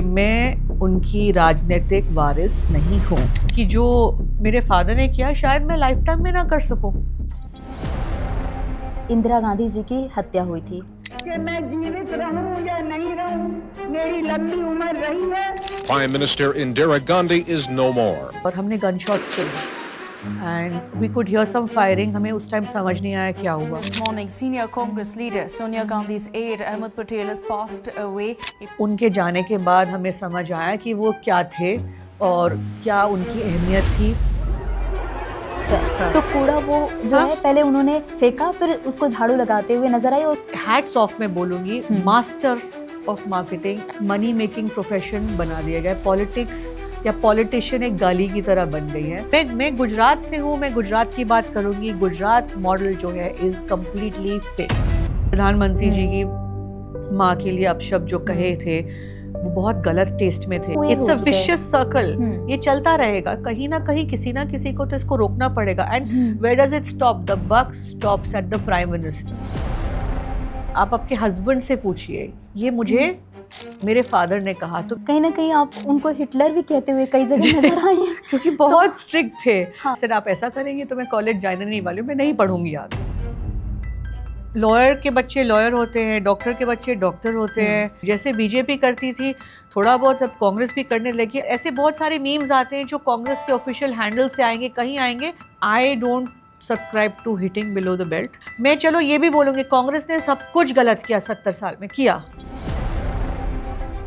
मैं उनकी राजनीतिक वारिस नहीं हूँ कि जो मेरे फादर ने किया शायद मैं लाइफ टाइम में ना कर सकूं। इंदिरा गांधी जी की हत्या हुई थी। कि मैं जीवित रहूं या नहीं रहूं, मेरी लंबी उम्र रही है। Prime Minister Indira Gandhi is no more. और हमने गन शॉट्स सुने and we could hear some firing. हमें उस टाइम समझ नहीं आया क्या हुआ। This morning, senior Congress leader Sonia Gandhi's aide Ahmed Patel has passed away. उनके जाने के बाद हमें समझ आया कि वो क्या थे और क्या उनकी अहमियत थी। तो कूड़ा वो जो है पहले उन्होंने फेंका, फिर उसको झाड़ू लगाते हुए नजर आई। और हैट्स ऑफ मैं बोलूँगी, master of marketing, money making profession बना दिया गया। पॉलिटिक्स या पॉलिटिशियन एक गाली की तरह बन गई है। मैं गुजरात से हूँ, मैं गुजरात की बात करूँगी। गुजरात मॉडल जो है इज कम्प्लीटली फेक। प्रधानमंत्री जी की माँ के लिए अपशब्द जो कहे थे वो बहुत गलत टेस्ट में थे। इट्स अ विशियस सर्कल, ये चलता रहेगा। कहीं ना कहीं किसी ना किसी को तो इसको रोकना पड़ेगा। And where does it stop? The buck stops at the prime minister. आप आपके हस्बैंड से पूछिए, ये मुझे मेरे फादर ने कहा। तो कहीं ना कहीं आप उनको हिटलर भी कहते हुए कई जगह नजर आए हैं। क्योंकि बहुत स्ट्रिक्ट थे। हाँ। सर आप ऐसा करेंगे तो मैं कॉलेज जाने नहीं वाली हूँ, मैं नहीं पढ़ूंगी आगे। लॉयर के बच्चे लॉयर होते हैं, डॉक्टर के बच्चे डॉक्टर होते हैं। जैसे बीजेपी करती थी थोड़ा बहुत, अब कांग्रेस भी करने लगी। ऐसे बहुत सारे मीम्स आते हैं जो कांग्रेस के ऑफिशियल हैंडल से आएंगे, कहीं आएंगे। I don't subscribe to hitting below the belt. मैं चलो ये भी बोलूँगी, कांग्रेस ने सब कुछ गलत किया 70 साल में किया।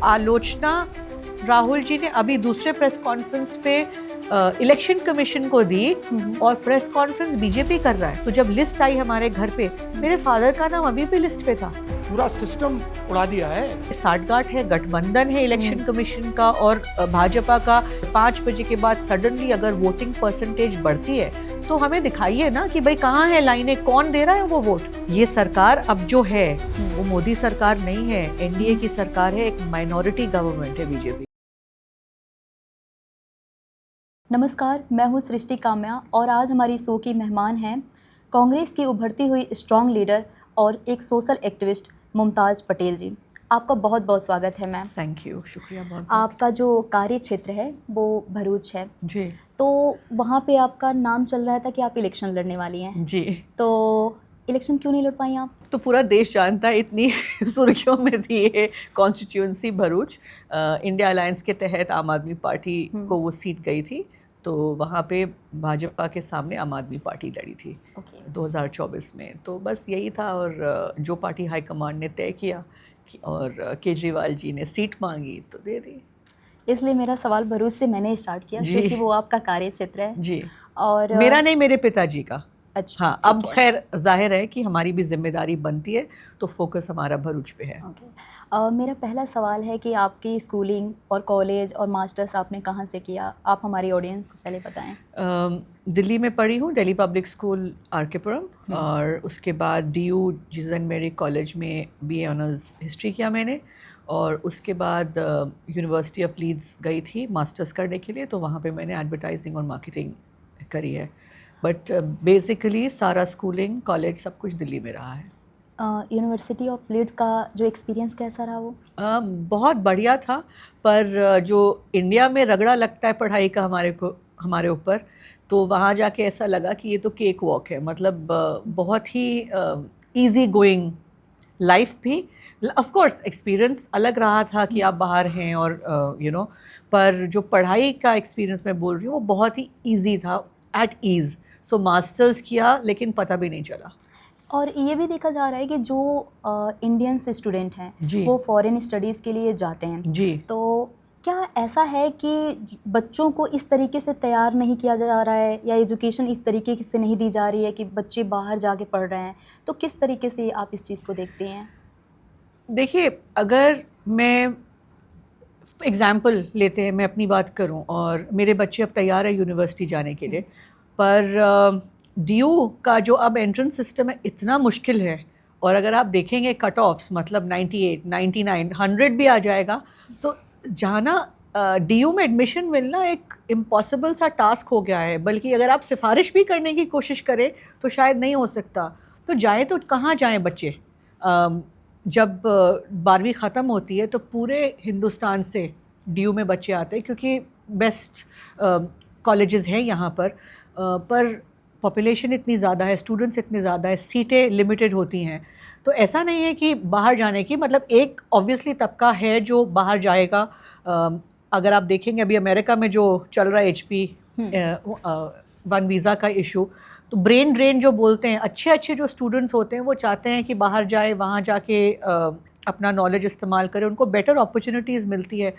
आलोचना राहुल जी ने अभी दूसरे प्रेस कॉन्फ्रेंस पे इलेक्शन कमीशन को दी और प्रेस कॉन्फ्रेंस बीजेपी कर रहा है। तो जब लिस्ट आई हमारे घर पे, मेरे फादर का नाम अभी भी लिस्ट पे था। पूरा सिस्टम उड़ा दिया है। साठगांठ है, गठबंधन है इलेक्शन कमीशन का और भाजपा का। 5 बजे के बाद सडनली अगर वोटिंग परसेंटेज बढ़ती है तो हमें दिखाइए ना कि भाई कहाँ है लाइनें, कौन दे रहा है वो वोट। ये सरकार अब जो है वो मोदी सरकार नहीं है, एनडीए की सरकार है, एक माइनॉरिटी गवर्नमेंट है बीजेपी। नमस्कार, मैं हूँ सृष्टि काम्या और आज हमारी शो की मेहमान हैं कांग्रेस की उभरती हुई स्ट्रॉन्ग लीडर और एक सोशल एक्टिविस्ट मुमताज़ पटेल जी। आपका बहुत बहुत स्वागत है मैम। थैंक यू, शुक्रिया बहुत। आपका जो कार्य क्षेत्र है वो भरूच है जी। तो वहाँ पे आपका नाम चल रहा था कि आप इलेक्शन लड़ने वाली हैं। जी। तो इलेक्शन क्यों नहीं लड़ पाई आप? तो पूरा देश जानता है, इतनी सुर्खियों में थी ये कॉन्स्टिट्यूंसी भरूच। इंडिया अलायंस के तहत आम आदमी पार्टी को वो सीट गई थी, तो वहाँ पे भाजपा के सामने आम आदमी पार्टी लड़ी थी 2024 में। तो बस यही था, और जो पार्टी हाईकमांड ने तय किया और केजरीवाल जी ने सीट मांगी तो दे दी। इसलिए मेरा सवाल भरूच से मैंने स्टार्ट किया क्योंकि वो आपका कार्य क्षेत्र है। जी। और मेरा नहीं, मेरे पिताजी का। अच्छा। हाँ, अब खैर जाहिर है कि हमारी भी जिम्मेदारी बनती है, तो फोकस हमारा भरूच पे है। मेरा पहला सवाल है कि आपकी स्कूलिंग और कॉलेज और मास्टर्स आपने कहाँ से किया? आप हमारी ऑडियंस को पहले बताएं। दिल्ली में पढ़ी हूँ, दिल्ली पब्लिक स्कूल आरकेपुरम, और उसके बाद DU जिजन मेरी कॉलेज में BA ऑनर्स हिस्ट्री किया मैंने, और उसके बाद यूनिवर्सिटी ऑफ लीड्स गई थी मास्टर्स करने के लिए, तो वहाँ पे मैंने एडवर्टाइजिंग और मार्केटिंग करी है। बट बेसिकली सारा स्कूलिंग कॉलेज सब कुछ दिल्ली में रहा है। यूनिवर्सिटी ऑफ लीड्स का जो एक्सपीरियंस कैसा रहा वो? बहुत बढ़िया था, पर जो इंडिया में रगड़ा लगता है पढ़ाई का हमारे ऊपर, तो वहाँ जाके ऐसा लगा कि ये तो केक वॉक है। मतलब बहुत ही इजी गोइंग लाइफ भी। ऑफ कोर्स एक्सपीरियंस अलग रहा था कि आप बाहर हैं और पर जो पढ़ाई का एक्सपीरियंस मैं बोल रही हूँ वो बहुत ही इजी था, एट ईज़। सो मास्टर्स किया लेकिन पता भी नहीं चला। और ये भी देखा जा रहा है कि जो इंडियन स्टूडेंट हैं वो फॉरेन स्टडीज़ के लिए जाते हैं जी। तो क्या ऐसा है कि बच्चों को इस तरीके से तैयार नहीं किया जा रहा है या एजुकेशन इस तरीके से नहीं दी जा रही है कि बच्चे बाहर जाके पढ़ रहे हैं? तो किस तरीके से आप इस चीज़ को देखते हैं? देखिए, अगर मैं एग्ज़ाम्पल लेते हैं, मैं अपनी बात करूं, और मेरे बच्चे अब तैयार है यूनिवर्सिटी जाने के लिए, पर DU का जो अब एंट्रेंस सिस्टम है इतना मुश्किल है, और अगर आप देखेंगे कट ऑफ्स मतलब 98, 99, 100 भी आ जाएगा, तो जाना DU में एडमिशन मिलना एक इम्पॉसिबल सा टास्क हो गया है। बल्कि अगर आप सिफारिश भी करने की कोशिश करें तो शायद नहीं हो सकता। तो जाएँ तो कहाँ जाएँ बच्चे? जब 12वीं ख़त्म होती है तो पूरे हिंदुस्तान से DU में बच्चे आते हैं क्योंकि बेस्ट कॉलेजेस हैं यहाँ पर पॉपुलेशन इतनी ज़्यादा है, स्टूडेंट्स इतने ज़्यादा है, सीटें लिमिटेड होती हैं। तो ऐसा नहीं है कि बाहर जाने की, मतलब एक ऑब्वियसली तबका है जो बाहर जाएगा। अगर आप देखेंगे अभी अमेरिका में जो चल रहा है H1 वीज़ा का इशू, तो ब्रेन ड्रेन जो बोलते हैं, अच्छे अच्छे जो स्टूडेंट्स होते हैं वो चाहते हैं कि बाहर जाए, वहाँ जाके अपना नॉलेज इस्तेमाल करें, उनको बेटर अपॉर्चुनिटीज़ मिलती है।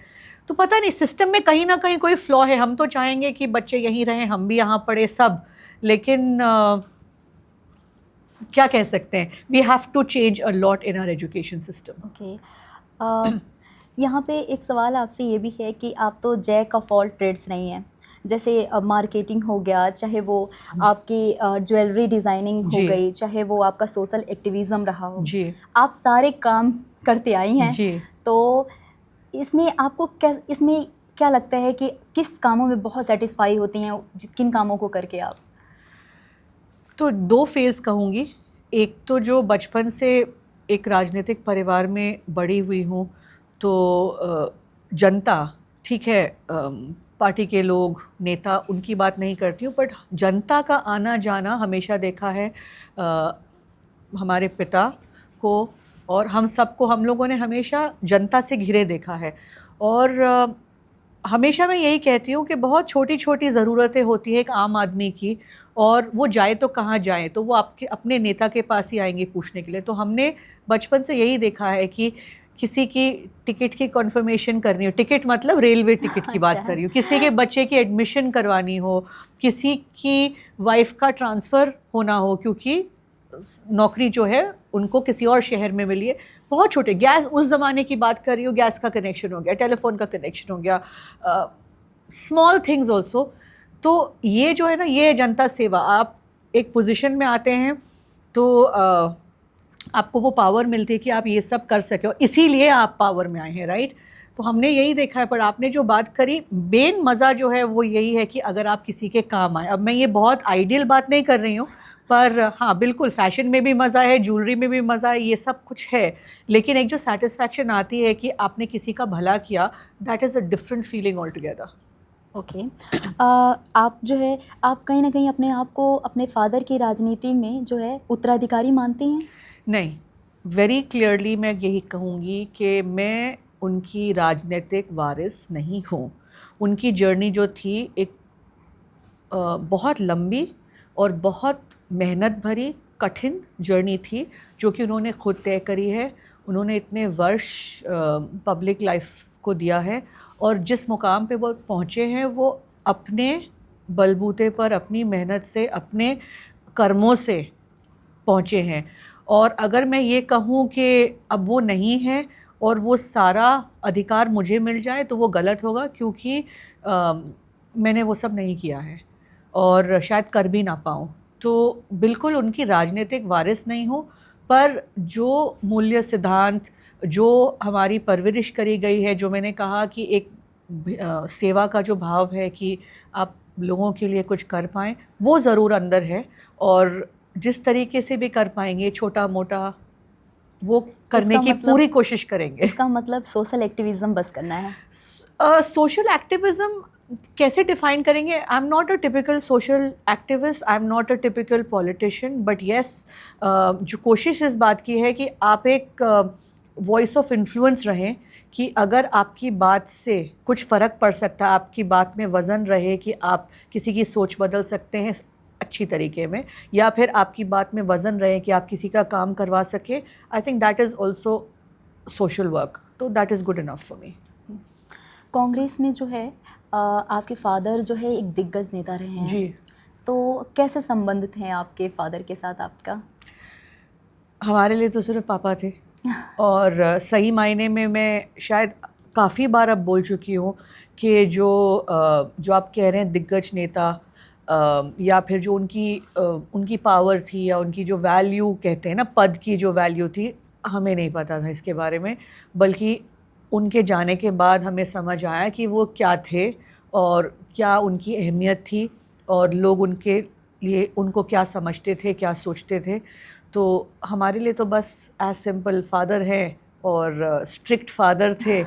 तो पता नहीं सिस्टम में कहीं ना कहीं कोई फ्लॉ है। हम तो चाहेंगे कि बच्चे यहीं रहें, हम भी यहाँ पढ़े सब, लेकिन क्या कह सकते हैं, we have to change a lot in our education system. Okay, यहाँ पे एक सवाल आपसे ये भी है कि आप तो जैक ऑफ ऑल ट्रेड्स नहीं हैं, जैसे मार्केटिंग हो गया, चाहे वो आपकी ज्वेलरी डिज़ाइनिंग हो जी। गई, चाहे वो आपका सोशल एक्टिविज़म रहा हो, जी आप सारे काम करते आई हैं। जी। तो इसमें आपको इसमें क्या लगता है कि किस कामों में बहुत सेटिस्फाई होती हैं, किन कामों को करके आप? तो 2 फेज़ कहूँगी। एक तो जो बचपन से एक राजनीतिक परिवार में बड़ी हुई हूँ, तो जनता, ठीक है, पार्टी के लोग, नेता, उनकी बात नहीं करती हूँ, बट जनता का आना जाना हमेशा देखा है। हमारे पिता को और हम सबको, हम लोगों ने हमेशा जनता से घिरे देखा है। और हमेशा मैं यही कहती हूँ कि बहुत छोटी छोटी ज़रूरतें होती है एक आम आदमी की, और वो जाए तो कहाँ जाए, तो वो आपके अपने नेता के पास ही आएंगे पूछने के लिए। तो हमने बचपन से यही देखा है कि किसी की टिकट की कन्फर्मेशन करनी हो, टिकट मतलब रेलवे टिकट की बात कर रही हूँ, किसी के बच्चे की एडमिशन करवानी हो, किसी की वाइफ का ट्रांसफ़र होना हो क्योंकि नौकरी जो है उनको किसी और शहर में मिली है, बहुत छोटे, गैस, उस ज़माने की बात कर रही हूँ, गैस का कनेक्शन हो गया, टेलीफोन का कनेक्शन हो गया, स्मॉल थिंग्स ऑल्सो। तो ये जो है ना, ये जनता सेवा। आप एक पोजीशन में आते हैं तो आपको वो पावर मिलती है कि आप ये सब कर सके, और इसीलिए आप पावर में आए हैं, राइट। तो हमने यही देखा है। पर आपने जो बात करी, मेन मज़ा जो है वो यही है कि अगर आप किसी के काम आए। अब मैं ये बहुत आइडियल बात नहीं कर रही हूँ, पर हाँ बिल्कुल, फैशन में भी मज़ा है, ज्वेलरी में भी मज़ा है, ये सब कुछ है, लेकिन एक जो सेटिस्फैक्शन आती है कि आपने किसी का भला किया, that is a different feeling all together. Okay, आप जो है, आप कहीं ना कहीं अपने आप को अपने फादर की राजनीति में जो है उत्तराधिकारी मानती हैं? नहीं, वेरी क्लियरली मैं यही कहूँगी कि मैं उनकी राजनीतिक वारिस नहीं हूँ। उनकी जर्नी जो थी एक बहुत लंबी और बहुत मेहनत भरी, कठिन जर्नी थी, जो कि उन्होंने खुद तय करी है। उन्होंने इतने वर्ष पब्लिक लाइफ को दिया है, और जिस मुकाम पे वो पहुँचे हैं वो अपने बलबूते पर, अपनी मेहनत से, अपने कर्मों से पहुँचे हैं। और अगर मैं ये कहूँ कि अब वो नहीं है और वो सारा अधिकार मुझे मिल जाए तो वो गलत होगा, क्योंकि मैंने वो सब नहीं किया है और शायद कर भी ना पाऊँ। तो बिल्कुल उनकी राजनीतिक वारिस नहीं हूँ, पर जो मूल्य सिद्धांत, जो हमारी परवरिश करी गई है, जो मैंने कहा कि एक सेवा का जो भाव है कि आप लोगों के लिए कुछ कर पाएँ, वो ज़रूर अंदर है। और जिस तरीके से भी कर पाएंगे, छोटा मोटा, वो करने की पूरी कोशिश करेंगे। इसका मतलब सोशल एक्टिविज़म बस करना है? सोशल एक्टिविज़म कैसे डिफ़ाइन करेंगे? I am not a typical social activist, I am not a typical politician, but yes, जो कोशिश इस बात की है कि आप एक वॉइस ऑफ इन्फ्लुएंस रहें, कि अगर आपकी बात से कुछ फ़र्क पड़ सकता है, आपकी बात में वज़न रहे कि आप किसी की सोच बदल सकते हैं अच्छी तरीके में, या फिर आपकी बात में वज़न रहे कि आप किसी का काम करवा सके, I think that is also social work. तो that is good enough for me. Congress में जो है आपके फादर जो है एक दिग्गज नेता रहे हैं जी। तो कैसे संबंधित हैं आपके फादर के साथ आपका? हमारे लिए तो सिर्फ पापा थे, और सही मायने में मैं शायद काफ़ी बार अब बोल चुकी हूँ कि जो आप कह रहे हैं दिग्गज नेता, या फिर जो उनकी पावर थी, या उनकी जो वैल्यू कहते हैं ना, पद की जो वैल्यू थी, हमें नहीं पता था इसके बारे में, बल्कि उनके जाने के बाद हमें समझ आया कि वो क्या थे और क्या उनकी अहमियत थी, और लोग उनके लिए उनको क्या समझते थे, क्या सोचते थे। तो हमारे लिए तो बस एज सिंपल फादर है, और स्ट्रिक्ट फादर थे,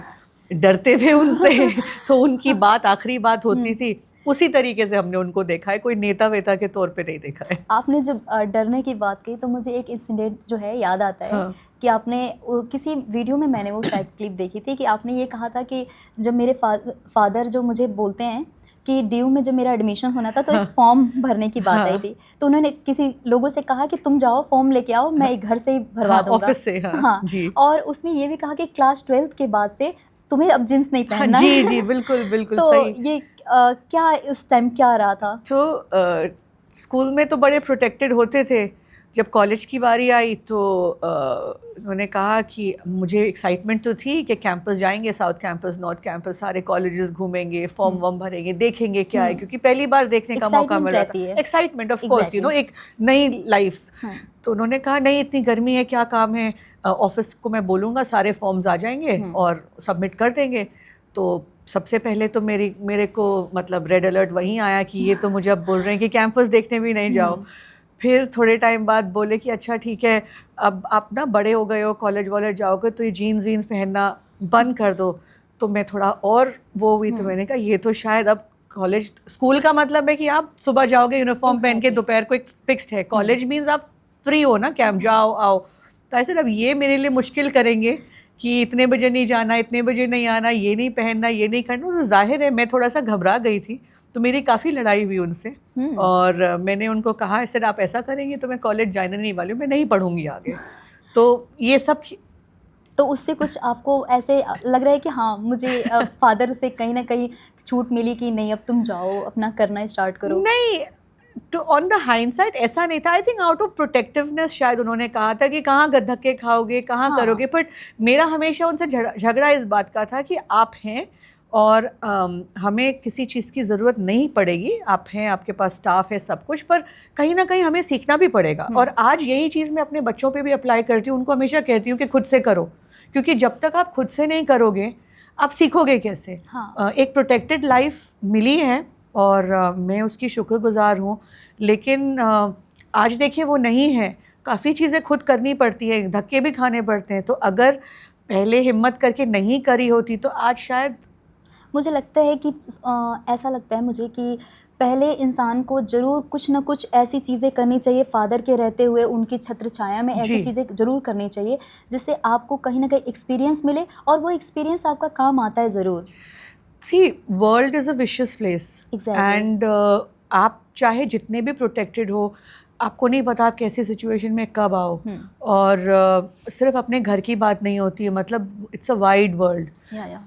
डरते थे उनसे तो उनकी बात आखिरी बात होती थी, उसी तरीके से हमने उनको देखा है, कोई नेता वेता के तौर पे नहीं देखा है। आपने जब डरने की बात कही तो मुझे एक इंसिडेंट जो है याद आता है। हाँ। कि आपने किसी वीडियो में मैंने वो शायद क्लिप देखी थी कि आपने ये कहा था कि जब मेरे फादर जो मुझे बोलते हैं कि ड्यू में जब मेरा एडमिशन होना था तो एक फॉर्म भरने की बात आई थी, तो उन्होंने किसी लोगों से कहा कि तुम जाओ फॉर्म लेके आओ, मैं एक घर से ही भरवा दूंगा, ऑफिस से। हाँ जी और उसमें ये भी कहा कि क्लास 12th के बाद से तुम्हें अब जींस नहीं पहनना जी है। जी बिल्कुल बिल्कुल तो सही। ये क्या उस टाइम क्या रहा था? तो स्कूल में तो बड़े प्रोटेक्टेड होते थे, जब कॉलेज की बारी आई तो उन्होंने कहा कि मुझे एक्साइटमेंट तो थी कि कैंपस जाएंगे, साउथ कैंपस, नॉर्थ कैंपस, सारे कॉलेजेस घूमेंगे, फॉर्म वॉर्म भरेंगे, देखेंगे क्या है, क्योंकि पहली बार देखने का मौका मिल रहा था। Excitement of course, you know, एक नई लाइफ। तो उन्होंने कहा नहीं इतनी गर्मी है, क्या काम है, ऑफिस को मैं बोलूँगा सारे फॉर्म्स आ जाएंगे और सबमिट कर देंगे। तो सबसे पहले तो मेरे को मतलब रेड अलर्ट वहीं आया कि ये तो मुझे अब बोल रहे हैं कि कैंपस देखने भी नहीं जाओ। फिर थोड़े टाइम बाद बोले कि अच्छा ठीक है, अब आप ना बड़े हो गए हो, कॉलेज वॉलेज जाओगे तो ये जीन्स वीन्स पहनना बंद कर दो। तो मैं थोड़ा और वो हुई, तो मैंने कहा ये तो शायद अब कॉलेज, स्कूल का मतलब है कि आप सुबह जाओगे यूनिफॉर्म पहन के, दोपहर को एक फिक्स्ड है, कॉलेज मीन्स आप फ्री हो ना, कैंप जाओ आओ। तो ऐसे अब ये मेरे लिए मुश्किल करेंगे कि इतने बजे नहीं जाना, इतने बजे नहीं आना, ये नहीं पहनना, ये नहीं करना। तो जाहिर है मैं थोड़ा सा घबरा गई थी, तो मेरी काफ़ी लड़ाई हुई उनसे। और मैंने उनको कहा ऐसे आप ऐसा करेंगे तो मैं कॉलेज जाने नहीं वाली हूँ, मैं नहीं पढ़ूंगी आगे। तो ये सब तो उससे कुछ आपको ऐसे लग रहा है कि हाँ मुझे फादर से कहीं ना कहीं छूट मिली कि नहीं अब तुम जाओ अपना करना स्टार्ट करो? नहीं, तो ऑन द हाइंडसाइट ऐसा नहीं था। I think out of protectiveness शायद उन्होंने कहा था कि कहाँ धक्के खाओगे, कहाँ करोगे। बट मेरा हमेशा उनसे झगड़ा इस बात का था कि आप हैं और हमें किसी चीज़ की ज़रूरत नहीं पड़ेगी, आप हैं, आपके पास स्टाफ है, सब कुछ, पर कहीं ना कहीं हमें सीखना भी पड़ेगा। और आज यही चीज़ मैं अपने बच्चों पे भी अप्लाई करती हूँ, उनको हमेशा कहती हूँ कि खुद से करो, क्योंकि जब तक आप खुद से नहीं करोगे आप सीखोगे कैसे। एक प्रोटेक्टेड लाइफ मिली है और मैं उसकी शुक्रगुजार हूँ, लेकिन आज देखिए वो नहीं है, काफ़ी चीज़ें खुद करनी पड़ती है, धक्के भी खाने पड़ते हैं। तो अगर पहले हिम्मत करके नहीं करी होती तो आज शायद, मुझे लगता है कि ऐसा लगता है मुझे कि पहले इंसान को ज़रूर कुछ ना कुछ ऐसी चीज़ें करनी चाहिए, फादर के रहते हुए उनकी छत्र छाया में ऐसी चीज़ें ज़रूर करनी चाहिए जिससे आपको कहीं ना कहीं एक्सपीरियंस मिले और वो एक्सपीरियंस आपका काम आता है ज़रूर। See world is a vicious place and आप चाहे जितने भी प्रोटेक्टेड हो, आपको नहीं पता आप कैसी सिचुएशन में कब आओ। और सिर्फ अपने घर की बात नहीं होती है, मतलब इट्स अ वाइड वर्ल्ड।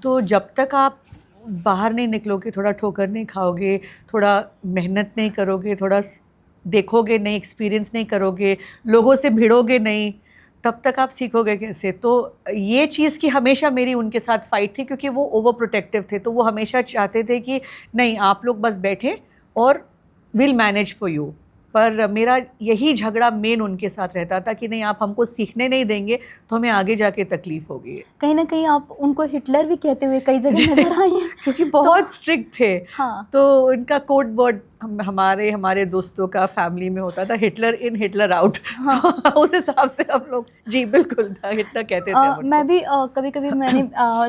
तो जब तक आप बाहर नहीं निकलोगे, थोड़ा ठोकर नहीं खाओगे, थोड़ा मेहनत नहीं करोगे, थोड़ा देखोगे नहीं, एक्सपीरियंस नहीं करोगे, लोगों से भिड़ोगे नहीं, तब तक आप सीखोगे कैसे। तो ये चीज़ की हमेशा मेरी उनके साथ फाइट थी, क्योंकि वो ओवर प्रोटेक्टिव थे। तो वो हमेशा चाहते थे कि नहीं आप लोग बस बैठे और विल मैनेज फॉर यू। पर मेरा यही झगड़ा मेन उनके साथ रहता था कि नहीं आप हमको सीखने नहीं देंगे तो हमें आगे जाके तकलीफ होगी। कहीं ना कहीं आप उनको हिटलर भी कहते हुए कई जगह नजर आई हैं क्योंकि बहुत स्ट्रिक्ट थे। हाँ। तो उनका कोड वर्ड हमारे दोस्तों का फैमिली में होता था, हिटलर इन हिटलर आउट। हाँ। तो उस हिसाब से हम लोग जी बिल्कुल हिटलर कहते थे। मैं भी कभी कभी मैंने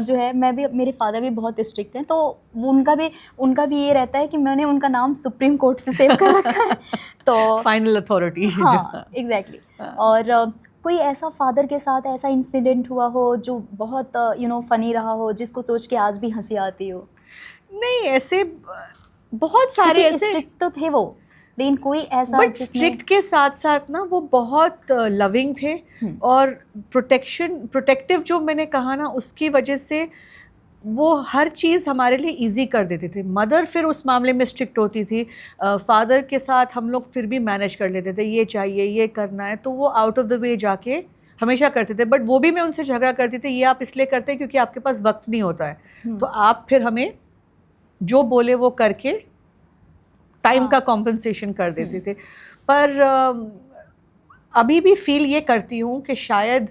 जो है मैं भी, मेरे फादर भी बहुत स्ट्रिक्ट हैं, तो उनका भी ये रहता है कि मैंने उनका नाम सुप्रीम कोर्ट से सेव कर रखा है, तो फाइनल अथॉरिटी। हाँ एग्जैक्टली। और कोई ऐसा फादर के साथ ऐसा इंसिडेंट हुआ हो जो बहुत फनी रहा हो, जिसको सोच के आज भी हंसी आती हो? नहीं, ऐसे बहुत सारे ऐसे स्ट्रिक्ट तो थे वो, लेकिन कोई ऐसा बट स्ट्रिक्ट के साथ साथ ना वो बहुत लविंग थे। और प्रोटेक्टिव जो मैंने कहा ना, उसकी वजह से वो हर चीज़ हमारे लिए इजी कर देते थे। मदर फिर उस मामले में स्ट्रिक्ट होती थी, फादर के साथ हम लोग फिर भी मैनेज कर लेते थे, ये चाहिए, ये करना है, तो वो आउट ऑफ द वे जाके हमेशा करते थे। बट वो भी मैं उनसे झगड़ा करती थी, ये आप इसलिए करते हैं क्योंकि आपके पास वक्त नहीं होता है, तो आप फिर हमें जो बोले वो करके टाइम का कॉम्पनसेशन कर देते थे। पर अभी भी फील ये करती हूँ कि शायद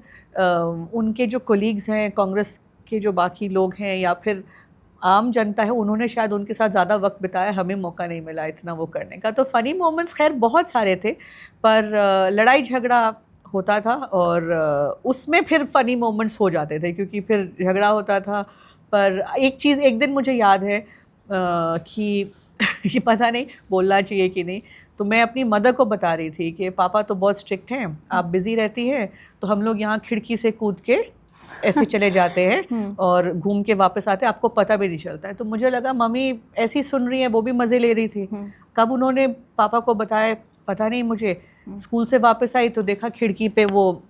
उनके जो कोलीग्स हैं, कांग्रेस के जो बाकी लोग हैं या फिर आम जनता है, उन्होंने शायद उनके साथ ज़्यादा वक्त बिताया, हमें मौका नहीं मिला इतना वो करने का। तो फ़नी मोमेंट्स खैर बहुत सारे थे, पर लड़ाई झगड़ा होता था और उसमें फिर फ़नी मोमेंट्स हो जाते थे, क्योंकि फिर झगड़ा होता था पर एक चीज़ एक दिन मुझे याद है कि कि पता नहीं बोलना चाहिए कि नहीं, तो मैं अपनी मदर को बता रही थी कि पापा तो बहुत स्ट्रिक्ट हैं, आप बिज़ी रहती हैं, तो हम लोग यहाँ खिड़की से कूद के ऐसे चले जाते हैं और घूम के वापस आते हैं, आपको पता भी नहीं चलता है। तो मुझे लगा मम्मी ऐसी सुन रही है, वो भी मज़े ले रही थी। कब उन्होंने पापा को बताया पता नहीं मुझे, स्कूल से वापस आई तो देखा खिड़की पे वो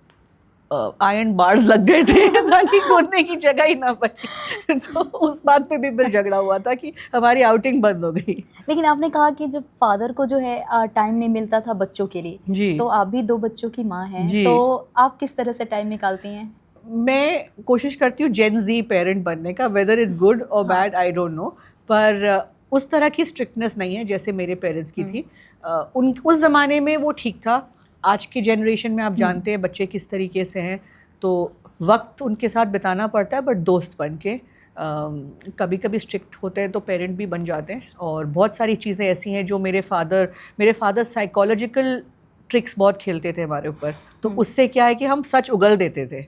आयरन बार्स लग गए थे ताकि कूदने की जगह ही ना बची। तो उस बात पे भी फिर झगड़ा हुआ था कि हमारी आउटिंग बंद हो गई। लेकिन आपने कहा कि जब फादर को जो है टाइम नहीं मिलता था बच्चों के लिए, जी। तो आप भी 2 बच्चों की माँ हैं, जी। तो आप किस तरह से टाइम निकालती हैं? मैं कोशिश करती हूँ जेन ज़ी पेरेंट बनने का, वेदर इज़ गुड और बैड आई डोंट नो, पर उस तरह की स्ट्रिक्टनेस नहीं है जैसे मेरे पेरेंट्स की थी। उस ज़माने में वो ठीक था। आज के जनरेशन में आप जानते हैं बच्चे किस तरीके से हैं, तो वक्त उनके साथ बिताना पड़ता है, बट दोस्त बन के कभी कभी स्ट्रिक्ट होते हैं तो पेरेंट भी बन जाते हैं। और बहुत सारी चीज़ें ऐसी हैं जो मेरे फादर साइकोलॉजिकल ट्रिक्स बहुत खेलते थे हमारे ऊपर, तो उससे क्या है कि हम सच उगल देते थे।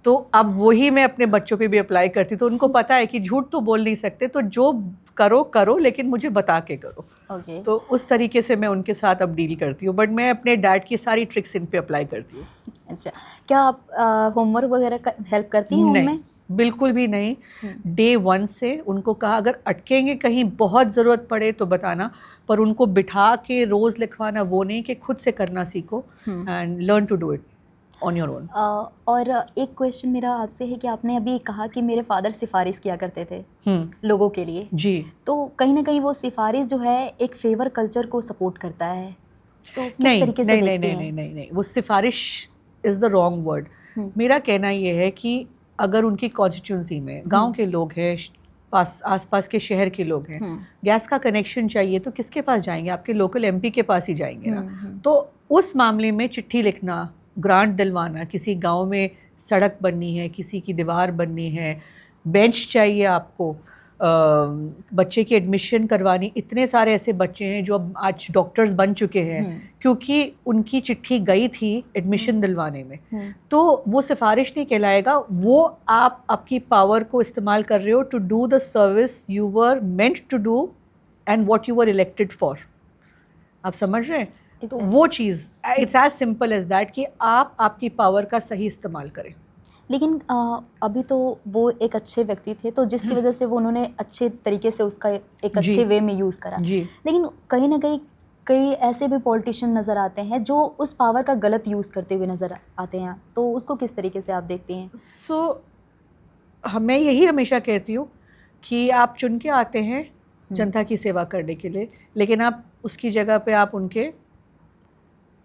तो अब वही मैं अपने बच्चों पे भी अप्लाई करती, तो उनको पता है कि झूठ तो बोल नहीं सकते, तो जो करो लेकिन मुझे बता के करो। Okay. तो उस तरीके से मैं उनके साथ अब डील करती हूँ, बट मैं अपने डैड की सारी ट्रिक्स इन पे अप्लाई करती हूँ। अच्छा, क्या आप होमवर्क वगैरह का हेल्प करती हैं उनमें? बिल्कुल भी नहीं। डे 1 से उनको कहा अगर अटकेंगे कहीं, बहुत ज़रूरत पड़े तो बताना, पर उनको बिठा के रोज़ लिखवाना वो नहीं, कि खुद से करना सीखो and learn to do it on your own. और एक क्वेश्चन मेरा आपसे है कि आपने अभी कहा कि मेरे फादर सिफारिश किया करते थे लोगों के लिए, जी। तो कहीं ना कहीं वो सिफारिश जो है एक फेवर कल्चर को सपोर्ट करता है, तो किस तरीके से देखती हैं? नहीं, वो सिफारिश इज़ द रॉन्ग वर्ड। मेरा कहना ये है कि अगर उनकी कॉन्स्टिट्यूंसी में गांव के लोग हैं, आसपास के शहर के लोग हैं, गैस का कनेक्शन चाहिए तो किसके पास जाएंगे? आपके लोकल एमपी के पास ही जाएंगे ना। तो उस मामले में चिट्ठी लिखना, ग्रांट दिलवाना, किसी गांव में सड़क बननी है, किसी की दीवार बननी है, बेंच चाहिए आपको, बच्चे की एडमिशन करवानी, इतने सारे ऐसे बच्चे हैं जो अब आज डॉक्टर्स बन चुके हैं क्योंकि उनकी चिट्ठी गई थी एडमिशन दिलवाने में। तो वो सिफारिश नहीं कहलाएगा, वो आप आपकी पावर को इस्तेमाल कर रहे हो to do the service you were meant to do and what you were elected for. आप समझ रहे हैं? तो वो चीज़ it's as simple as that कि आप आपकी पावर का सही इस्तेमाल करें। लेकिन अभी तो वो एक अच्छे व्यक्ति थे, तो जिसकी वजह से वो उन्होंने अच्छे तरीके से उसका एक अच्छे वे में यूज़ करा। जी। लेकिन कहीं ना कहीं कई ऐसे भी पॉलिटिशियन नज़र आते हैं जो उस पावर का गलत यूज़ करते हुए नज़र आते हैं, तो उसको किस तरीके से आप देखती हैं? मैं यही हमेशा कहती हूँ कि आप चुन के आते हैं जनता की सेवा करने के लिए, लेकिन आप उसकी जगह पे आप उनके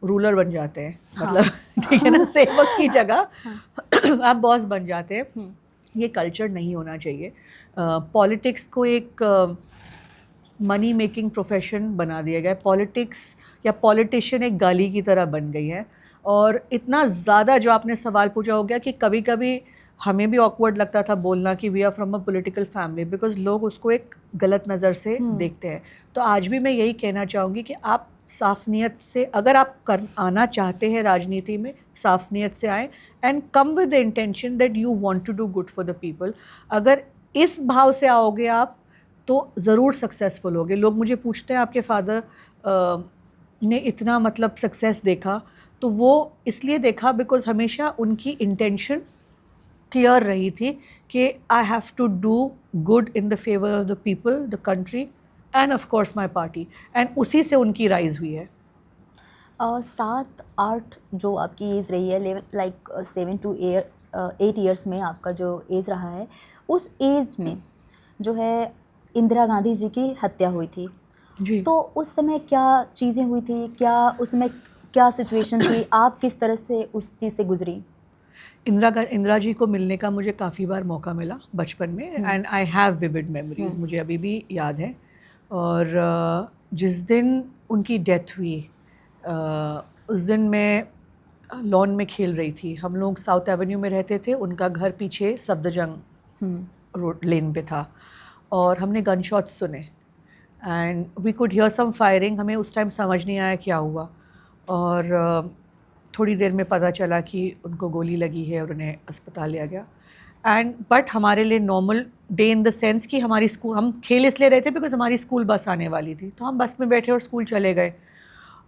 रूलर बन जाते हैं। मतलब ठीक है ना, सेवक की जगह आप बॉस बन जाते हैं। ये कल्चर नहीं होना चाहिए। पॉलिटिक्स को एक मनी मेकिंग प्रोफेशन बना दिया गया है। पॉलिटिक्स या पॉलिटिशियन एक गाली की तरह बन गई है, और इतना ज़्यादा जो आपने सवाल पूछा हो गया कि कभी कभी हमें भी ऑकवर्ड लगता था बोलना कि we are from a political family, because लोग उसको एक गलत नज़र से देखते हैं। तो आज भी मैं यही कहना चाहूँगी कि आप साफ़ नियत से, अगर आप आना चाहते हैं राजनीति में, साफ़ नियत से आए and come with the intention that you want to do good for the people. अगर इस भाव से आओगे आप तो ज़रूर सक्सेसफुल होगे। लोग मुझे पूछते हैं आपके फादर ने इतना मतलब सक्सेस देखा, तो वो इसलिए देखा बिकॉज हमेशा उनकी इंटेंशन क्लियर रही थी कि I have to do good in the favour of the people, the country and of course my party, and उसी से उनकी राइज हुई है। 7-8 जो आपकी एज रही है, लाइक 7 to 8 ईयर्स में आपका जो एज रहा है, उस एज में जो है इंदिरा गांधी जी की हत्या हुई थी जी। तो उस समय क्या चीज़ें हुई थी, क्या उसमें क्या सिचुएशन थी, आप किस तरह से उस चीज़ से गुजरी? इंदिरा जी को मिलने का मुझे काफ़ी बार मौका मिला बचपन में, and I have vivid memories, मुझे अभी भी याद है। और जिस दिन उनकी डेथ हुई, उस दिन मैं लॉन में खेल रही थी। हम लोग साउथ एवेन्यू में रहते थे, उनका घर पीछे सफदरजंग रोड लेन पे था, और हमने गन शॉट्स सुने and we could hear some firing. हमें उस टाइम समझ नहीं आया क्या हुआ, और थोड़ी देर में पता चला कि उनको गोली लगी है और उन्हें अस्पताल लिया गया। एंड बट हमारे लिए normal day in the sense कि हमारी स्कूल, हम खेल इसलिए रहे थे बिकॉज हमारी स्कूल बस आने वाली थी, तो हम बस में बैठे और स्कूल चले गए।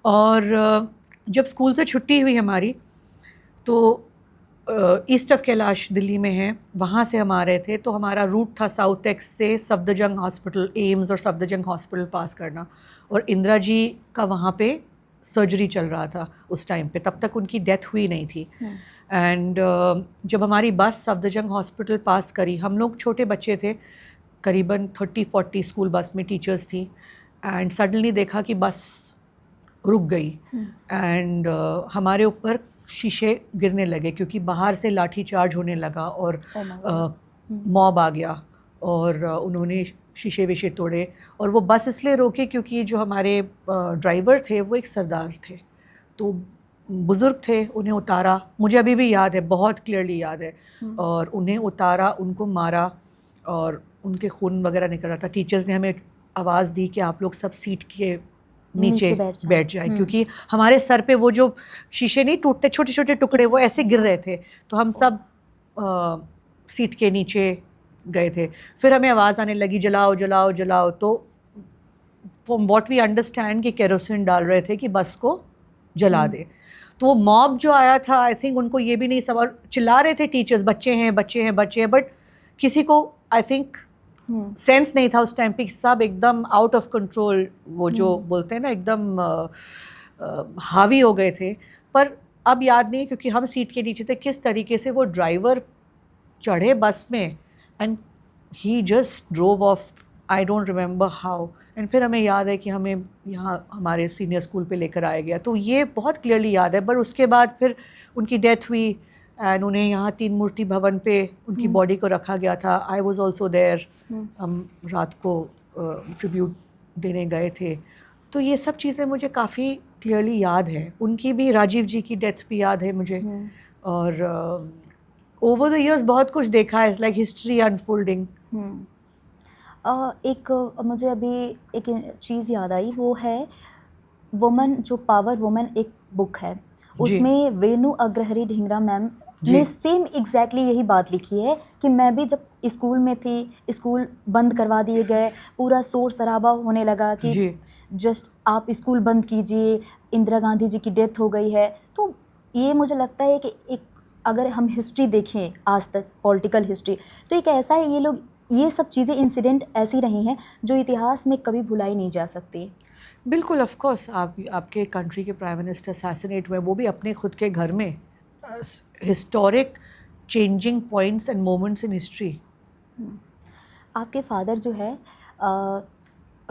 और जब स्कूल से छुट्टी हुई हमारी, तो ईस्ट ऑफ कैलाश दिल्ली में है, वहाँ से हम आ रहे थे, तो हमारा रूट था साउथ एक्स से सफदरजंग हॉस्पिटल, एम्स और सफदरजंग हॉस्पिटल पास करना, और इंदिरा जी का वहाँ पे सर्जरी चल रहा था उस टाइम पे, तब तक उनकी डेथ हुई नहीं थी। एंड जब हमारी बस सफदरजंग हॉस्पिटल पास करी, हम लोग छोटे बच्चे थे, करीबन 30-40 स्कूल बस में टीचर्स थी, एंड सडनली देखा कि बस रुक गई एंड हमारे ऊपर शीशे गिरने लगे क्योंकि बाहर से लाठी चार्ज होने लगा और मॉब आ गया और उन्होंने शीशे विशे तोड़े। और वो बस इसलिए रोके क्योंकि जो हमारे ड्राइवर थे वो एक सरदार थे, तो बुज़ुर्ग थे, उन्हें उतारा, मुझे अभी भी याद है, बहुत क्लियरली याद है, और उन्हें उतारा, उनको मारा और उनके खून वगैरह निकल रहा था। टीचर्स ने हमें आवाज़ दी कि आप लोग सब सीट के नीचे बैठ जाए क्योंकि हमारे सर पे वो जो शीशे नहीं टूटते, छोटे छोटे टुकड़े वो ऐसे गिर रहे थे, तो हम सब सीट के नीचे गए थे। फिर हमें आवाज़ आने लगी जलाओ जलाओ जलाओ, तो फ्रॉम व्हाट वी अंडरस्टैंड कि केरोसिन डाल रहे थे कि बस को जला दे। तो वो मॉब जो आया था, आई थिंक उनको ये भी नहीं समझ, चिल्ला रहे थे टीचर्स, बच्चे हैं बच्चे हैं बच्चे हैं, बट किसी को आई थिंक सेंस नहीं था उस टाइम पे, सब एकदम आउट ऑफ कंट्रोल, वो जो बोलते हैं ना एकदम हावी हो गए थे। पर अब याद नहीं क्योंकि हम सीट के नीचे थे, किस तरीके से वो ड्राइवर चढ़े बस में and he just drove of, I don't remember how. And फिर हमें याद है कि हमें यहाँ हमारे सीनियर स्कूल पे लेकर आया गया, तो ये बहुत क्लियरली याद है। पर उसके बाद फिर उनकी डेथ हुई एंड उन्हें यहाँ तीन मूर्ति भवन पे उनकी बॉडी को रखा गया था। आई वॉज ऑल्सो देयर, हम रात को ट्रिब्यूट देने गए थे। तो ये सब चीज़ें मुझे काफ़ी क्लियरली याद है। उनकी भी, राजीव जी की डेथ भी याद है मुझे। और ओवर द इयर्स बहुत कुछ देखा है, इट्स लाइक हिस्ट्री अनफोल्डिंग। एक मुझे अभी एक चीज़ याद आई, वो है वुमन, जो पावर वुमन एक बुक है, उसमें वेणु अग्रहरी ढींगरा मैम ने सेम एग्जैक्टली यही बात लिखी है कि मैं भी जब स्कूल में थी, स्कूल बंद करवा दिए गए, पूरा शोर शराबा होने लगा कि जस्ट आप स्कूल बंद कीजिए, इंदिरा गांधी जी की डेथ हो गई है। तो ये मुझे लगता है कि एक, अगर हम हिस्ट्री देखें आज तक, पॉलिटिकल हिस्ट्री, तो एक ऐसा है, ये लोग, ये सब चीज़ें, इंसिडेंट ऐसी रही हैं जो इतिहास में कभी भुलाई नहीं जा सकती। बिल्कुल, ऑफ कोर्स। आपके कंट्री के प्राइम मिनिस्टर असैसिनेट हुए, वो भी अपने खुद के घर में। Historic changing points and moments in history. आपके फादर जो है,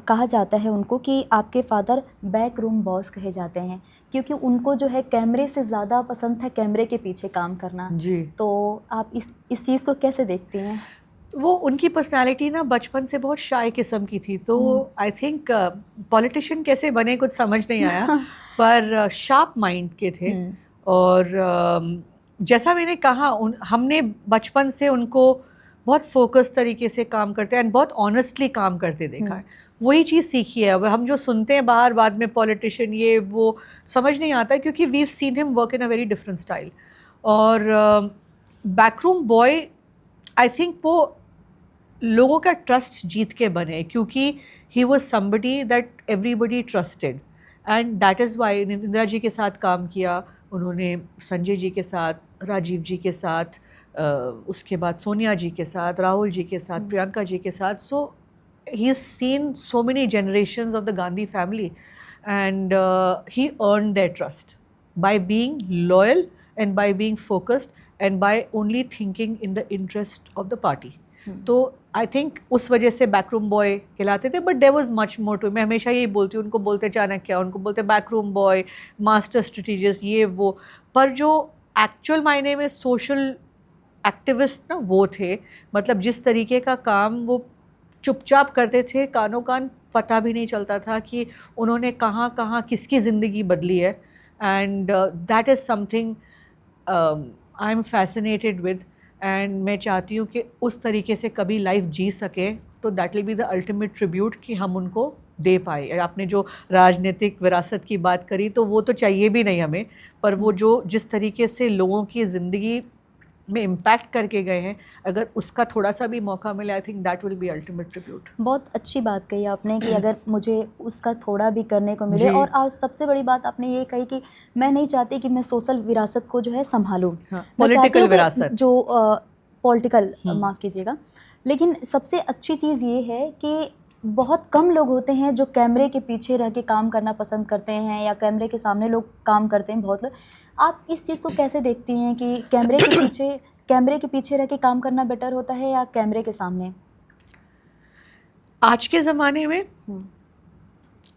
कहा जाता है उनको कि आपके फादर बैक रूम बॉस कहे जाते हैं, क्योंकि उनको जो है कैमरे से ज़्यादा पसंद था कैमरे के पीछे काम करना। जी। तो आप इस चीज़ को कैसे देखते हैं? वो उनकी पर्सनालिटी ना बचपन से बहुत शाय किस्म की थी, तो आई थिंक पॉलिटिशियन कैसे बने कुछ समझ नहीं आया, पर शार्प माइंड के थे। और जैसा मैंने कहा, हमने बचपन से उनको बहुत फोकस तरीके से काम करते हैं एंड बहुत ऑनेस्टली काम करते देखा है। वही चीज़ सीखी है। अब हम जो सुनते हैं बाहर बाद में पॉलिटिशियन ये वो समझ नहीं आता, क्योंकि we have seen him work in a very different style. और बैकरूम बॉय, आई थिंक वो लोगों का ट्रस्ट जीत के बने, क्योंकि he was somebody that everybody trusted, and that is why Indira ji के साथ काम किया उन्होंने, संजय जी के साथ, राजीव जी के साथ, उसके बाद सोनिया जी के साथ, राहुल जी के साथ, प्रियंका जी के साथ। So he is seen so many generations of the Gandhi family and he earn their trust by being loyal and by being focused and by only thinking in the interest of the party. तो I think उस वजह से backroom boy कहलाते थे, but there was much more too. मैं हमेशा यही बोलती हूँ, उनको बोलते चाणक्य, उनको बोलते बैकरूम बॉय, मास्टर स्ट्रेटेजिस्ट, ये वो, पर जो एक्चुअल मायने में सोशल एक्टिविस्ट ना वो थे। मतलब जिस तरीके का काम वो चुपचाप करते थे, कानों कान पता भी नहीं चलता था कि उन्होंने कहाँ कहाँ किसकी ज़िंदगी बदली है। And that is something I am fascinated with, and मैं चाहती हूँ कि उस तरीके से कभी लाइफ जी सके, तो that will be the ultimate tribute कि हम उनको दे पाए। आपने जो राजनीतिक विरासत की बात करी, तो वो तो चाहिए भी नहीं हमें, पर वो जो जिस तरीके से लोगों की ज़िंदगी में इम्पैक्ट करके गए हैं, अगर उसका थोड़ा सा भी मौका मिले, आई think that will be ultimate tribute. बहुत अच्छी बात कही आपने कि अगर मुझे उसका थोड़ा भी करने को मिले, जी। और आज सबसे बड़ी बात आपने ये कही कि मैं नहीं चाहती कि मैं सोशल विरासत को जो है संभालूं, हाँ, मैं चाहती पॉलिटिकल हूँ कि विरासत। जो पॉलिटिकल, माफ़ कीजिएगा, लेकिन सबसे अच्छी चीज़ ये है कि बहुत कम लोग होते हैं जो कैमरे के पीछे रह के काम करना पसंद करते हैं, या कैमरे के सामने लोग काम करते हैं बहुत लोग। आप इस चीज़ को कैसे देखती हैं कि कैमरे के पीछे रह के काम करना बेटर होता है या कैमरे के सामने? आज के ज़माने में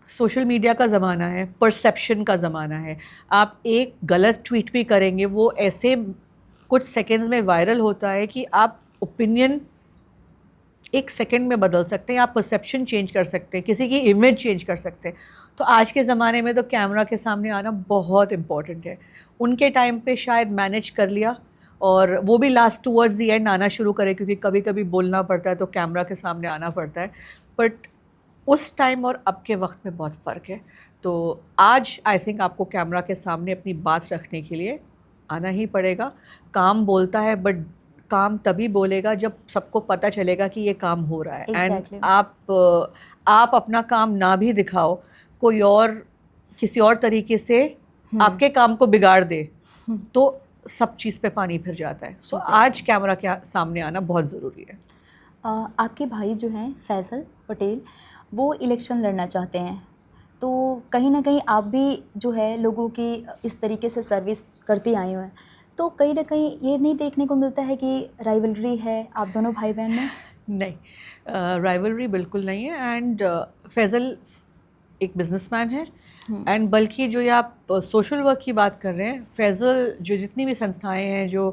सोशल मीडिया का ज़माना है, परसेप्शन का ज़माना है। आप एक गलत ट्वीट भी करेंगे, वो ऐसे कुछ सेकंड्स में वायरल होता है कि आप ओपिनियन एक सेकंड में बदल सकते हैं, आप परसेप्शन चेंज कर सकते हैं, किसी की इमेज चेंज कर सकते हैं। तो आज के ज़माने में तो कैमरा के सामने आना बहुत इम्पॉर्टेंट है। उनके टाइम पे शायद मैनेज कर लिया, और वो भी लास्ट टूवर्ड्स दी एंड आना शुरू करे, क्योंकि कभी कभी बोलना पड़ता है तो कैमरा के सामने आना पड़ता है। बट उस टाइम और अब के वक्त में बहुत फ़र्क है। तो आज आई थिंक आपको कैमरा के सामने अपनी बात रखने के लिए आना ही पड़ेगा। काम बोलता है, बट काम तभी बोलेगा जब सबको पता चलेगा कि ये काम हो रहा है। Exactly. एंड आप अपना काम ना भी दिखाओ, कोई और किसी और तरीके से आपके काम को बिगाड़ दे, तो सब चीज़ पे पानी फिर जाता है। सो आज कैमरा के सामने आना बहुत ज़रूरी है। आपके भाई जो हैं फैसल पटेल, वो इलेक्शन लड़ना चाहते हैं, तो कहीं ना कहीं आप भी जो है लोगों की इस तरीके से सर्विस करती आई हो हैं, तो कहीं ना कहीं ये नहीं देखने को मिलता है कि राइवलरी है आप दोनों भाई बहन में? नहीं, राइवलरी बिल्कुल नहीं है। एंड फैज़ल एक बिजनेसमैन है, एंड बल्कि जो ये आप सोशल वर्क की बात कर रहे हैं, फैज़ल जो जितनी भी संस्थाएं हैं जो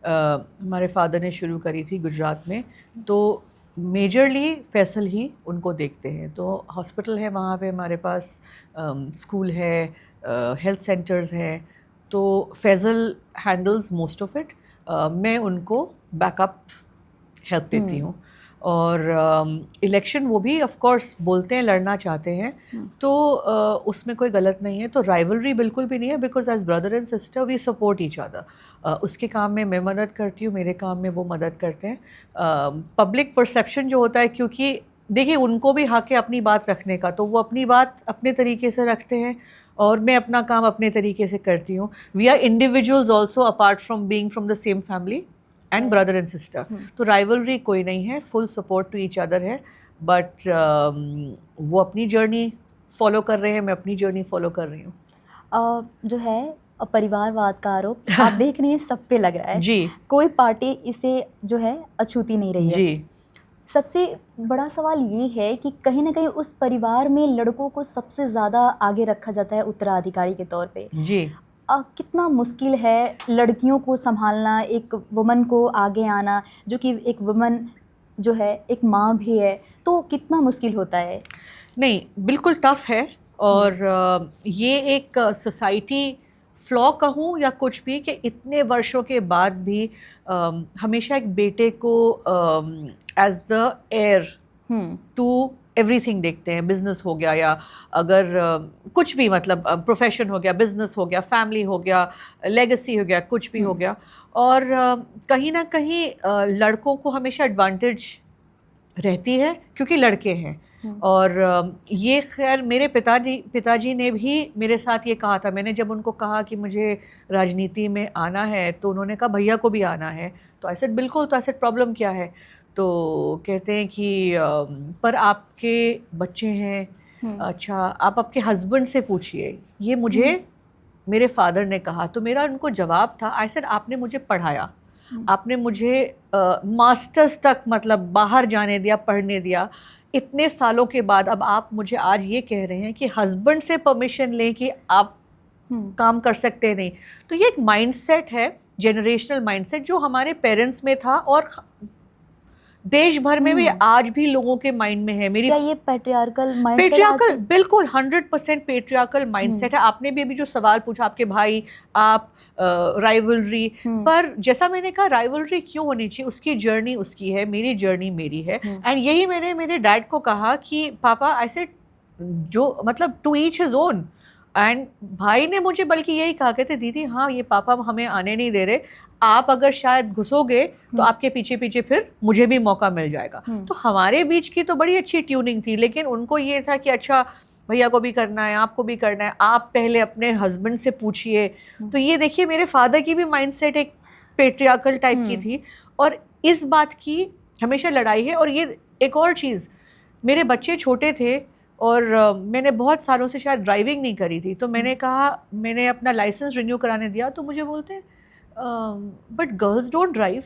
हमारे फादर ने शुरू करी थी गुजरात में, तो मेजरली फैसल ही उनको देखते हैं। तो हॉस्पिटल है वहाँ पे हमारे पास, स्कूल है, हेल्थ सेंटर्स है, तो Faisal handles most of it. मैं उनको बैकअप हेल्प देती हूँ। और इलेक्शन वो भी ऑफ कोर्स बोलते हैं लड़ना चाहते हैं, तो उसमें कोई गलत नहीं है। तो राइवलरी बिल्कुल भी नहीं है, because as brother and sister we support each other. उसके काम में मैं मदद करती हूँ, मेरे काम में वो मदद करते हैं। पब्लिक परसेप्शन जो होता है, क्योंकि देखिए उनको भी हक है अपनी बात रखने का, तो वो अपनी बात अपने तरीके से रखते हैं और मैं अपना काम अपने तरीके से करती हूँ। We are individuals also apart from being from the same family and brother and sister. तो राइवलरी कोई नहीं है, full support to each other है। बट वो अपनी जर्नी फॉलो कर रहे हैं, मैं अपनी जर्नी फॉलो कर रही हूँ। जो है परिवारवाद का आरोप आप देख रही हैं सब पे लग रहा है जी। कोई पार्टी इसे जो है अछूती नहीं रही है। जी। सबसे बड़ा सवाल ये है कि कहीं ना कहीं उस परिवार में लड़कों को सबसे ज़्यादा आगे रखा जाता है उत्तराधिकारी के तौर पे। जी। कितना मुश्किल है लड़कियों को संभालना, एक वुमन को आगे आना, जो कि एक वुमन जो है एक माँ भी है, तो कितना मुश्किल होता है? नहीं, बिल्कुल टफ़ है। और ये एक सोसाइटी फ्लॉ कहूँ या कुछ भी, कि इतने वर्षों के बाद भी हमेशा एक बेटे को as the heir to everything देखते हैं। बिजनेस हो गया, या अगर कुछ भी, मतलब प्रोफेशन हो गया, बिजनेस हो गया, फैमिली हो गया, लेगेसी हो गया, कुछ भी हो गया। और कहीं ना कहीं लड़कों को हमेशा एडवांटेज रहती है क्योंकि लड़के हैं। और ये खैर मेरे पिताजी ने भी मेरे साथ ये कहा था। मैंने जब उनको कहा कि मुझे राजनीति में आना है, तो उन्होंने कहा भैया को भी आना है। तो ऐसे बिल्कुल, तो ऐसे प्रॉब्लम क्या है? तो कहते हैं कि पर आपके बच्चे हैं, अच्छा आप आपके हस्बैंड से पूछिए। ये मुझे मेरे फादर ने कहा। तो मेरा उनको जवाब था, आई सेड आपने मुझे पढ़ाया, आपने मुझे मास्टर्स तक मतलब बाहर जाने दिया, पढ़ने दिया, इतने सालों के बाद अब आप मुझे आज ये कह रहे हैं कि हस्बैंड से परमिशन लें कि आप काम कर सकते नहीं। तो ये एक माइंडसेट है, जनरेशनल माइंडसेट, जो हमारे पेरेंट्स में था और देश भर में भी आज भी लोगों के माइंड में है। मेरी क्या ये पैट्रियार्कल माइंडसेट? पेट्रियार्कल, बिल्कुल 100% पेट्रियार्कल माइंडसेट है। आपने भी अभी जो सवाल पूछा, आपके भाई, आप, राइवलरी, पर जैसा मैंने कहा राइवलरी क्यों होनी चाहिए, उसकी जर्नी उसकी है, मेरी जर्नी मेरी है। एंड यही मैंने मेरे डैड को कहा कि पापा, आई सेड जो मतलब to each his own. And भाई ने मुझे बल्कि यही कहा, कहते दीदी हाँ ये पापा हमें आने नहीं दे रहे, आप अगर शायद घुसोगे तो आपके पीछे पीछे फिर मुझे भी मौका मिल जाएगा। तो हमारे बीच की तो बड़ी अच्छी ट्यूनिंग थी, लेकिन उनको ये था कि अच्छा भैया को भी करना है, आपको भी करना है, आप पहले अपने हस्बैंड से पूछिए। तो ये देखिए मेरे फादर की भी माइंडसेट एक पेट्रियार्कल टाइप की थी, और इस बात की हमेशा लड़ाई है। और ये एक और चीज़, मेरे बच्चे छोटे थे और मैंने बहुत सालों से शायद ड्राइविंग नहीं करी थी, तो मैंने कहा, मैंने अपना लाइसेंस रिन्यू कराने दिया, तो मुझे बोलते हैं बट गर्ल्स डोंट ड्राइव।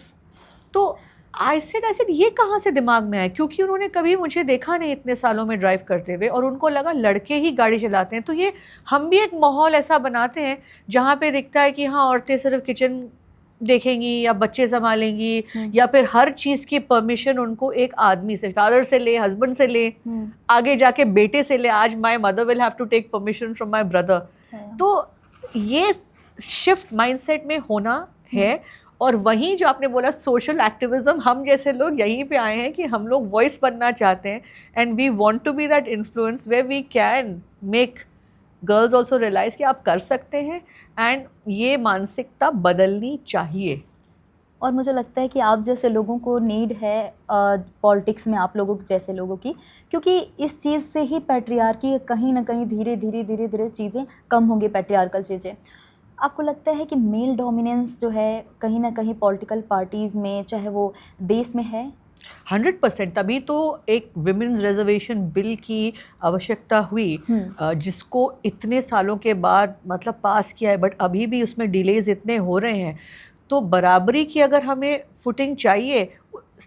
तो आई सेड ये कहाँ से दिमाग में आया, क्योंकि उन्होंने कभी मुझे देखा नहीं इतने सालों में ड्राइव करते हुए, और उनको लगा लड़के ही गाड़ी चलाते हैं। तो ये हम भी एक माहौल ऐसा बनाते हैं जहाँ पे दिखता है कि हाँ औरतें सिर्फ किचन देखेंगी या बच्चे संभालेंगी, या फिर हर चीज़ की परमिशन उनको एक आदमी से, फादर से ले, हस्बैंड से ले, आगे जाके बेटे से ले, आज my mother will have to take permission from my brother. तो ये शिफ्ट माइंडसेट में होना है। और वहीं जो आपने बोला सोशल एक्टिविज्म, हम जैसे लोग यहीं पे आए हैं कि हम लोग वॉइस बनना चाहते हैं, and we want to be that influence where we can make girls also realize कि आप कर सकते हैं, एंड ये मानसिकता बदलनी चाहिए। और मुझे लगता है कि आप जैसे लोगों को नीड है पॉलिटिक्स में, आप लोगों जैसे लोगों की, क्योंकि इस चीज़ से ही पैट्रियार्की कहीं ना कहीं धीरे धीरे चीज़ें कम होंगी, पैट्रियार्कल चीज़ें। आपको लगता है कि मेल डोमिनेंस जो है कहीं ना कहीं पॉलिटिकल पार्टीज़ में, चाहे वो देश में है? 100%। तभी तो एक विमेंस रिजर्वेशन बिल की आवश्यकता हुई, जिसको इतने सालों के बाद मतलब पास किया है, बट अभी भी उसमें डिलेज इतने हो रहे हैं। तो बराबरी की अगर हमें फुटिंग चाहिए,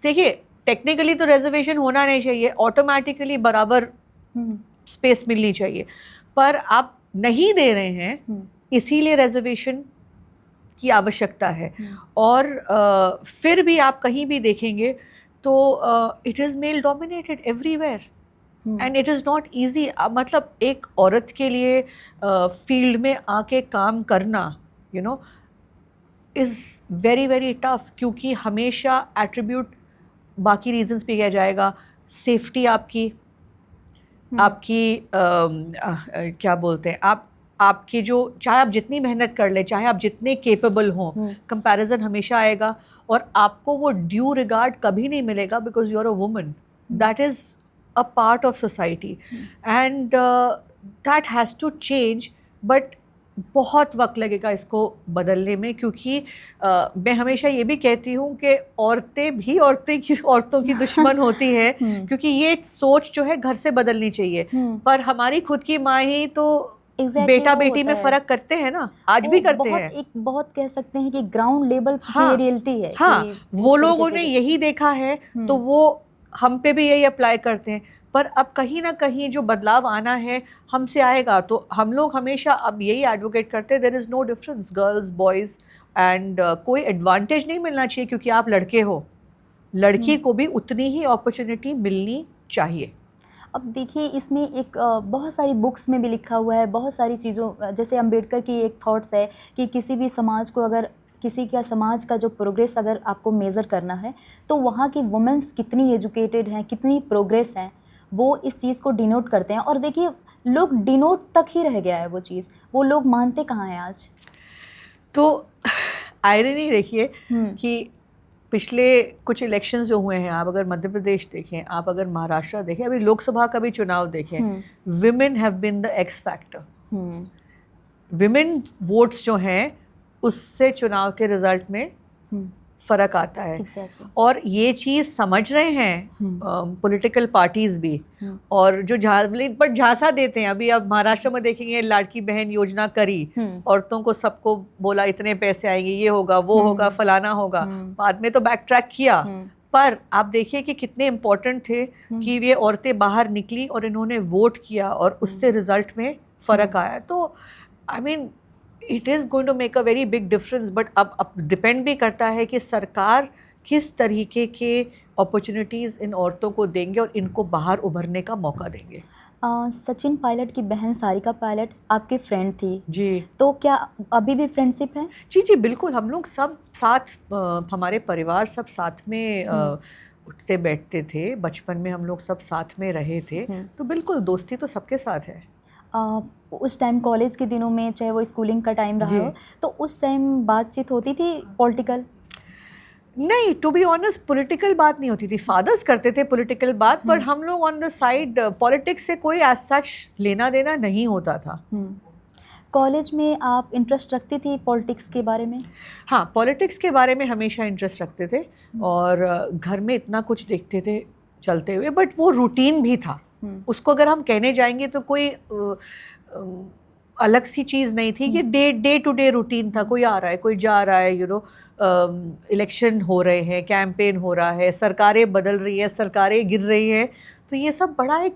देखिए टेक्निकली तो रिजर्वेशन होना नहीं चाहिए, ऑटोमेटिकली बराबर स्पेस मिलनी चाहिए, पर आप नहीं दे रहे हैं, इसीलिए रिजर्वेशन की आवश्यकता है। और फिर भी आप कहीं भी देखेंगे तो it is male dominated everywhere, and it is not easy. मतलब एक औरत के लिए फील्ड में आके काम करना you know is very very tough, क्योंकि हमेशा एट्रीब्यूट बाकी रीजंस पे किया जाएगा। सेफ्टी आपकी क्या बोलते हैं, आपकी जो, चाहे आप जितनी मेहनत कर ले, चाहे आप जितने केपेबल हों, कंपैरिजन हमेशा आएगा, और आपको वो ड्यू रिगार्ड कभी नहीं मिलेगा, because you are a woman. That is a part of society, and that has to change. But बहुत वक्त लगेगा इसको बदलने में, क्योंकि मैं हमेशा ये भी कहती हूँ कि औरतें भी औरतों की दुश्मन होती है, क्योंकि ये सोच जो है घर से बदलनी चाहिए। पर हमारी खुद की माँ ही तो बेटा बेटी में फर्क करते हैं ना, आज भी करते हैं। एक बहुत कह सकते हैं कि ग्राउंड लेवल हाँ, की रियलिटी है। हाँ, वो लोगों ने यही देखा है, तो वो हम पे भी यही अप्लाई करते हैं। पर अब कहीं ना कहीं जो बदलाव आना है हमसे आएगा, तो हम लोग हमेशा अब यही एडवोकेट करते हैं, there is no difference girls boys, and कोई एडवांटेज नहीं मिलना चाहिए क्योंकि आप लड़के हो, लड़की को भी उतनी ही अपॉर्चुनिटी मिलनी चाहिए। अब देखिए इसमें एक बहुत सारी बुक्स में भी लिखा हुआ है, बहुत सारी चीज़ों, जैसे अम्बेडकर की एक थॉट्स है कि किसी भी समाज को, अगर किसी का समाज का जो प्रोग्रेस अगर आपको मेज़र करना है, तो वहाँ की वुमेंस कितनी एजुकेटेड हैं, कितनी प्रोग्रेस हैं, वो इस चीज़ को डिनोट करते हैं। और देखिए लोग डिनोट तक ही रह गया है वो चीज़, वो लोग मानते कहाँ हैं आज। तो आयरनी देखिए कि पिछले कुछ इलेक्शंस जो हुए हैं, आप अगर मध्य प्रदेश देखें, आप अगर महाराष्ट्र देखें, अभी लोकसभा का भी चुनाव देखें, women have been the X factor. Women votes जो हैं उससे चुनाव के रिजल्ट में फ़र्क आता है। Exactly. और ये चीज़ समझ रहे हैं पॉलिटिकल पार्टीज़ भी, और जो बट झांसा देते हैं। अभी अब महाराष्ट्र में देखेंगे, लाड़की बहन योजना करी, औरतों को सबको बोला इतने पैसे आएंगे, ये होगा वो होगा फलाना होगा, बाद में तो बैक ट्रैक किया। पर आप देखिए कि कितने इम्पोर्टेंट थे कि ये औरतें बाहर निकली और इन्होंने वोट किया, और उससे रिजल्ट में फ़र्क आया। तो I mean it is going to make a very big difference. But अब डिपेंड भी करता है कि सरकार किस तरीके के अपॉर्चुनिटीज़ इन औरतों को देंगे और इनको बाहर उभरने का मौका देंगे। सचिन पायलट की बहन सारिका पायलट आपकी फ्रेंड थी जी, तो क्या अभी भी फ्रेंडशिप है? जी जी बिल्कुल, हम लोग सब साथ, हमारे परिवार सब साथ में उठते बैठते थे, बचपन में हम लोग सब साथ में रहे थे, तो बिल्कुल दोस्ती तो सबके साथ है। उस टाइम कॉलेज के दिनों में, चाहे वो स्कूलिंग का टाइम रहा जी। हो, तो उस टाइम बातचीत होती थी पॉलिटिकल? नहीं, टू बी ऑनेस्ट पॉलिटिकल बात नहीं होती थी। फादर्स करते थे पॉलिटिकल बात, पर हम लोग ऑन द साइड पॉलिटिक्स से कोई एज सच लेना देना नहीं होता था। कॉलेज में आप इंटरेस्ट रखती थी पॉलिटिक्स के बारे में? हाँ, पॉलिटिक्स के बारे में हमेशा इंटरेस्ट रखते थे और घर में इतना कुछ देखते थे चलते हुए, बट वो रूटीन भी था। उसको अगर हम कहने जाएंगे तो कोई अलग सी चीज़ नहीं थी, ये डे टू डे रूटीन था। कोई आ रहा है, कोई जा रहा है, इलेक्शन हो रहे हैं, कैंपेन हो रहा है, सरकारें बदल रही है, सरकारें गिर रही हैं, तो ये सब बड़ा एक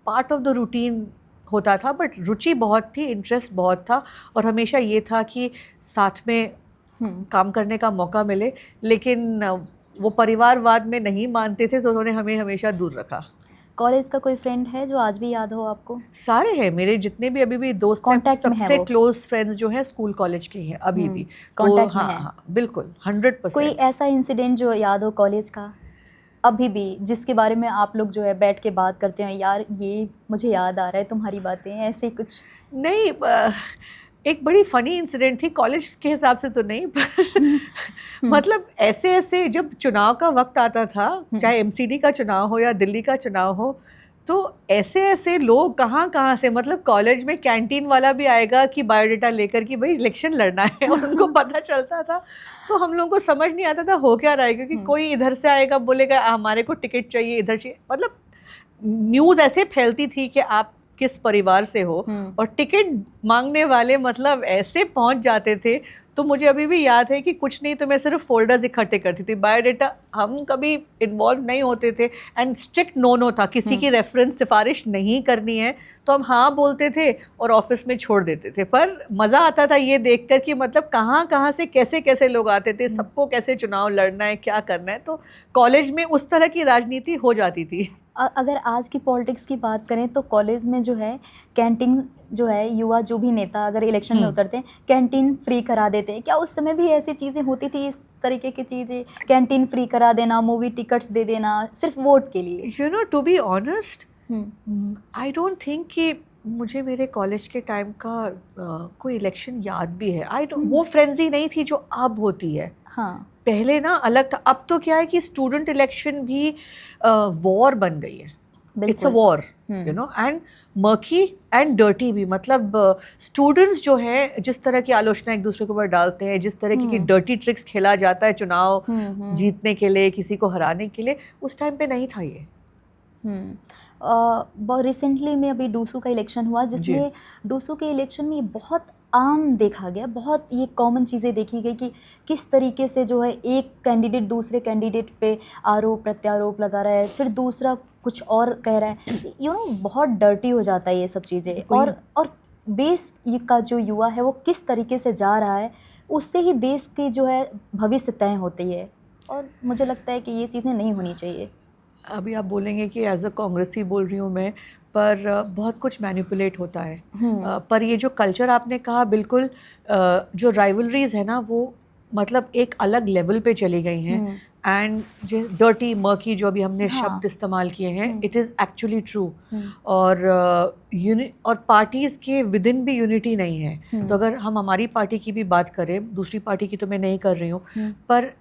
पार्ट ऑफ द रूटीन होता था। बट रुचि बहुत थी, इंटरेस्ट बहुत था, और हमेशा ये था कि साथ में काम करने का मौका मिले। लेकिन वो परिवारवाद में नहीं मानते थे, तो उन्होंने हमें हमेशा दूर रखा। कॉलेज का कोई फ्रेंड है जो आज भी याद हो आपको? सारे हैं मेरे, जितने भी अभी भी दोस्त हैं, Contact में है सबसे वो? क्लोज फ्रेंड्स जो हैं स्कूल कॉलेज के हैं अभी भी। तो Contact में हाँ है? हाँ बिल्कुल 100%। कोई ऐसा इंसिडेंट जो याद हो कॉलेज का अभी भी, जिसके बारे में आप लोग जो है बैठ के बात करते हो, यार ये मुझे याद आ रहा है तुम्हारी बातें, ऐसे कुछ? नहीं, एक बड़ी फनी इंसिडेंट थी, कॉलेज के हिसाब से तो नहीं, पर मतलब ऐसे ऐसे जब चुनाव का वक्त आता था, चाहे एमसीडी का चुनाव हो या दिल्ली का चुनाव हो, तो ऐसे ऐसे लोग कहाँ कहाँ से, मतलब कॉलेज में कैंटीन वाला भी आएगा कि बायोडाटा लेकर कि भाई इलेक्शन लड़ना है, और उनको पता चलता था। तो हम लोगों को समझ नहीं आता था हो क्या रहा है, क्योंकि कोई इधर से आएगा बोलेगा हमारे को टिकट चाहिए, इधर चाहिए, मतलब न्यूज़ ऐसे फैलती थी कि आप किस परिवार से हो, और टिकट मांगने वाले मतलब ऐसे पहुंच जाते थे। तो मुझे अभी भी याद है कि कुछ नहीं तो मैं सिर्फ फोल्डर्स इकट्ठे करती थी, बायोडाटा हम कभी इन्वॉल्व नहीं होते थे, एंड स्ट्रिक्ट नो था, किसी की रेफरेंस सिफारिश नहीं करनी है तो हम हाँ बोलते थे और ऑफिस में छोड़ देते थे। पर मज़ा आता था ये देखकर कि मतलब कहाँ कहाँ से कैसे कैसे लोग आते थे, सबको कैसे चुनाव लड़ना है, क्या करना है। तो कॉलेज में उस तरह की राजनीति हो जाती थी। अगर आज की पॉलिटिक्स की बात करें तो कॉलेज में जो है कैंटीन जो है, युवा जो भी नेता अगर इलेक्शन में उतरते हैं कैंटीन फ्री करा देते हैं। क्या उस समय भी ऐसी चीज़ें होती थी, इस तरीके की चीज़ें, कैंटीन फ्री करा देना, मूवी टिकट्स दे देना सिर्फ वोट के लिए? You know, to be honest, I don't think कि मुझे मेरे कॉलेज के टाइम का कोई इलेक्शन याद भी है। आई डोंट, वो फ्रेंजी नहीं थी जो अब होती है। हाँ, पहले ना अलग था, अब तो क्या है कि स्टूडेंट इलेक्शन भी वॉर बन गई है। It's a war, you know, and murky and dirty भी। मतलब स्टूडेंट्स जो हैं जिस तरह की आलोचना एक दूसरे के ऊपर डालते हैं, जिस तरह की डर्टी ट्रिक्स खेला जाता है चुनाव जीतने के लिए, किसी को हराने के लिए, उस टाइम पे नहीं था ये। बहुत रिसेंटली में अभी डूसू का इलेक्शन हुआ, जिसमें डूसू के इलेक्शन में ये बहुत आम देखा गया, बहुत ये कॉमन चीज़ें देखी गई कि किस तरीके से जो है एक कैंडिडेट दूसरे कैंडिडेट पे आरोप प्रत्यारोप लगा रहा है, फिर दूसरा कुछ और कह रहा है, यू नो, बहुत डर्टी हो जाता है ये सब चीज़ें। और देश का जो युवा है वो किस तरीके से जा रहा है, उससे ही देश की जो है भविष्य तय होती है, और मुझे लगता है कि ये चीज़ें नहीं होनी चाहिए। अभी आप बोलेंगे कि एज अ कांग्रेसी बोल रही हूँ मैं, पर बहुत कुछ मैनिपुलेट होता है। पर ये जो कल्चर आपने कहा, बिल्कुल जो राइवलरीज है ना, वो मतलब एक अलग लेवल पे चली गई हैं, एंड जो डर्टी मर्की जो भी हमने शब्द इस्तेमाल किए हैं, इट इज़ एक्चुअली ट्रू। और और पार्टीज़ के विद इन भी यूनिटी नहीं है। तो अगर हम हमारी पार्टी की भी बात करें, दूसरी पार्टी की तो मैं नहीं कर रही हूँ, पर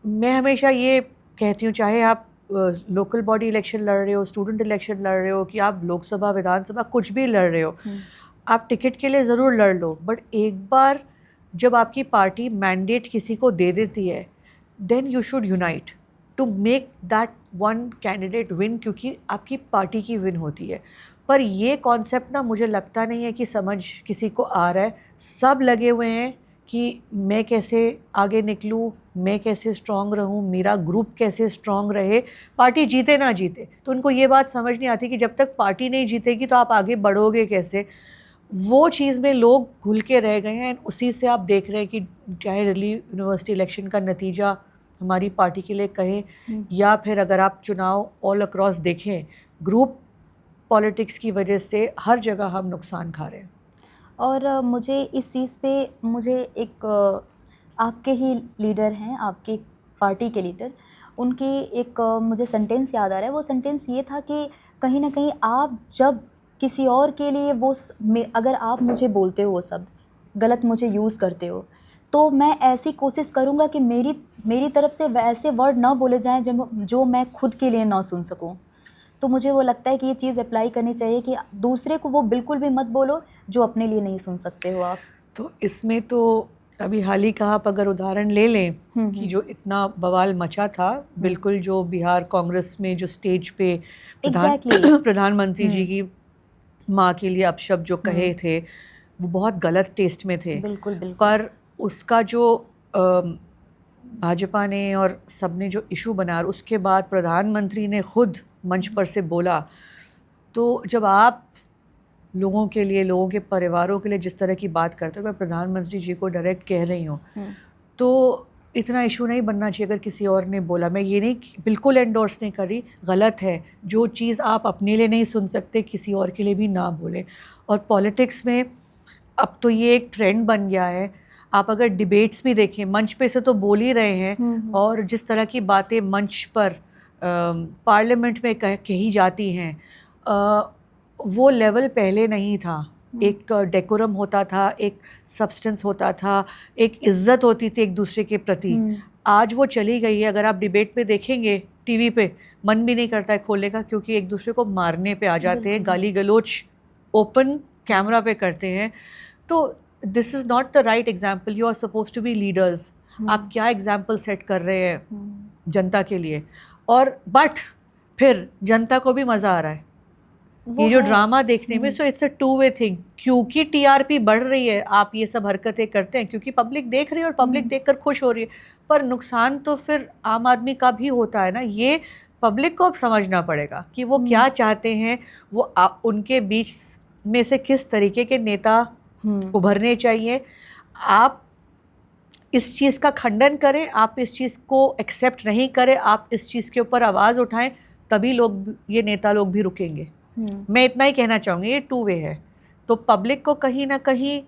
मैं हमेशा ये कहती हूँ, चाहे आप लोकल बॉडी इलेक्शन लड़ रहे हो, स्टूडेंट इलेक्शन लड़ रहे हो, कि आप लोकसभा विधानसभा कुछ भी लड़ रहे हो, आप टिकट के लिए ज़रूर लड़ लो, बट एक बार जब आपकी पार्टी मैंडेट किसी को दे देती है, then you should unite to make that one candidate win, क्योंकि आपकी पार्टी की विन होती है। पर ये कॉन्सेप्ट ना मुझे लगता नहीं है कि समझ किसी को आ रहा है। सब लगे हुए हैं कि मैं कैसे आगे निकलूँ, मैं कैसे स्ट्रॉन्ग रहूँ, मेरा ग्रुप कैसे स्ट्रॉन्ग रहे, पार्टी जीते ना जीते। तो उनको ये बात समझ नहीं आती कि जब तक पार्टी नहीं जीतेगी तो आप आगे बढ़ोगे कैसे। वो चीज़ में लोग घुल के रह गए हैं। उसी से आप देख रहे हैं कि चाहे दिल्ली यूनिवर्सिटी इलेक्शन का नतीजा हमारी पार्टी के लिए कहें, या फिर अगर आप चुनाव ऑल अक्रॉस देखें, ग्रुप पॉलिटिक्स की वजह से हर जगह हम नुकसान खा रहे हैं। और मुझे इस चीज़ पे मुझे एक आपके ही लीडर हैं, आपकी पार्टी के लीडर, उनकी एक मुझे सेंटेंस याद आ रहा है। वो सेंटेंस ये था कि कहीं ना कहीं आप जब किसी और के लिए अगर आप मुझे बोलते हो वो शब्द गलत मुझे यूज़ करते हो, तो मैं ऐसी कोशिश करूँगा कि मेरी तरफ से वैसे वर्ड ना बोले जाएं जो मैं खुद के लिए ना सुन सकूं। तो मुझे वो लगता है कि ये चीज़ अप्लाई करनी चाहिए कि दूसरे को वो बिल्कुल भी मत बोलो जो अपने लिए नहीं सुन सकते हो आप। तो इसमें तो अभी हाल ही का आप अगर उदाहरण ले लें कि जो इतना बवाल मचा था, बिल्कुल जो बिहार कांग्रेस में जो स्टेज पे Exactly. प्रधानमंत्री जी की माँ के लिए अपशब्द जो कहे थे वो बहुत गलत टेस्ट में थे। बिल्कुल बिल्कुल। पर उसका जो भाजपा ने और सबने जो इशू बनाया और उसके बाद प्रधानमंत्री ने खुद मंच पर से बोला, तो जब आप लोगों के लिए, लोगों के परिवारों के लिए जिस तरह की बात करते हो, मैं प्रधानमंत्री जी को डायरेक्ट कह रही हूँ, तो इतना इशू नहीं बनना चाहिए अगर किसी और ने बोला। मैं ये नहीं, बिल्कुल एंडोर्स नहीं कर रही, गलत है। जो चीज़ आप अपने लिए नहीं सुन सकते किसी और के लिए भी ना बोलें। और पॉलिटिक्स में अब तो ये एक ट्रेंड बन गया है। आप अगर डिबेट्स भी देखें, मंच पे से तो बोल ही रहे हैं, और जिस तरह की बातें मंच पर पार्लियामेंट में कही जाती हैं, वो लेवल पहले नहीं था। एक डेकोरम होता था, एक सब्सटेंस होता था, एक इज्जत होती थी एक दूसरे के प्रति। आज वो चली गई है। अगर आप डिबेट पे देखेंगे टीवी पे, मन भी नहीं करता है खोलने का, क्योंकि एक दूसरे को मारने पे आ जाते हैं, गाली गलोच ओपन कैमरा पे करते हैं। तो this is not the right example. You are suppose to be leaders. आप क्या एग्जाम्पल सेट कर रहे हैं जनता के लिए? और बट फिर जनता को भी मज़ा आ रहा है ये जो ड्रामा देखने में। So it's a two way thing. क्योंकि टीआरपी बढ़ रही है, आप ये सब हरकतें करते हैं, क्योंकि पब्लिक देख रही है और पब्लिक देखकर खुश हो रही है। पर नुकसान तो फिर आम आदमी का भी होता है ना। ये पब्लिक को अब समझना पड़ेगा कि वो क्या चाहते हैं, वो उनके बीच में से किस तरीके के नेता उभरने चाहिए। आप इस चीज़ का खंडन करें, आप इस चीज़ को एक्सेप्ट नहीं करें, आप इस चीज़ के ऊपर आवाज़ उठाएं, तभी लोग, ये नेता लोग भी रुकेंगे। मैं इतना ही कहना चाहूँगी, ये टू वे है। तो पब्लिक को कहीं ना कहीं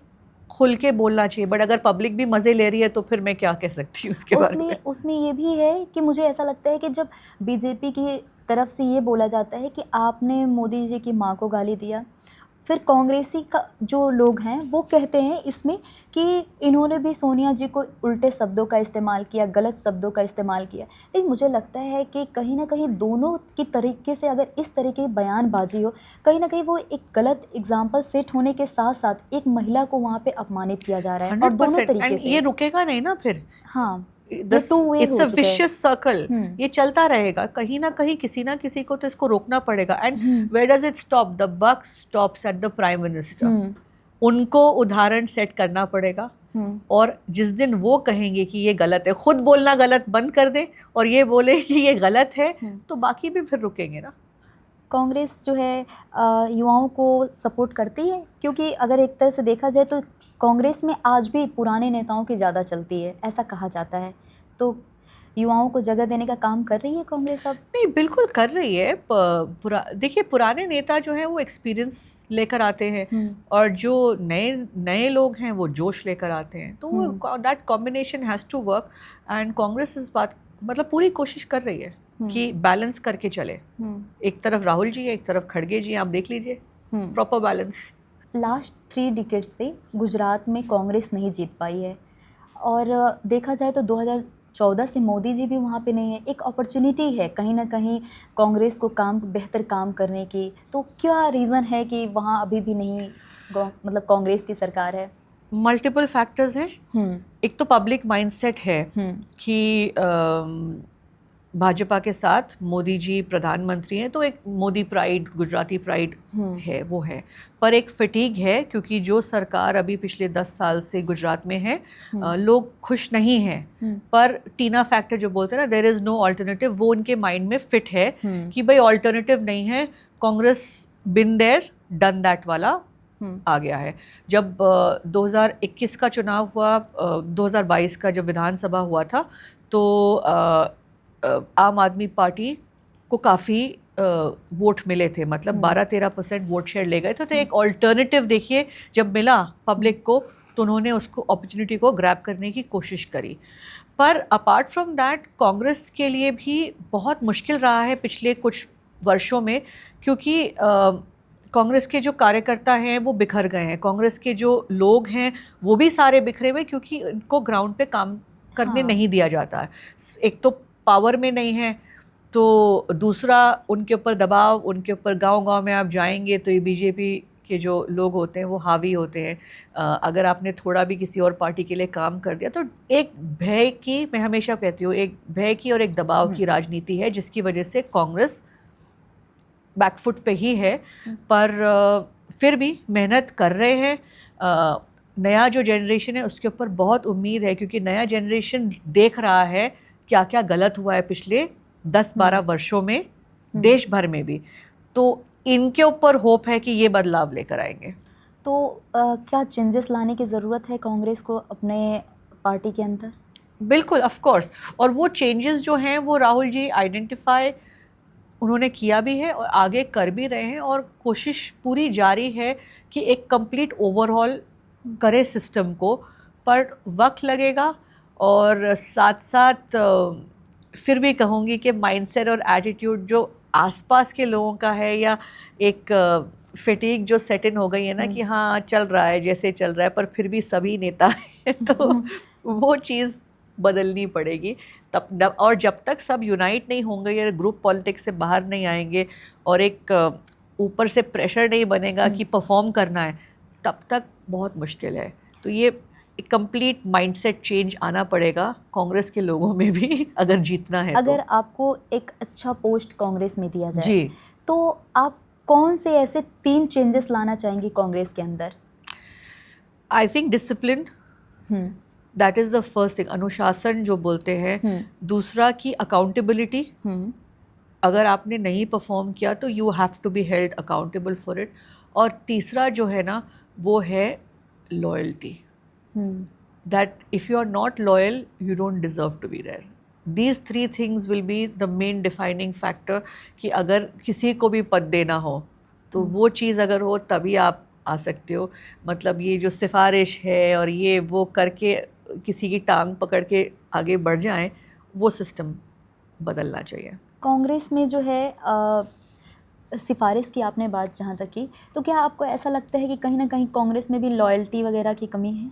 खुल के बोलना चाहिए, बट अगर पब्लिक भी मज़े ले रही है तो फिर मैं क्या कह सकती हूँ उसके बारे में। उसमें ये भी है कि मुझे ऐसा लगता है कि जब बीजेपी की तरफ से ये बोला जाता है कि आपने मोदी जी की माँ को गाली दिया, फिर कांग्रेसी का जो लोग हैं वो कहते हैं इसमें कि इन्होंने भी सोनिया जी को उल्टे शब्दों का इस्तेमाल किया, गलत शब्दों का इस्तेमाल किया। लेकिन मुझे लगता है कि कहीं ना कहीं दोनों की तरीके से अगर इस तरह की बयानबाजी हो, कहीं ना कहीं वो एक गलत एग्जाम्पल सेट होने के साथ साथ एक महिला को वहाँ पे अपमानित किया जा रहा है, और दोनों तरीके से। ये रुकेगा नहीं ना फिर। हाँ, इट्स अ विशियस सर्कल। ये चलता रहेगा, कहीं ना कहीं किसी ना किसी को तो इसको रोकना पड़ेगा। And where does it stop? The buck stops at the prime minister. उनको उदाहरण सेट करना पड़ेगा, और जिस दिन वो कहेंगे कि ये गलत है, खुद बोलना गलत बंद कर दे और ये बोले कि ये गलत है, तो बाकी भी फिर रुकेंगे ना। कांग्रेस जो है युवाओं को सपोर्ट करती है, क्योंकि अगर एक तरह से देखा जाए तो कांग्रेस में आज भी पुराने नेताओं की ज़्यादा चलती है, ऐसा कहा जाता है। तो युवाओं को जगह देने का काम कर रही है कांग्रेस अब? नहीं, बिल्कुल कर रही है। देखिए, पुराने नेता जो हैं वो एक्सपीरियंस लेकर आते हैं, और जो नए लोग हैं वो जोश लेकर आते हैं। तो that combination has to work, and Congress इस बात मतलब पूरी कोशिश कर रही है कि बैलेंस करके चले। एक तरफ राहुल जी है, एक तरफ खड़गे जी, आप देख लीजिए, प्रॉपर बैलेंस। लास्ट 3 डिकेड से गुजरात में कांग्रेस नहीं जीत पाई है, और देखा जाए तो 2014 से मोदी जी भी वहाँ पे नहीं है। एक अपॉर्चुनिटी है कहीं ना कहीं कांग्रेस को बेहतर काम करने की। तो क्या रीज़न है कि वहाँ अभी भी नहीं मतलब कांग्रेस की सरकार है? मल्टीपल फैक्टर्स हैं। एक तो पब्लिक माइंडसेट है कि भाजपा के साथ मोदी जी प्रधानमंत्री हैं, तो एक मोदी प्राइड, गुजराती प्राइड है, वो है। पर एक फटीग है, क्योंकि जो सरकार अभी पिछले 10 साल से गुजरात में है, लोग खुश नहीं हैं। पर टीना फैक्टर जो बोलते हैं ना, देयर इज़ नो अल्टरनेटिव, वो उनके माइंड में फिट है कि भाई अल्टरनेटिव नहीं है। Congress been there done that वाला आ गया है। जब 2021 का चुनाव हुआ, 2022 का जब विधानसभा हुआ था, तो आम आदमी पार्टी को काफ़ी वोट मिले थे, मतलब 12-13% वोट शेयर ले गए थे। तो एक ऑल्टरनेटिव देखिए जब मिला पब्लिक को, तो उन्होंने उसको अपॉर्चुनिटी को ग्रैब करने की कोशिश करी। पर अपार्ट फ्रॉम दैट, कांग्रेस के लिए भी बहुत मुश्किल रहा है पिछले कुछ वर्षों में, क्योंकि कांग्रेस के जो कार्यकर्ता हैं वो बिखर गए हैं, कांग्रेस के जो लोग हैं वो भी सारे बिखरे हुए, क्योंकि इनको ग्राउंड पे काम करने हाँ। नहीं दिया जाता है। एक तो पावर में नहीं है, तो दूसरा उनके ऊपर दबाव, उनके ऊपर गांव-गांव में आप जाएंगे तो ये बीजेपी के जो लोग होते हैं वो हावी होते हैं। अगर आपने थोड़ा भी किसी और पार्टी के लिए काम कर दिया तो एक भय की, मैं हमेशा कहती हूँ, एक भय की और एक दबाव की राजनीति है, जिसकी वजह से कांग्रेस बैकफुट पे ही है। पर फिर भी मेहनत कर रहे हैं। नया जो जनरेशन है उसके ऊपर बहुत उम्मीद है, क्योंकि नया जनरेशन देख रहा है क्या क्या गलत हुआ है पिछले 10-12 वर्षों में देश भर में भी। तो इनके ऊपर होप है कि ये बदलाव लेकर आएंगे। तो क्या चेंजेस लाने की ज़रूरत है कांग्रेस को अपने पार्टी के अंदर? बिल्कुल, ऑफ कोर्स। और वो चेंजेस जो हैं वो राहुल जी आइडेंटिफाई उन्होंने किया भी है और आगे कर भी रहे हैं, और कोशिश पूरी जारी है कि एक कंप्लीट ओवरऑल करे सिस्टम को। पर वक्त लगेगा, और साथ साथ फिर भी कहूँगी कि माइंडसेट और एटीट्यूड जो आसपास के लोगों का है, या एक फटीग जो सेट इन हो गई है ना कि हाँ चल रहा है जैसे चल रहा है, पर फिर भी सभी नेता हैं, तो वो चीज़ बदलनी पड़ेगी। और जब तक सब यूनाइट नहीं होंगे या ग्रुप पॉलिटिक्स से बाहर नहीं आएंगे और एक ऊपर से प्रेशर नहीं बनेगा कि परफॉर्म करना है, तब तक बहुत मुश्किल है। तो ये एक कंप्लीट माइंडसेट चेंज आना पड़ेगा कांग्रेस के लोगों में भी, अगर जीतना है। अगर तो आपको एक अच्छा पोस्ट कांग्रेस में दिया जाए जी, तो आप कौन से ऐसे 3 चेंजेस लाना चाहेंगी कांग्रेस के अंदर? I think discipline, that is the first thing, अनुशासन जो बोलते हैं। दूसरा कि अकाउंटेबिलिटी, अगर आपने नहीं परफॉर्म किया तो you have to be held accountable for it. और तीसरा जो है ना वो है loyalty, that if you are not loyal you don't deserve to be there. These 3 things will be the main defining factor कि अगर किसी को भी पद देना हो तो वो चीज़ अगर हो तभी आप आ सकते हो। मतलब ये जो सिफारिश है और ये वो करके किसी की टांग पकड़ के आगे बढ़ जाएं, वो सिस्टम बदलना चाहिए। कांग्रेस में जो है सिफारिश की आपने बात जहाँ तक की, तो क्या आपको ऐसा लगता है कि कहीं ना कहीं कांग्रेस में भी लॉयल्टी वगैरह की कमी है?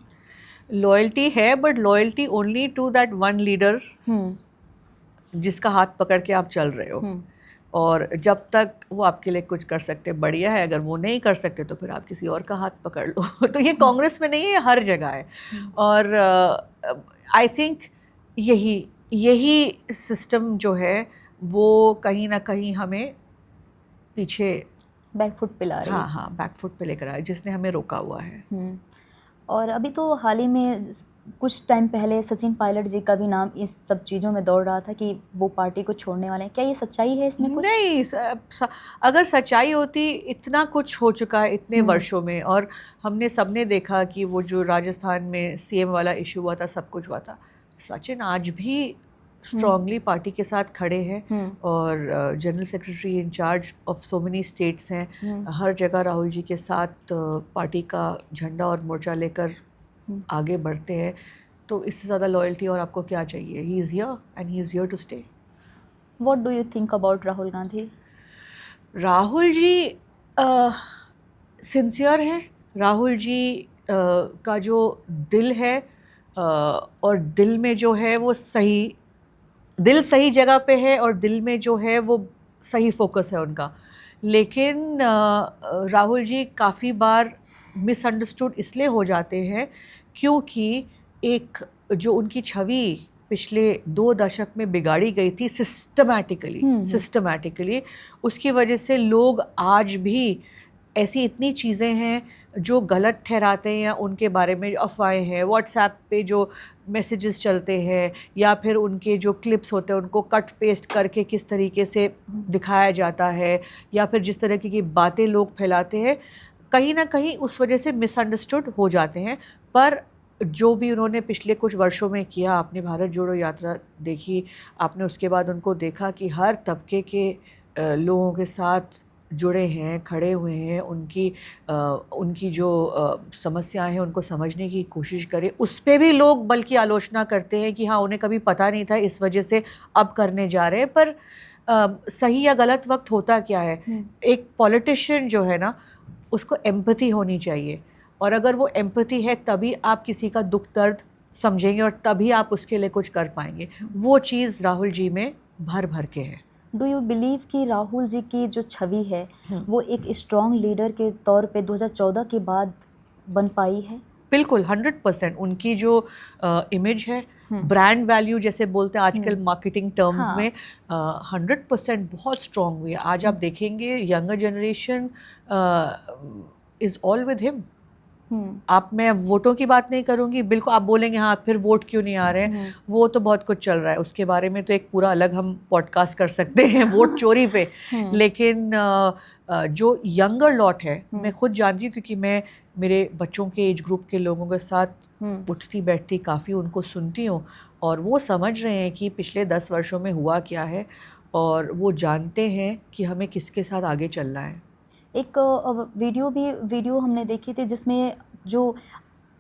लॉयल्टी है, but loyalty only to that one leader जिसका हाथ पकड़ के आप चल रहे हो। और जब तक वो आपके लिए कुछ कर सकते बढ़िया है, अगर वो नहीं कर सकते तो फिर आप किसी और का हाथ पकड़ लो। तो ये कांग्रेस में नहीं है, हर जगह है। और आई थिंक यही सिस्टम जो है वो कहीं ना कहीं हमें पीछे बैकफुट पे ला रही है। हाँ, बैकफुट पे लेकर आया, जिसने हमें रोका हुआ है। और अभी तो हाल ही में कुछ टाइम पहले सचिन पायलट जी का भी नाम इस सब चीज़ों में दौड़ रहा था कि वो पार्टी को छोड़ने वाले हैं। क्या ये सच्चाई है इसमें कुछ? नहीं, अगर सच्चाई होती, इतना कुछ हो चुका है इतने वर्षों में, और हमने सबने देखा कि वो जो राजस्थान में सीएम वाला इशू हुआ था, सब कुछ हुआ था। सचिन आज भी स्ट्रांगली पार्टी के साथ खड़े हैं और general secretary in charge of so many states हैं। हर जगह राहुल जी के साथ पार्टी का झंडा और मोर्चा लेकर आगे बढ़ते हैं। तो इससे ज़्यादा लॉयल्टी और आपको क्या चाहिए? He is here and he is here to stay. What do you think about Rahul Gandhi? Rahul ji sincere हैं। राहुल जी का जो दिल है और दिल में जो है वो दिल सही जगह पे है, और दिल में जो है वो सही फोकस है उनका। लेकिन राहुल जी काफ़ी बार मिसअंडरस्टूड इसलिए हो जाते हैं क्योंकि एक जो उनकी छवि पिछले 2 दशक में बिगाड़ी गई थी सिस्टमैटिकली, उसकी वजह से लोग आज भी ऐसी इतनी चीज़ें हैं जो गलत ठहराते हैं, या उनके बारे में अफवाहें हैं, व्हाट्सएप पे जो मैसेजेस चलते हैं, या फिर उनके जो क्लिप्स होते हैं उनको कट पेस्ट करके किस तरीके से दिखाया जाता है, या फिर जिस तरह की बातें लोग फैलाते हैं, कहीं ना कहीं उस वजह से मिसअंडरस्टूड हो जाते हैं। पर जो भी उन्होंने पिछले कुछ वर्षों में किया, आपने भारत जोड़ो यात्रा देखी, आपने उसके बाद उनको देखा कि हर तबके के लोगों के साथ जुड़े हैं, खड़े हुए हैं, उनकी जो समस्याएं हैं उनको समझने की कोशिश करें। उस पे भी लोग बल्कि आलोचना करते हैं कि हाँ उन्हें कभी पता नहीं था, इस वजह से अब करने जा रहे हैं। पर सही या गलत वक्त होता क्या है, एक पॉलिटिशियन जो है ना उसको एम्पैथी होनी चाहिए, और अगर वो एम्पैथी है तभी आप किसी का दुख दर्द समझेंगे और तभी आप उसके लिए कुछ कर पाएंगे। वो चीज़ राहुल जी में भर भर के है। डू यू बिलीव कि राहुल जी की जो छवि है वो एक स्ट्रॉन्ग लीडर के तौर पे 2014 के बाद बन पाई है? बिल्कुल 100%। उनकी जो इमेज है, ब्रांड वैल्यू जैसे बोलते हैं आजकल मार्केटिंग टर्म्स हाँ। में, 100% बहुत स्ट्रॉन्ग हुई है। आज आप देखेंगे younger generation is all with him. आप, मैं वोटों की बात नहीं करूंगी, बिल्कुल आप बोलेंगे हाँ फिर वोट क्यों नहीं आ रहे हैं, वो तो बहुत कुछ चल रहा है, उसके बारे में तो एक पूरा अलग हम पॉडकास्ट कर सकते हैं वोट चोरी पे। लेकिन जो यंगर लॉट है, मैं खुद जानती हूँ क्योंकि मैं मेरे बच्चों के एज ग्रुप के लोगों के साथ उठती बैठती काफ़ी उनको सुनती हूँ, और वो समझ रहे हैं कि पिछले 10 वर्षों में हुआ क्या है, और वो जानते हैं कि हमें किसके साथ आगे चलना है। एक वीडियो हमने देखी थी जिसमें जो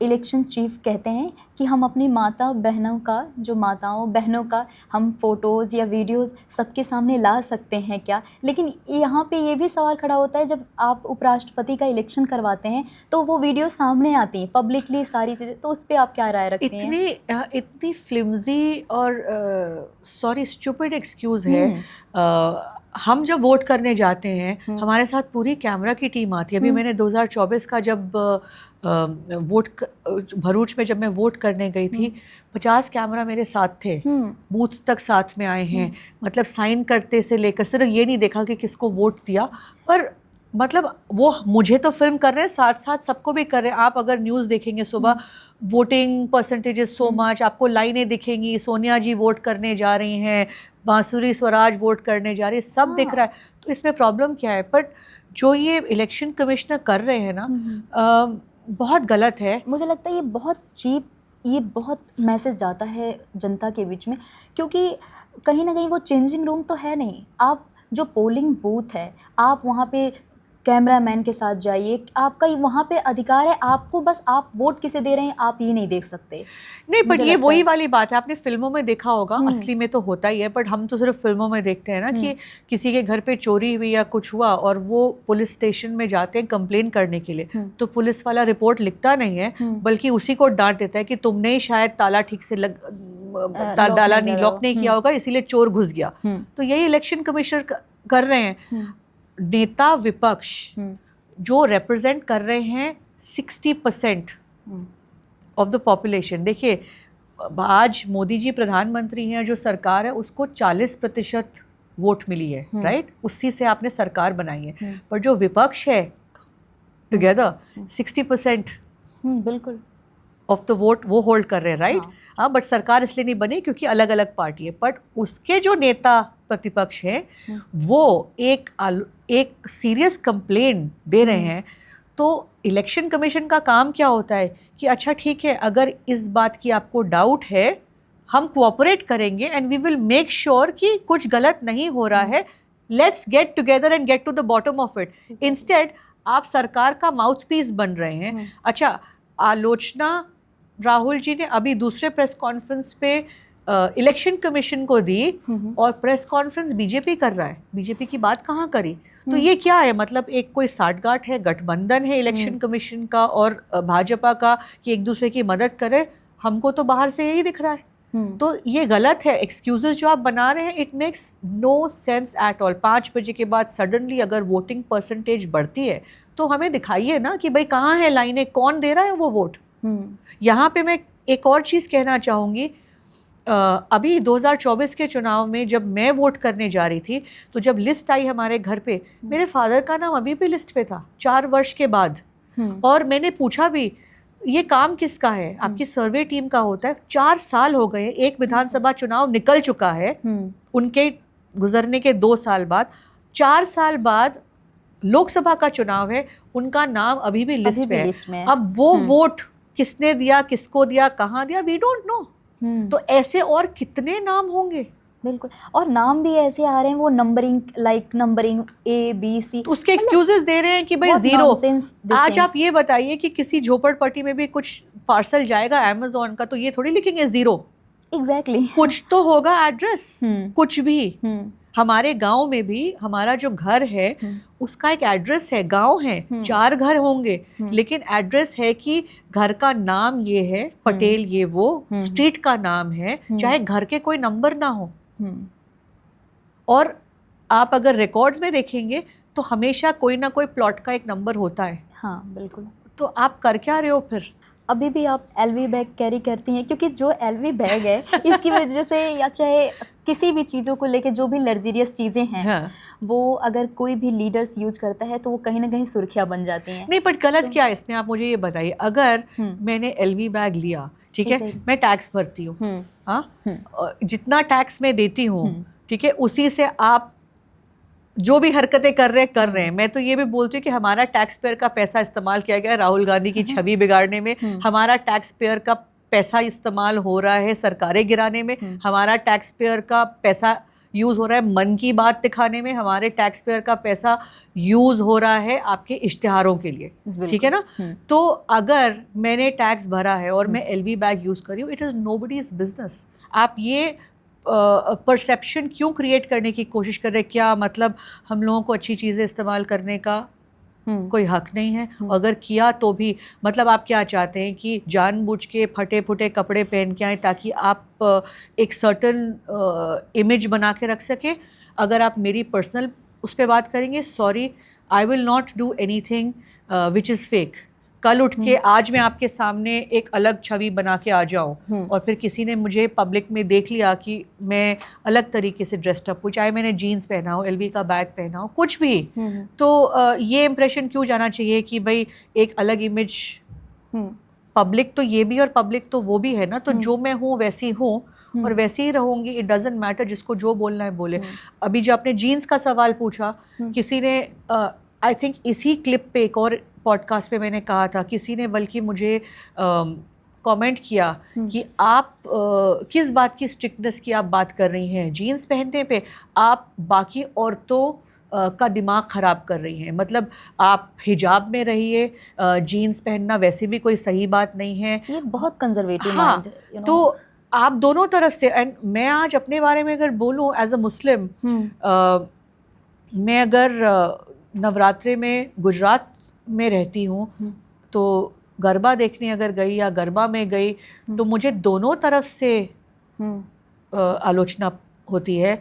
इलेक्शन चीफ कहते हैं कि हम अपनी माताओं बहनों का हम फ़ोटोज़ या वीडियोज़ सबके सामने ला सकते हैं क्या? लेकिन यहाँ पे ये भी सवाल खड़ा होता है, जब आप उपराष्ट्रपति का इलेक्शन करवाते हैं तो वो वीडियो सामने आती हैं पब्लिकली सारी चीज़ें, तो उस पर आप क्या राय रखते हैं? इतनी फ्लिम्जी और सॉरी स्टूपिड एक्सक्यूज़ है। हम जब वोट करने जाते हैं हमारे साथ पूरी कैमरा की टीम आती है। अभी मैंने 2024 का जब भरूच में जब मैं वोट करने गई थी, 50 कैमरा मेरे साथ थे, बूथ तक साथ में आए हैं, मतलब साइन करते से लेकर, सिर्फ ये नहीं देखा कि किसको वोट दिया, पर मतलब वो मुझे तो फिल्म कर रहे हैं, साथ साथ सबको भी कर रहे हैं। आप अगर न्यूज़ देखेंगे सुबह, वोटिंग परसेंटेजेस सो मच, आपको लाइनें दिखेंगी, सोनिया जी वोट करने जा रही हैं, बांसुरी स्वराज वोट करने जा रही है, सब दिख रहा है। तो इसमें प्रॉब्लम क्या है? बट जो ये इलेक्शन कमिश्नर कर रहे हैं ना, बहुत गलत है। मुझे लगता है ये बहुत चीप, ये बहुत मैसेज जाता है जनता के बीच में, क्योंकि कहीं ना कहीं वो चेंजिंग रूम तो है नहीं। आप जो पोलिंग बूथ है, आप वहाँ पे कैमरामैन के साथ जाइए, आपका वहाँ पे अधिकार है, आपको बस आप वोट किसे दे रहे हैं आप ये नहीं देख सकते। नहीं, बट ये वही वाली बात है, आपने फिल्मों में देखा होगा, असली में तो होता ही है, बट हम तो सिर्फ फिल्मों में देखते हैं ना कि किसी के घर पे चोरी हुई या कुछ हुआ और वो पुलिस स्टेशन में जाते हैं कंप्लेन करने के लिए, तो पुलिस वाला रिपोर्ट लिखता नहीं है, बल्कि उसी को डांट देता है कि तुमने ही शायद ताला ठीक से डाला नहीं, लॉक नहीं किया होगा, इसीलिए चोर घुस गया। तो यही इलेक्शन कमिश्नर कर रहे हैं। नेता विपक्ष जो रिप्रेजेंट कर रहे हैं 60% ऑफ द पॉपुलेशन, देखिए आज मोदी जी प्रधानमंत्री हैं, जो सरकार है उसको 40% वोट मिली है, राइट? उसी से आपने सरकार बनाई है, पर जो विपक्ष है टुगेदर 60% बिल्कुल ऑफ द वोट वो होल्ड कर रहे हैं, राइट? हाँ, बट सरकार इसलिए नहीं बनी क्योंकि अलग अलग पार्टी है, बट उसके जो नेता प्रतिपक्ष है वो एक सीरियस कंप्लेन दे रहे हैं। तो इलेक्शन कमीशन का काम क्या होता है कि अच्छा ठीक है, अगर इस बात की आपको डाउट है, हम कोऑपरेट करेंगे and we will make sure कि कुछ गलत नहीं हो रहा है, let's get together and get to the bottom of it. Instead आप सरकार का माउथपीस बन रहे हैं। अच्छा, आलोचना राहुल जी ने अभी दूसरे प्रेस कॉन्फ्रेंस पे इलेक्शन कमीशन को दी और प्रेस कॉन्फ्रेंस बीजेपी कर रहा है, बीजेपी की बात कहाँ करी? तो ये क्या है? मतलब एक कोई साठगांठ है, गठबंधन है इलेक्शन कमीशन का और भाजपा का कि एक दूसरे की मदद करे? हमको तो बाहर से यही दिख रहा है। तो ये गलत है, एक्सक्यूजेस जो आप बना रहे हैं, it makes no sense at all. 5 बजे के बाद सडनली अगर वोटिंग परसेंटेज बढ़ती है तो हमें दिखाइए ना कि भाई कहाँ है लाइनें, कौन दे रहा है वो वोट। यहाँ पे मैं एक और चीज़ कहना चाहूँगी, अभी 2024 के चुनाव में जब मैं वोट करने जा रही थी, तो जब लिस्ट आई हमारे घर पे, मेरे फादर का नाम अभी भी लिस्ट पे था 4 वर्ष के बाद। और मैंने पूछा भी ये काम किसका है? आपकी सर्वे टीम का होता है। 4 साल हो गए, एक विधानसभा चुनाव निकल चुका है, उनके गुजरने के 2 साल बाद, 4 साल बाद लोकसभा का चुनाव है, उनका नाम अभी भी लिस्ट पे है। अब वो वोट किसने दिया, किसको दिया, कहाँ दिया, वी डोंट नो। तो ऐसे और कितने नाम होंगे? बिल्कुल, और नाम भी ऐसे आ रहे हैं, वो नंबरिंग ABC, उसके एक्सक्यूजेस दे रहे हैं कि भाई 0। आज आप ये बताइए कि किसी झोपड़पट्टी में भी कुछ पार्सल जाएगा अमेज़न का, तो ये थोड़ी लिखेंगे 0। एग्जैक्टली कुछ तो होगा एड्रेस, कुछ भी। हमारे गांव में भी हमारा जो घर है उसका एक एड्रेस है, गांव है, 4 घर होंगे, लेकिन एड्रेस है कि घर का नाम ये है, पटेल ये वो, स्ट्रीट का नाम है, चाहे घर के कोई नंबर ना हो। और आप अगर रिकॉर्ड्स में देखेंगे तो हमेशा कोई ना कोई प्लॉट का एक नंबर होता है। हाँ बिल्कुल। तो आप कर क्या रहे हो फिर? अभी भी आप एलवी बैग कैरी करती हैं, क्योंकि जो एलवी बैग है इसकी वजह से, या चाहे किसी भी चीज़ों को लेके जो भी लग्जरियस चीज़ें हैं, हाँ। वो अगर कोई भी लीडर्स यूज करता है तो वो कहीं ना कहीं सुर्खियाँ बन जाती हैं। नहीं, बट गलत क्या है इसमें, आप मुझे ये बताइए। अगर मैंने एलवी बैग लिया, ठीक है, मैं टैक्स भरती हूँ, हाँ, जितना टैक्स मैं देती हूँ, ठीक है, उसी से आप जो भी हरकतें कर रहे हैं। मैं तो ये भी बोलती हूँ कि हमारा टैक्स पेयर का पैसा इस्तेमाल किया गया राहुल गांधी की छवि बिगाड़ने में, हमारा टैक्स पेयर का पैसा इस्तेमाल हो रहा है सरकारें गिराने में, हमारा टैक्स पेयर का पैसा यूज़ हो रहा है मन की बात दिखाने में, हमारे टैक्स पेयर का पैसा यूज़ हो रहा है आपके इश्तिहारों के लिए, ठीक है ना। तो अगर मैंने टैक्स भरा है और मैं एलवी बैग यूज़ कर रही हूँ, इट इज़ नोबडीज़ बिजनेस। आप ये परसेप्शन क्यों क्रिएट करने की कोशिश कर रहे हैं? क्या मतलब हम लोगों को अच्छी चीज़ें इस्तेमाल करने का कोई हक नहीं है? अगर किया तो भी मतलब आप क्या चाहते हैं कि जानबूझ के फटे फुटे कपड़े पहन के आए ताकि आप एक सर्टन इमेज बना के रख सकें? अगर आप मेरी पर्सनल उस पर बात करेंगे, sorry, I will not do anything which is fake. कल उठ के आज मैं आपके सामने एक अलग छवि बना के आ जाऊं और फिर किसी ने मुझे पब्लिक में देख लिया कि मैं अलग तरीके से ड्रेस्ड अप हूँ, चाहे मैंने जीन्स पहना हो, एलवी का बैग पहना हो, कुछ भी, तो ये इम्प्रेशन क्यों जाना चाहिए कि भाई एक अलग इमेज? पब्लिक तो ये भी और पब्लिक तो वो भी है ना। तो जो मैं हूँ वैसी हूँ और वैसे ही रहूंगी। इट डजेंट मैटर, जिसको जो बोलना है बोले। अभी जो आपने जीन्स का सवाल पूछा, किसी ने आई थिंक इसी क्लिप पे एक और पॉडकास्ट पे मैंने कहा था, किसी ने बल्कि मुझे कमेंट किया कि आप किस बात की स्ट्रिक्टनेस की आप बात कर रही हैं जीन्स पहनने पे, आप बाकी औरतों का दिमाग ख़राब कर रही हैं। मतलब आप हिजाब में रहिए, जीन्स पहनना वैसे भी कोई सही बात नहीं है। ये बहुत कंजर्वेटिव हाँ, माइंड, तो आप दोनों तरफ से। एंड मैं आज अपने बारे में अगर बोलूँ एज अ मुस्लिम, मैं अगर नवरात्रे में गुजरात में रहती हूँ तो गरबा देखने अगर गई या गरबा में गई तो मुझे दोनों तरफ से आलोचना होती है।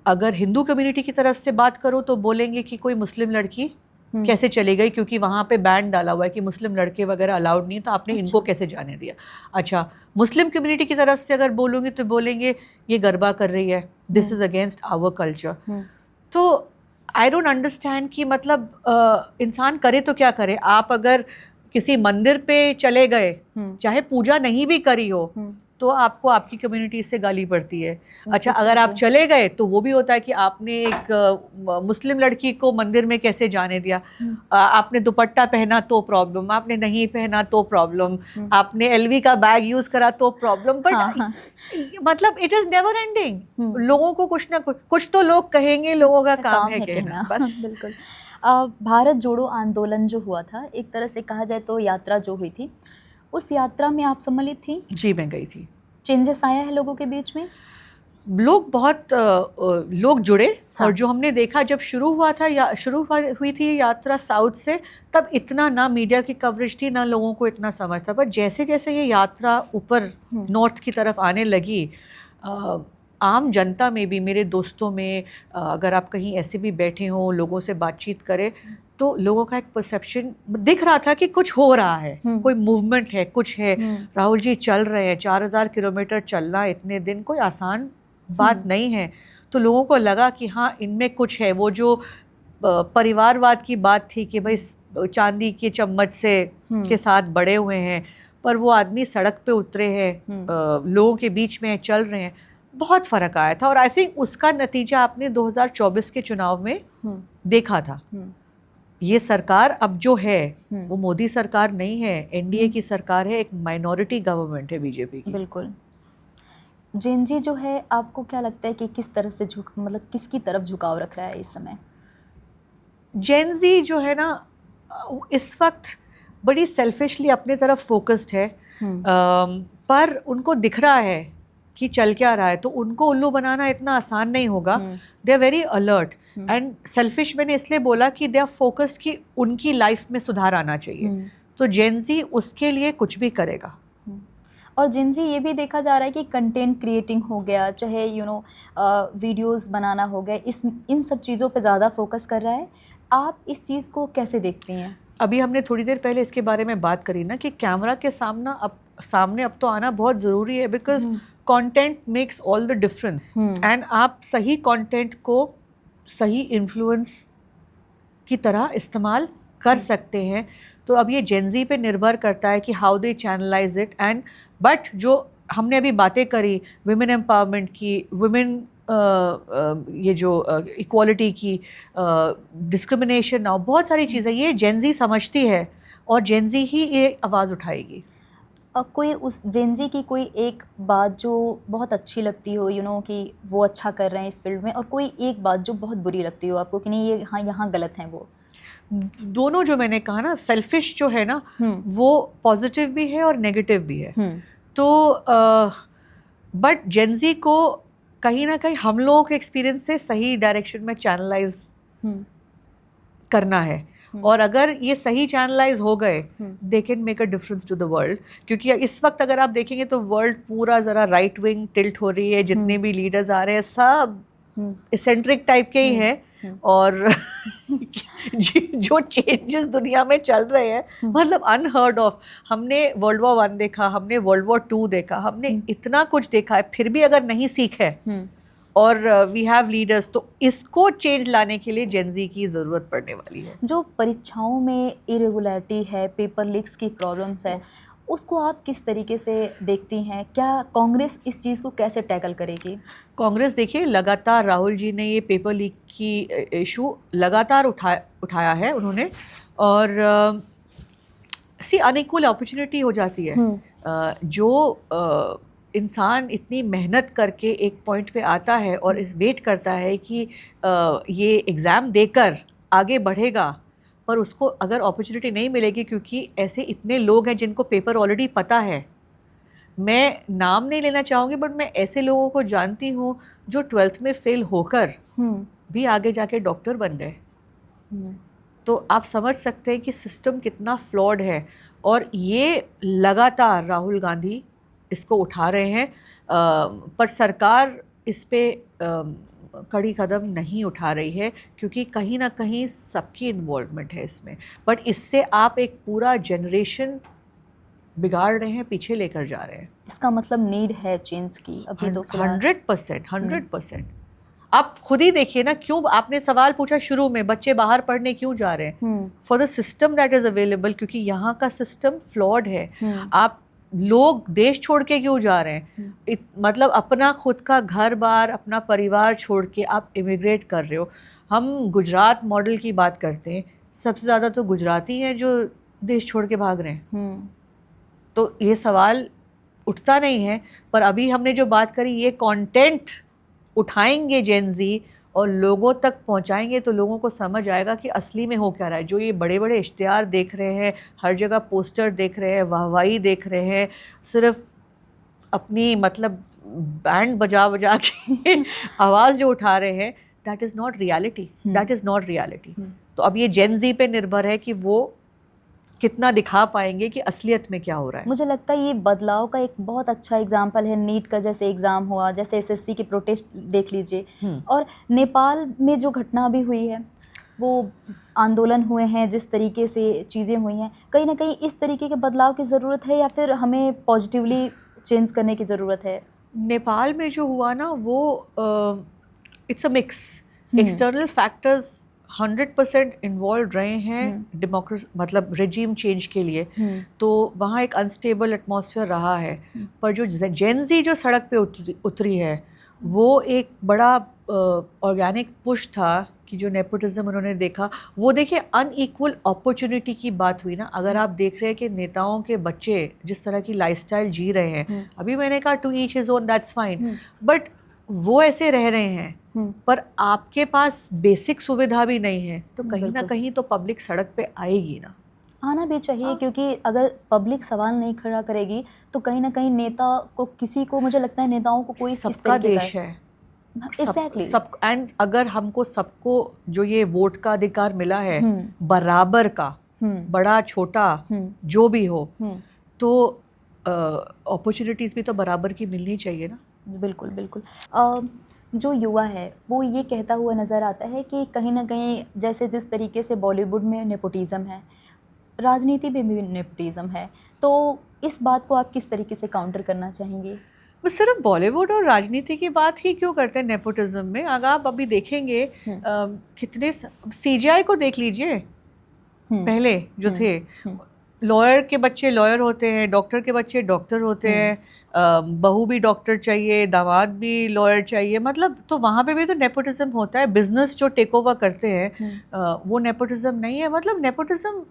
अगर हिंदू कम्युनिटी की तरफ से बात करूँ तो बोलेंगे कि कोई मुस्लिम लड़की कैसे चली गई, क्योंकि वहाँ पे बैन डाला हुआ है कि मुस्लिम लड़के वगैरह अलाउड नहीं, तो आपने इनको कैसे जाने दिया। अच्छा, मुस्लिम कम्युनिटी की तरफ से अगर बोलूँगी तो बोलेंगे ये गरबा कर रही है, this is against our culture. तो आई डोंट अंडरस्टैंड कि मतलब इंसान करे तो क्या करे। आप अगर किसी मंदिर पे चले गए, चाहे पूजा नहीं भी करी हो, तो आपको आपकी कम्युनिटी से गाली पड़ती है। अच्छा, अगर आप चले गए तो वो भी होता है कि आपने एक मुस्लिम लड़की को मंदिर में कैसे जाने दिया, आपने दुपट्टा पहना तो प्रॉब्लम, आपने नहीं पहना तो प्रॉब्लम, आपने एलवी का बैग यूज करा तो प्रॉब्लम। बट मतलब इट इज नेवर एंडिंग। लोगों को कुछ ना कुछ तो लोग कहेंगे, लोगों का काम है कहना, बस। बिल्कुल। भारत जोड़ो आंदोलन जो हुआ था, एक तरह से कहा जाए तो यात्रा जो हुई थी, उस यात्रा में आप सम्मिलित थी? जी, मैं गई थी। चेंजेस आया है लोगों के बीच में? लोग बहुत लोग जुड़े। हाँ। और जो हमने देखा जब शुरू हुआ था या हुई थी यात्रा साउथ से, तब इतना ना मीडिया की कवरेज थी, ना लोगों को इतना समझ था। पर जैसे जैसे ये यात्रा ऊपर नॉर्थ की तरफ आने लगी, आम जनता में भी, मेरे दोस्तों में, अगर आप कहीं ऐसे भी बैठे हों, लोगों से बातचीत करें, तो लोगों का एक परसेप्शन दिख रहा था कि कुछ हो रहा है, कोई मूवमेंट है, कुछ है। राहुल जी चल रहे हैं, 4000 किलोमीटर चलना इतने दिन कोई आसान बात नहीं है। तो लोगों को लगा कि हाँ, इनमें कुछ है। वो जो परिवारवाद की बात थी कि भाई चांदी के चम्मच से के साथ बड़े हुए हैं, पर वो आदमी सड़क पे उतरे हैं, लोगों के बीच में चल रहे हैं, बहुत फ़र्क आया था। और आई थिंक उसका नतीजा आपने 2024 के चुनाव में देखा था। ये सरकार अब जो है वो मोदी सरकार नहीं है, एनडीए की सरकार है, एक माइनॉरिटी गवर्नमेंट है बीजेपी की। बिल्कुल। जेनजी जो है, आपको क्या लगता है कि किस तरह से मतलब किसकी तरफ झुकाव रख रहा है इस समय? जेनजी जो है ना, इस वक्त बड़ी सेल्फिशली अपने तरफ फोकस्ड है, पर उनको दिख रहा है कि चल क्या रहा है, तो उनको उल्लू बनाना इतना आसान नहीं होगा. They are very alert and selfish. मैंने इसलिए बोला कि दे आर फोकस्ड कि उनकी लाइफ में सुधार आना चाहिए. तो जेन ज़ी उसके लिए कुछ भी करेगा. और जेन ज़ी ये भी देखा जा रहा है कि कंटेंट क्रिएटिंग हो गया, चाहे वीडियोस बनाना हो गया, इन सब चीज़ों पे ज़्यादा फोकस कर रहा है. आप इस चीज़ को कैसे देखते हैं? अभी हमने थोड़ी देर पहले इसके बारे में बात करी ना कि कैमरा के सामने अब तो आना बहुत ज़रूरी है, because content makes all the difference. And आप सही कंटेंट को सही इन्फ्लुएंस की तरह इस्तेमाल कर सकते हैं. तो अब ये जेन ज़ी पे निर्भर करता है कि how they channelize it. And but जो हमने अभी बातें करी वुमेन एम्पावरमेंट की, वुमेन ये जो इक्वालिटी की, डिस्क्रिमिनेशन ना, बहुत सारी चीज़ें ये जेन ज़ी समझती है और जेन ज़ी ही ये आवाज़ उठाएगी. कोई उस जेन ज़ी की कोई एक बात जो बहुत अच्छी लगती हो, कि वो अच्छा कर रहे हैं इस फील्ड में, और कोई एक बात जो बहुत बुरी लगती हो आपको कि नहीं ये हाँ यहाँ गलत हैं वो? दोनों जो मैंने कहा ना, सेल्फिश जो है ना वो पॉजिटिव भी है और नेगेटिव भी है. तो बट जेन ज़ी को कहीं ना कहीं हम लोगों के एक्सपीरियंस से सही डायरेक्शन में चैनलाइज करना है. और अगर ये सही चैनलाइज हो गए, they can make a difference to the world. क्योंकि इस वक्त अगर आप देखेंगे तो वर्ल्ड पूरा ज़रा राइट विंग टिल्ट हो रही है. जितने भी लीडर्स आ रहे हैं सब इसेंट्रिक टाइप के ही हैं. और जो चेंजेस दुनिया में चल रहे हैं, मतलब अनहर्ड ऑफ. हमने वर्ल्ड वॉर 1 देखा, हमने वर्ल्ड वॉर 2 देखा, हमने इतना कुछ देखा है, फिर भी अगर नहीं सीखे और वी हैव लीडर्स, तो इसको चेंज लाने के लिए जेन ज़ी की ज़रूरत पड़ने वाली है. जो परीक्षाओं में इरेगुलरिटी है, पेपर लीक्स की प्रॉब्लम्स है, उसको आप किस तरीके से देखती हैं? क्या कांग्रेस इस चीज़ को कैसे टैकल करेगी? कांग्रेस देखिए, लगातार राहुल जी ने ये पेपर लीक की इशू लगातार उठाया है उन्होंने. और अनइक्वल अपॉर्चुनिटी हो जाती है. जो इंसान इतनी मेहनत करके एक पॉइंट पे आता है और वेट करता है कि ये एग्ज़ाम देकर आगे बढ़ेगा, पर उसको अगर अपॉर्चुनिटी नहीं मिलेगी, क्योंकि ऐसे इतने लोग हैं जिनको पेपर ऑलरेडी पता है. मैं नाम नहीं लेना चाहूँगी, बट मैं ऐसे लोगों को जानती हूँ जो 12th में फेल होकर भी आगे जाके डॉक्टर बन गए. तो आप समझ सकते हैं कि सिस्टम कितना फ्लॉड है. और ये लगातार राहुल गांधी इसको उठा रहे हैं, पर सरकार इस पे कड़ी कदम नहीं उठा रही है, क्योंकि कहीं ना कहीं सबकी इन्वॉल्वमेंट है इसमें. बट इससे आप एक पूरा जनरेशन बिगाड़ रहे हैं, पीछे लेकर जा रहे हैं. इसका मतलब नीड है चेंज की अभी तो 100%. आप खुद ही देखिए ना, क्यों आपने सवाल पूछा शुरू में, बच्चे बाहर पढ़ने क्यों जा रहे हैं? For the system that is available, क्योंकि यहाँ का सिस्टम फ्लॉड है. आप लोग देश छोड़ के क्यों जा रहे हैं? मतलब अपना खुद का घर बार, अपना परिवार छोड़ के आप इमिग्रेट कर रहे हो. हम गुजरात मॉडल की बात करते हैं, सबसे ज़्यादा तो गुजराती हैं जो देश छोड़ के भाग रहे हैं. तो ये सवाल उठता नहीं है. पर अभी हमने जो बात करी, ये कंटेंट उठाएंगे जेन ज़ी और लोगों तक पहुंचाएंगे, तो लोगों को समझ आएगा कि असली में हो क्या रहा है. जो ये बड़े बड़े इश्तिहार देख रहे हैं, हर जगह पोस्टर देख रहे हैं, वाहवाही देख रहे हैं, सिर्फ अपनी मतलब बैंड बजा बजा के आवाज़ जो उठा रहे हैं, दैट इज़ नॉट रियलिटी. तो अब ये जेन ज़ी पे निर्भर है कि वो कितना दिखा पाएंगे कि असलियत में क्या हो रहा है. मुझे लगता है ये बदलाव का एक बहुत अच्छा एग्जाम्पल है. नीट का जैसे एग्ज़ाम हुआ, जैसे एसएससी की प्रोटेस्ट देख लीजिए, और नेपाल में जो घटना भी हुई है, वो आंदोलन हुए हैं, जिस तरीके से चीज़ें हुई हैं, कहीं ना कहीं इस तरीके के बदलाव की ज़रूरत है, या फिर हमें पॉजिटिवली चेंज करने की ज़रूरत है? नेपाल में जो हुआ ना, वो it's a mix. External factors 100% involve रहे हैं डेमोक्रेसी, मतलब रेजिम चेंज के लिए. तो वहाँ एक अनस्टेबल एटमॉस्फेयर रहा है. पर जो जेन ज़ी जो सड़क पे उतरी है, वो एक बड़ा ऑर्गेनिक पुश था कि जो नेपोटिज्म उन्होंने देखा. वो देखिए, अनइक्वल अपॉर्चुनिटी की बात हुई ना. अगर आप देख रहे हैं कि नेताओं के बच्चे जिस तरह की लाइफस्टाइल जी रहे हैं, अभी मैंने कहा to each his own, that's fine, but वो ऐसे रह रहे हैं, पर आपके पास बेसिक सुविधा भी नहीं है, तो कहीं ना कहीं तो पब्लिक सड़क पे आएगी ना. आना भी चाहिए, क्योंकि अगर पब्लिक सवाल नहीं खड़ा करेगी तो कहीं ना कहीं नेता को, किसी को, मुझे लगता है नेताओं को कोई इस सबका तरीके का देश है एग्जैक्टली सब एंड अगर हमको सबको जो ये वोट का अधिकार मिला है बराबर का, बड़ा छोटा जो भी हो, तो अपॉर्चुनिटीज भी तो बराबर की मिलनी चाहिए ना। बिल्कुल बिल्कुल। जो युवा है वो ये कहता हुआ नज़र आता है कि कहीं ना कहीं जैसे जिस तरीके से बॉलीवुड में नेपोटिज़म है, राजनीति में भी नेपोटिज़म है, तो इस बात को आप किस तरीके से काउंटर करना चाहेंगे? वो सिर्फ बॉलीवुड और राजनीति की बात ही क्यों करते हैं नेपोटिज्म में? अगर आप अभी देखेंगे कितने सीजीआई को देख लीजिए, पहले जो थे लॉयर के बच्चे लॉयर होते हैं, डॉक्टर के बच्चे डॉक्टर होते हैं, बहू भी डॉक्टर चाहिए, दामाद भी लॉयर चाहिए, मतलब तो वहाँ पे भी तो नेपोटिज्म होता है। बिजनेस जो टेक ओवर करते हैं वो नेपोटिज्म नहीं है? मतलब नेपोटिज्म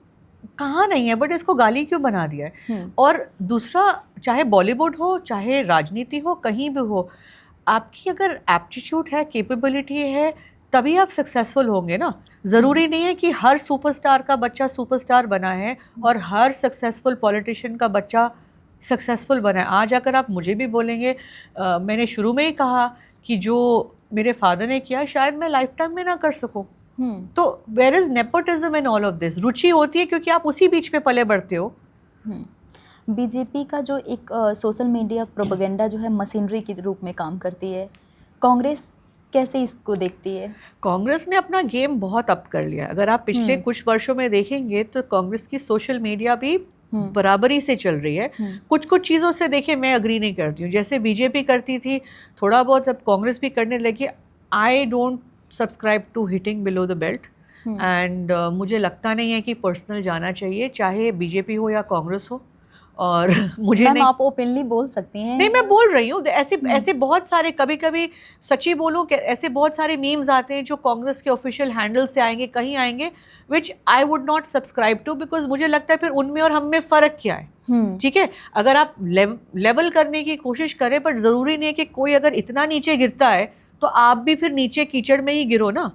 कहाँ नहीं है, बट इसको गाली क्यों बना दिया है? और दूसरा, चाहे बॉलीवुड हो चाहे राजनीति हो, कहीं भी हो, आपकी अगर एप्टीट्यूड है, कैपेबिलिटी है, तभी आप सक्सेसफुल होंगे ना। ज़रूरी नहीं है कि हर सुपरस्टार का बच्चा सुपरस्टार बना है और हर सक्सेसफुल पॉलिटिशियन का बच्चा सक्सेसफुल बना है। आज अगर आप मुझे भी बोलेंगे, मैंने शुरू में ही कहा कि जो मेरे फादर ने किया शायद मैं लाइफ टाइम में ना कर सकूं, तो where is nepotism in all of this? रुचि होती है क्योंकि आप उसी बीच में पले बढ़ते हो। बीजेपी का जो एक सोशल मीडिया प्रोपेगेंडा जो है मशीनरी के रूप में काम करती है, कांग्रेस कैसे इसको देखती है? कांग्रेस ने अपना गेम बहुत अप कर लिया। अगर आप पिछले कुछ वर्षों में देखेंगे तो कांग्रेस की सोशल मीडिया भी बराबरी से चल रही है। कुछ चीज़ों से देखिए मैं अग्री नहीं करती हूँ, जैसे बीजेपी करती थी थोड़ा बहुत, अब कांग्रेस भी करने लगी। I don't subscribe to hitting below the belt and मुझे लगता नहीं है कि पर्सनल जाना चाहिए, चाहे बीजेपी हो या कांग्रेस हो। और मुझे नहीं, आप ओपनली बोल सकती हैं। नहीं, मैं बोल रही हूँ ऐसे बहुत सारे, कभी कभी सच्ची बोलूँ कि ऐसे बहुत सारे मीम्स आते हैं जो कांग्रेस के ऑफिशियल हैंडल से आएंगे, कहीं आएंगे, which I would not subscribe to, because मुझे लगता है फिर उनमें और हम में फ़र्क क्या है। ठीक है, अगर आप लेवल करने की कोशिश करें, बट ज़रूरी नहीं है कि कोई अगर इतना नीचे गिरता है तो आप भी फिर नीचे कीचड़ में ही गिरो ना।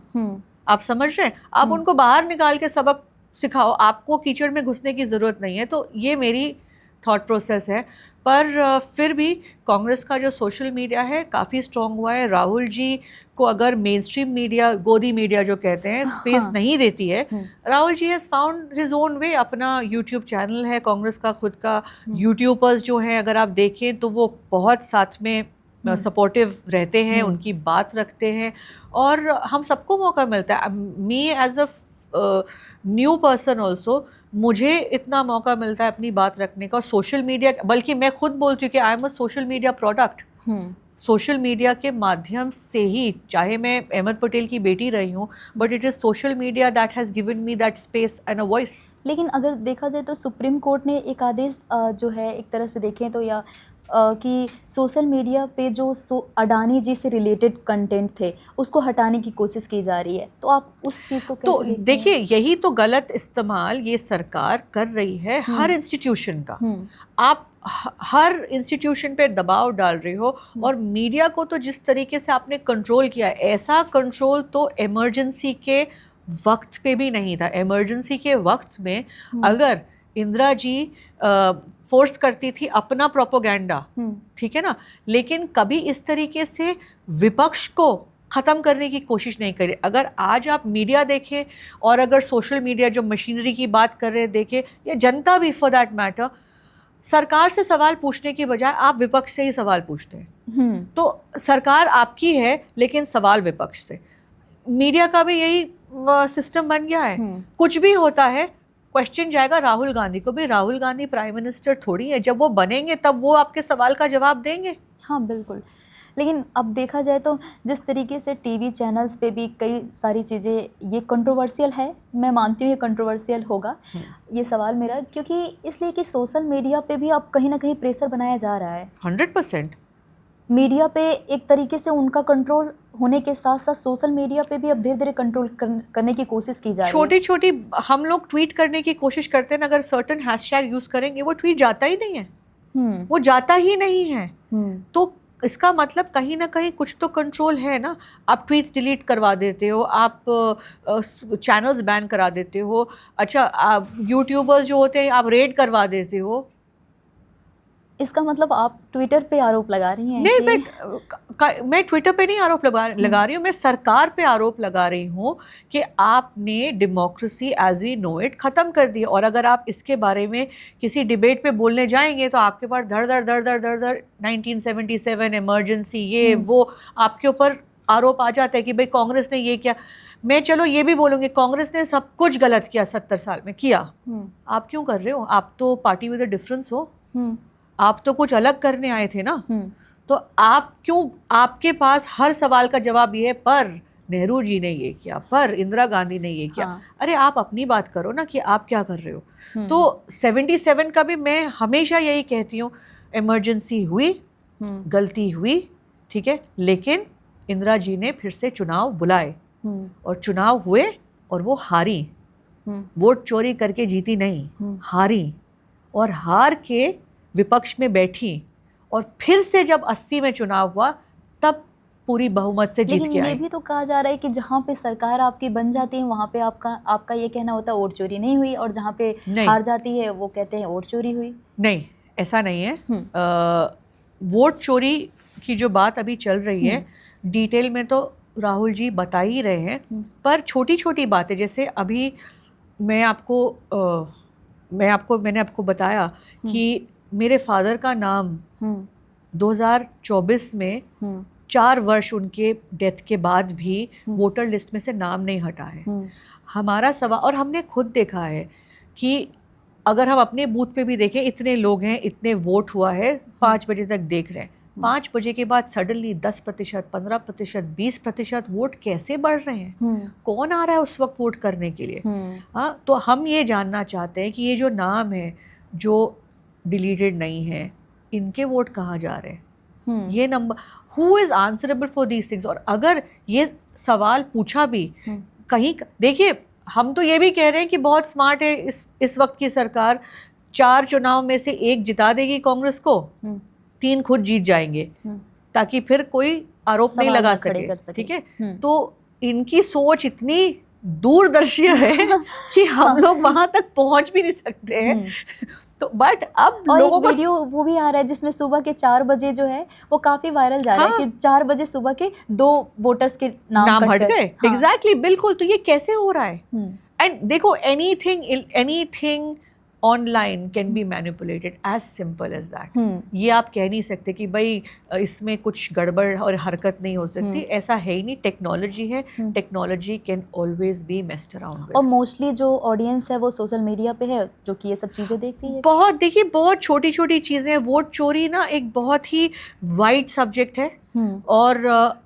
आप समझ रहे हैं? आप उनको बाहर निकाल के सबक सिखाओ, आपको कीचड़ में घुसने की ज़रूरत नहीं है। तो ये मेरी थॉट प्रोसेस है। पर फिर भी कांग्रेस का जो सोशल मीडिया है काफ़ी स्ट्रॉन्ग हुआ है। राहुल जी को अगर main stream media, Godi media जो कहते हैं, स्पेस नहीं देती है, Rahul ji has found his own way. अपना यूट्यूब चैनल है कांग्रेस का खुद का, यूट्यूबर्स जो हैं अगर आप देखें तो वो बहुत साथ में सपोर्टिव रहते हैं, उनकी बात रखते हैं और हम सबको मौका मिलता है। Me as a new person also, मुझे इतना मौका मिलता है अपनी बात रखने का। सोशल मीडिया, बल्कि मैं खुद बोलती हूँ कि I am a social media product. Social media के माध्यम से ही, चाहे मैं अहमद पटेल की बेटी रही हूँ, but it is social media that has given me that space and a voice. लेकिन अगर देखा जाए तो सुप्रीम कोर्ट ने एक आदेश जो है एक तरह से देखें तो, या कि सोशल मीडिया पे जो अडानी जी से रिलेटेड कंटेंट थे उसको हटाने की कोशिश की जा रही है, तो आप उस चीज़ को कैसे देखते हैं? देखिए, यही तो गलत इस्तेमाल ये सरकार कर रही है हर इंस्टीट्यूशन का। आप हर इंस्टीट्यूशन पे दबाव डाल रहे हो और मीडिया को तो जिस तरीके से आपने कंट्रोल किया है, ऐसा कंट्रोल तो इमरजेंसी के वक्त पे भी नहीं था। इमरजेंसी के वक्त में अगर इंदिरा जी फोर्स करती थी अपना प्रोपोगेंडा, ठीक है ना, लेकिन कभी इस तरीके से विपक्ष को ख़त्म करने की कोशिश नहीं करी। अगर आज आप मीडिया देखें और अगर सोशल मीडिया जो मशीनरी की बात कर रहे हैं देखें, या जनता भी फॉर दैट मैटर, सरकार से सवाल पूछने की बजाय आप विपक्ष से ही सवाल पूछते हैं। तो सरकार आपकी है लेकिन सवाल विपक्ष से। मीडिया का भी यही सिस्टम बन गया है। कुछ भी होता है क्वेश्चन जाएगा राहुल गांधी को भी। राहुल गांधी प्राइम मिनिस्टर थोड़ी है, जब वो बनेंगे तब वो आपके सवाल का जवाब देंगे। हाँ बिल्कुल। लेकिन अब देखा जाए तो जिस तरीके से टीवी चैनल्स पे भी कई सारी चीज़ें, ये कंट्रोवर्शियल है, मैं मानती हूँ ये कंट्रोवर्शियल होगा ये सवाल मेरा, क्योंकि इसलिए कि सोशल मीडिया पे भी अब कहीं ना कहीं प्रेशर बनाया जा रहा है। 100% मीडिया पे एक तरीके से उनका कंट्रोल होने के साथ साथ सोशल मीडिया पे भी अब धीरे धीरे कंट्रोल करने की कोशिश की जा रही है। छोटी छोटी हम लोग ट्वीट करने की कोशिश करते हैं, अगर सर्टेन हैशटैग यूज़ करेंगे वो ट्वीट जाता ही नहीं है, वो जाता ही नहीं है। तो इसका मतलब कहीं ना कहीं कुछ तो कंट्रोल है ना। आप ट्वीट्स डिलीट करवा देते हो, आप चैनल्स बैन करा देते हो, अच्छा आप यूट्यूबर्स जो होते हैं आप रेड करवा देते हो। इसका मतलब आप ट्विटर पे आरोप लगा रही हैं नहीं, कि मैं ट्विटर पे नहीं आरोप लगा रही हूँ, मैं सरकार पे आरोप लगा रही हूँ कि आपने democracy as we know it ख़त्म कर दी। और अगर आप इसके बारे में किसी डिबेट पे बोलने जाएंगे तो आपके पास धड़ धड़ धड़ धड़ धड़ धड़ 1977 इमरजेंसी ये वो आपके ऊपर आरोप आ जाता है कि भाई कांग्रेस ने ये किया। मैं चलो ये भी बोलूँगी कांग्रेस ने सब कुछ गलत किया 70 साल में किया, आप क्यों कर रहे हो? आप तो पार्टी विद अ डिफरेंस हो, आप तो कुछ अलग करने आए थे ना। तो आप क्यों, आपके पास हर सवाल का जवाब ये है पर नेहरू जी ने ये किया, पर इंदिरा गांधी ने ये किया। अरे आप अपनी बात करो ना कि आप क्या कर रहे हो। तो 77 का भी मैं हमेशा यही कहती हूँ, इमरजेंसी हुई, गलती हुई, ठीक है, लेकिन इंदिरा जी ने फिर से चुनाव बुलाए और चुनाव हुए और वो हारी, वोट चोरी करके जीती नहीं, हारी, और हार के विपक्ष में बैठी और फिर से जब 80 में चुनाव हुआ तब पूरी बहुमत से जीत के लेकिन आई। ये भी तो कहा जा रहा है कि जहाँ पे सरकार आपकी बन जाती है वहाँ पे आपका ये कहना होता है वोट चोरी नहीं हुई, और जहाँ पे हार जाती है वो कहते हैं वोट चोरी हुई। नहीं, ऐसा नहीं है। वोट चोरी की जो बात अभी चल रही है डिटेल में तो राहुल जी बता ही रहे हैं, पर छोटी छोटी बातें जैसे अभी मैंने आपको बताया कि मेरे फादर का नाम 2024 में 4 वर्ष उनके डेथ के बाद भी वोटर लिस्ट में से नाम नहीं हटा है। हमारा सवाल, और हमने खुद देखा है कि अगर हम अपने बूथ पे भी देखें, इतने लोग हैं, इतने वोट हुआ है, 5 बजे तक देख रहे हैं, 5 बजे के बाद सडनली 10%, 15%, 20% वोट कैसे बढ़ रहे हैं? कौन आ रहा है उस वक्त वोट करने के लिए? हाँ, तो हम ये जानना चाहते हैं कि ये जो नाम है जो डिलीटेड नहीं है, इनके वोट कहाँ जा रहे हैं? ये number, who is answerable for these things? और अगर ये सवाल पूछा भी कहीं, देखिए हम तो ये भी कह रहे हैं कि बहुत स्मार्ट है इस वक्त की सरकार, 4 चुनाव में से 1 जिता देगी कांग्रेस को, 3 खुद जीत जाएंगे ताकि फिर कोई आरोप नहीं लगा सके, ठीक है। तो इनकी सोच इतनी दूरदर्शी है कि हम लोग वहां तक पहुंच भी नहीं सकते हैं। तो बट अब और लोगों एक को वीडियो वो भी आ रहा है जिसमें सुबह के 4 बजे जो है वो काफी वायरल जा रहा है कि 4 बजे सुबह के 2 वोटर्स के नाम हट गए। एग्जैक्टली, बिल्कुल। तो ये कैसे हो रहा है? एंड देखो, anything online can be manipulated, as simple as that. ये आप कह नहीं सकते कि भाई इसमें कुछ गड़बड़ और हरकत नहीं हो सकती, ऐसा है ही नहीं। टेक्नोलॉजी है, technology can always be messed around with. और मोस्टली जो ऑडियंस है वो सोशल मीडिया पे है जो कि ये सब चीज़ें देखती है। बहुत, देखिए बहुत छोटी छोटी चीज़ें हैं। वोट चोरी ना एक बहुत ही वाइड सब्जेक्ट है, और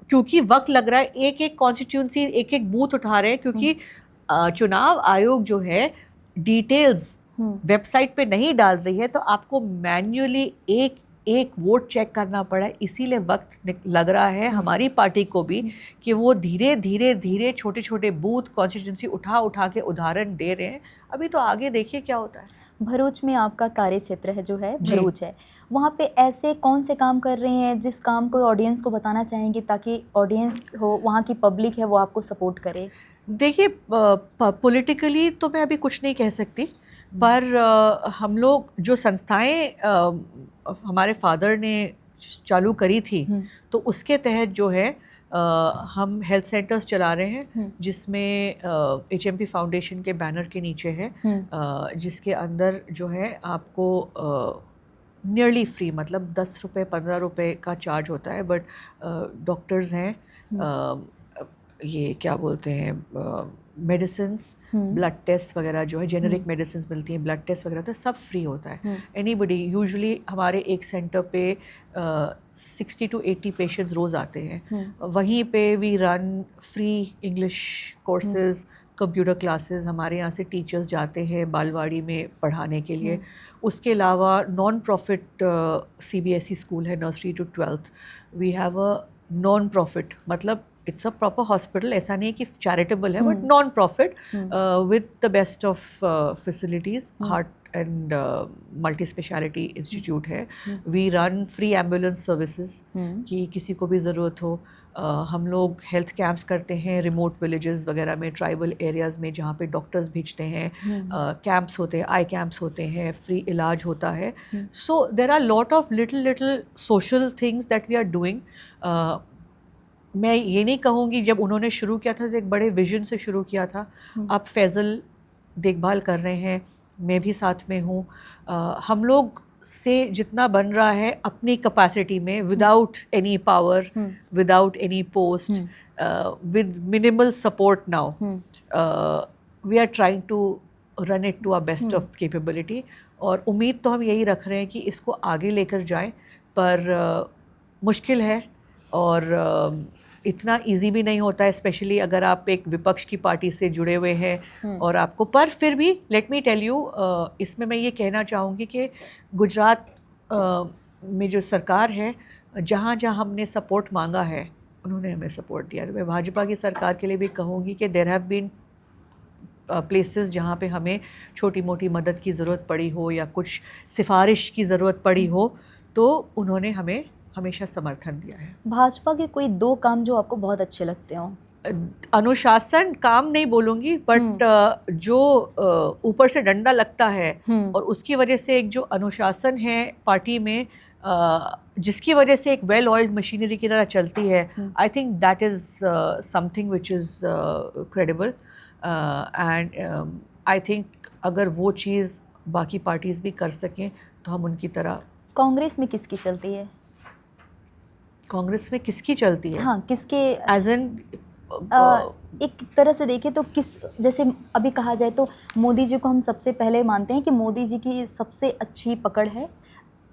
क्योंकि वक्त लग रहा है, एक एक कॉन्स्टिट्यूंसी, एक एक बूथ उठा रहे हैं, क्योंकि चुनाव आयोग जो है डिटेल्स वेबसाइट पे नहीं डाल रही है, तो आपको मैन्युअली एक एक वोट चेक करना पड़ा है। इसीलिए वक्त लग रहा है हमारी पार्टी को भी कि वो धीरे धीरे धीरे छोटे छोटे बूथ कॉन्स्टिट्यूंसी उठा के उदाहरण दे रहे हैं। अभी तो आगे देखिए क्या होता है। भरूच में आपका कार्य क्षेत्र है जो है भरूच है, वहाँ पे ऐसे कौन से काम कर रही हैं जिस काम को ऑडियंस को बताना चाहेंगे ताकि ऑडियंस हो, वहाँ की पब्लिक है वो आपको सपोर्ट करे? देखिए, पॉलिटिकली तो मैं अभी कुछ नहीं कह सकती, पर हम लोग जो संस्थाएं हमारे फादर ने चालू करी थी, तो उसके तहत जो है हम हेल्थ सेंटर्स चला रहे हैं, जिसमें HMP फाउंडेशन के बैनर के नीचे है, जिसके अंदर जो है आपको नियरली फ्री, मतलब 10 रुपये 15 रुपये का चार्ज होता है, बट डॉक्टर्स हैं, ये क्या बोलते हैं, मेडिसिन्स, ब्लड टेस्ट वगैरह जो है, जेनरिक मेडिसिन्स मिलती हैं, ब्लड टेस्ट वगैरह, तो सब फ्री होता है। एनीबडी, यूजुअली हमारे एक सेंटर पे 60 to 80 पेशेंट्स रोज़ आते हैं। वहीं पे we run free English courses, computer classes, हमारे यहाँ से टीचर्स जाते हैं बालवाड़ी में पढ़ाने के लिए। उसके अलावा नॉन प्रॉफिट CBSE स्कूल है, nursery to 12th। We have a non profit, मतलब इट्स अ प्रॉपर हॉस्पिटल, ऐसा नहीं है कि चैरिटेबल है, but non profit with the best of facilities, heart and multi speciality institute है. We run free ambulance services कि किसी को भी ज़रूरत हो. हम लोग हेल्थ कैंप्स करते हैं रिमोट विलेजेस वगैरह में, ट्राइबल एरियाज़ में, जहाँ पे डॉक्टर्स भेजते हैं. कैंप्स होते हैं, आई कैंप्स होते हैं, फ्री इलाज होता है. So there are lot of little social things that we are doing. मैं ये नहीं कहूँगी जब उन्होंने शुरू किया था तो एक बड़े विजन से शुरू किया था. अब फैज़ल देखभाल कर रहे हैं, मैं भी साथ में हूँ. हम लोग से जितना बन रहा है अपनी कैपेसिटी में, without any power, without any post, with minimal support now, we are trying to run it to our best of capability. और उम्मीद तो हम यही रख रहे हैं कि इसको आगे लेकर जाएं, पर मुश्किल है और इतना इजी भी नहीं होता है, स्पेशली अगर आप एक विपक्ष की पार्टी से जुड़े हुए हैं और आपको. पर फिर भी लेट मी टेल यू, इसमें मैं ये कहना चाहूँगी कि गुजरात में जो सरकार है, जहाँ जहाँ हमने सपोर्ट मांगा है उन्होंने हमें सपोर्ट दिया. तो मैं भाजपा की सरकार के लिए भी कहूँगी कि देयर हैव बीन प्लेसेस जहाँ पे हमें छोटी मोटी मदद की ज़रूरत पड़ी हो या कुछ सिफारिश की ज़रूरत पड़ी हो, तो उन्होंने हमें हमेशा समर्थन दिया है. भाजपा के कोई 2 काम जो आपको बहुत अच्छे लगते हों? अनुशासन काम नहीं बोलूँगी, बट जो ऊपर से डंडा लगता है और उसकी वजह से एक जो अनुशासन है पार्टी में, जिसकी वजह से एक वेल ऑयल्ड मशीनरी की तरह चलती है, आई think that is something which is credible. And I think अगर वो चीज़ बाकी पार्टीज़ भी कर सकें तो हम उनकी तरह. कांग्रेस में किसकी चलती है? कांग्रेस में किसकी चलती है? हाँ, किसके एज एन एक तरह से देखें तो किस, जैसे अभी कहा जाए तो मोदी जी को हम सबसे पहले मानते हैं कि मोदी जी की सबसे अच्छी पकड़ है,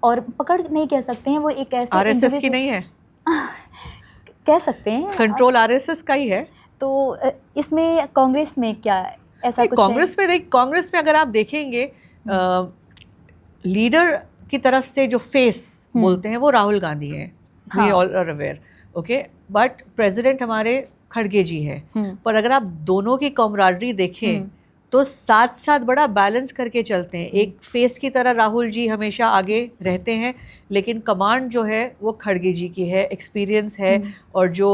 और पकड़ नहीं कह सकते हैं, वो एक ऐसे आरएसएस की नहीं है, कह सकते हैं, कंट्रोल आरएसएस का ही है. तो इसमें कांग्रेस में क्या ऐसा कुछ कांग्रेस में कांग्रेस में अगर आप देखेंगे लीडर की तरफ से जो फेस बोलते हैं वो राहुल गांधी हैं. We all are aware, okay. But president हमारे खड़गे जी हैं. पर अगर आप दोनों की कॉमराडरी देखें तो साथ साथ बड़ा बैलेंस करके चलते हैं. एक फेस की तरह राहुल जी हमेशा आगे रहते हैं, लेकिन कमांड जो है वो खड़गे जी की है, एक्सपीरियंस है, और जो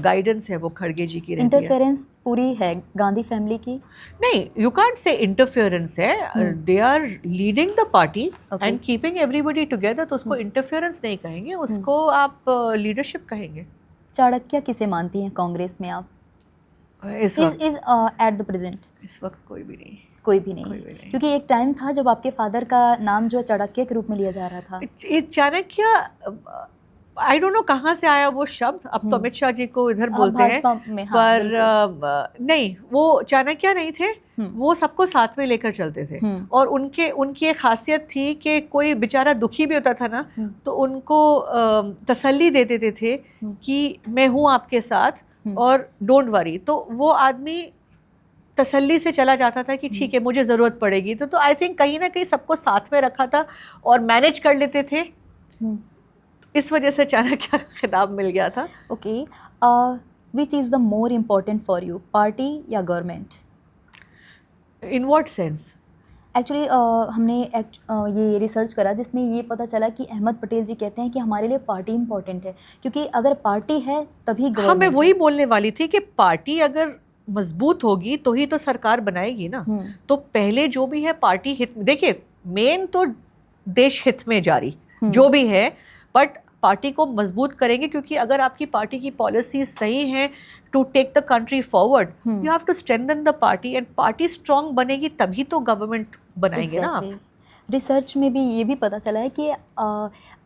गाइडेंस है वो खड़गे जी की रहती है. इंटरफेरेंस पूरी है गांधी फैमिली की? नहीं, यू कांट से इंटरफेरेंस है. They are leading the party and keeping everybody together, तो उसको इंटरफेरेंस नहीं कहेंगे, उसको आप लीडरशिप कहेंगे. चाणक्य किसे मानती हैं कांग्रेस में आप? इस वक्त एट द प्रेजेंट इस वक्त कोई भी नहीं. कोई भी नहीं, क्योंकि एक टाइम था जब आपके फादर का नाम जो है चाणक्य के रूप में लिया जा रहा था. ये चाणक्य, आई डोंट नो कहाँ से आया वो शब्द. अब तो अमित शाह जी को इधर बोलते हैं, पर नहीं, वो चाणक्य नहीं थे. वो सबको साथ में लेकर चलते थे, और उनकी एक खासियत थी कि कोई बेचारा दुखी भी होता था ना, तो उनको तसल्ली दे देते थे कि मैं हूँ आपके साथ और डोंट वरी. तो वो आदमी तसल्ली से चला जाता था कि ठीक है, मुझे ज़रूरत पड़ेगी तो आई थिंक कहीं ना कहीं सबको साथ में रखा था और मैनेज कर लेते थे. इस वजह से चाणक्य का खिताब मिल गया था. Okay, which is the more important for you, party या government? In what sense? Actually हमने ये रिसर्च करा जिसमें ये पता चला कि अहमद पटेल जी कहते हैं कि हमारे लिए पार्टी इम्पोर्टेंट है, क्योंकि अगर पार्टी है तभी गवर्नमेंट. हाँ, मैं वही बोलने वाली थी कि पार्टी अगर मजबूत होगी तो ही तो सरकार बनाएगी ना. तो पहले जो भी है पार्टी हित, देखिए मेन तो देश हित में जारी जो भी है, बट पार्टी को मजबूत करेंगे, क्योंकि अगर आपकी पार्टी की पॉलिसी सही है to take the country forward, you have to strengthen the party, and party strong बनेगी तभी तो गवर्नमेंट बनाएंगे ना आप. रिसर्च में भी ये भी पता चला है कि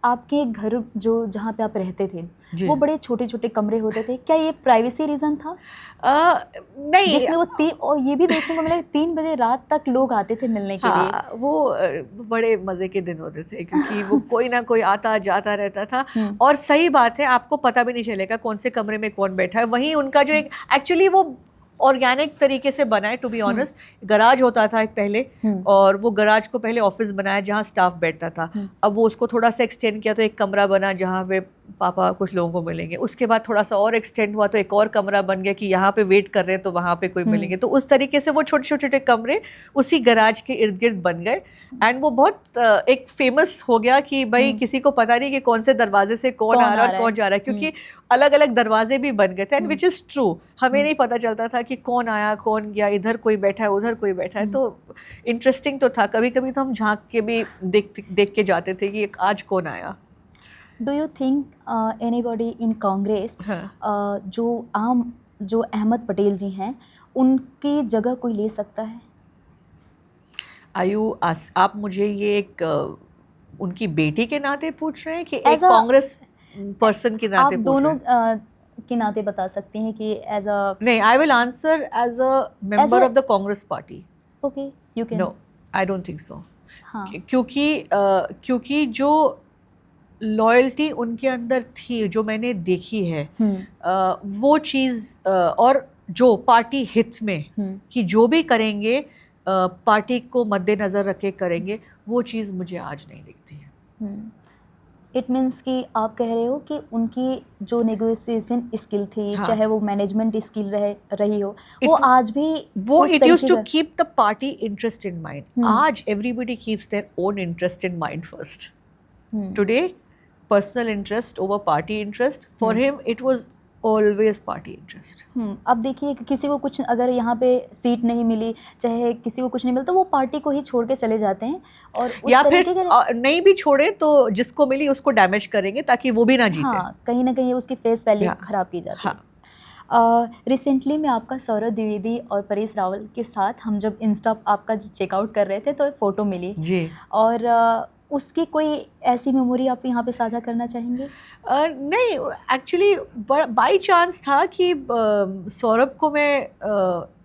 आपके घर जो जहाँ पे आप रहते थे वो बड़े छोटे छोटे कमरे होते थे. क्या ये प्राइवेसी रीज़न था? नहीं, जिसमें वो और ये भी देखने को मिला 3 बजे रात तक लोग आते थे मिलने के लिए. वो बड़े मज़े के दिन होते थे, क्योंकि वो कोई ना कोई आता जाता रहता था. और सही बात है, आपको पता भी नहीं चलेगा कौन से कमरे में कौन बैठा है. वहीं उनका जो एक एक्चुअली वो ऑर्गेनिक तरीके से बनाए, टू बी ऑनेस्ट. गराज होता था एक पहले, और वो गराज को पहले ऑफिस बनाया जहाँ स्टाफ बैठता था. अब वो उसको थोड़ा सा एक्सटेंड किया तो एक कमरा बना जहाँ पे पापा कुछ लोगों को मिलेंगे, उसके बाद थोड़ा सा और एक्सटेंड हुआ तो एक और कमरा बन गया कि यहाँ पे वेट कर रहे हैं तो वहाँ पे कोई मिलेंगे, तो उस तरीके से वो छोटे छोटे कमरे उसी गैराज के इर्द गिर्द बन गए। एंड वो बहुत एक फेमस हो गया कि भाई किसी को पता नहीं कि कौन से दरवाजे से कौन आ रहा है और कौन जा रहा है, क्योंकि अलग अलग दरवाजे भी बन गए थे, एंड विच इज़ ट्रू। हमें नहीं पता चलता था कि कौन आया कौन गया, इधर कोई बैठा है उधर कोई बैठा है, तो इंटरेस्टिंग तो था। कभी कभी तो हम झांक के भी देख के जाते थे कि आज कौन आया। डू यू थिंक एनीबॉडी इन कांग्रेस जो अहमद पटेल जी हैं उनकी जगह कोई ले सकता है? आप मुझे ये एक उनकी बेटी के नाते पूछ रहे हैं कि एक As a- कांग्रेस पर्सन के आप नाते पूछ दोनों रहे हैं? के नाते बता सकती हैं कि एज अ नहीं, I will answer as a member a- of the Congress party. Okay you can. No, I don't think so. हाँ क्योंकि जो लॉयल्टी उनके अंदर थी जो मैंने देखी है, वो चीज़ और जो पार्टी हित में कि जो भी करेंगे पार्टी को मद्देनज़र रख के करेंगे, वो चीज़ मुझे आज नहीं दिखती है। इट मीन्स कि आप कह रहे हो कि उनकी जो नेगोशिएशन स्किल थी, हाँ। चाहे वो मैनेजमेंट स्किल रही हो, वो आज भी वो उस इट यूज टू तरीके keep the party interest in mind. आज everybody keeps their own interest in mind first. Today personal interest over party interest. For him, it was always party interest. अब देखिए कि किसी को कुछ अगर यहाँ पे सीट नहीं मिली, चाहे किसी को कुछ नहीं मिलता, वो पार्टी को ही छोड़ के चले जाते हैं और उस या फिर तरीके के नहीं भी छोड़े तो जिसको मिली उसको डैमेज करेंगे ताकि वो भी ना जीते। हाँ, कहीं ना कहीं उसकी फेस वैल्यू हाँ, खराब की जाती हाँ। है। रिसेंटली में आपका सौरभ द्विवेदी और परेश रावल के साथ हम जब इंस्टा आपका चेकआउट कर रहे थे तो फ़ोटो मिली जी। और उसकी कोई ऐसी मेमोरी आप यहाँ पे साझा करना चाहेंगे? नहीं, एक्चुअली बाई चांस था कि सौरभ को मैं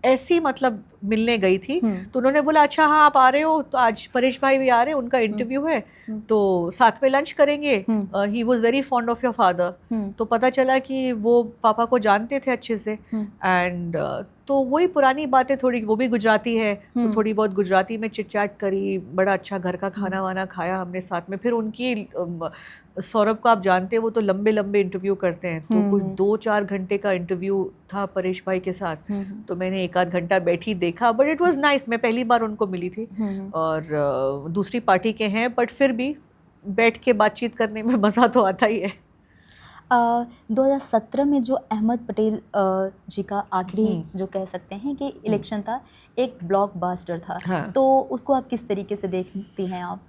ऐसी मतलब मिलने गई थी, तो उन्होंने बोला अच्छा हाँ आप आ रहे हो, तो आज परेश भाई भी आ रहे हैं, उनका इंटरव्यू है तो साथ में लंच करेंगे। He was very fond of your father, तो पता चला कि वो पापा को जानते थे अच्छे से, एंड तो वही पुरानी बातें, थोड़ी वो भी गुजराती है तो थोड़ी बहुत गुजराती में चिट चैट करी, बड़ा अच्छा घर का खाना वाना खाया हमने साथ में। फिर उनकी सौरभ को आप जानते हैं वो तो लंबे लंबे इंटरव्यू करते हैं, तो कुछ 2-4 घंटे का इंटरव्यू था परेश भाई के साथ, तो मैंने 1-8 घंटा बैठी देखा, बट इट वाज नाइस। मैं पहली बार उनको मिली थी और दूसरी पार्टी के हैं, बट फिर भी बैठ के बातचीत करने में मज़ा तो आता ही है। 2017 में जो अहमद पटेल जी का आखिरी जो कह सकते हैं कि इलेक्शन था, एक ब्लॉकबस्टर था, हाँ। तो उसको आप किस तरीके से देखती हैं आप?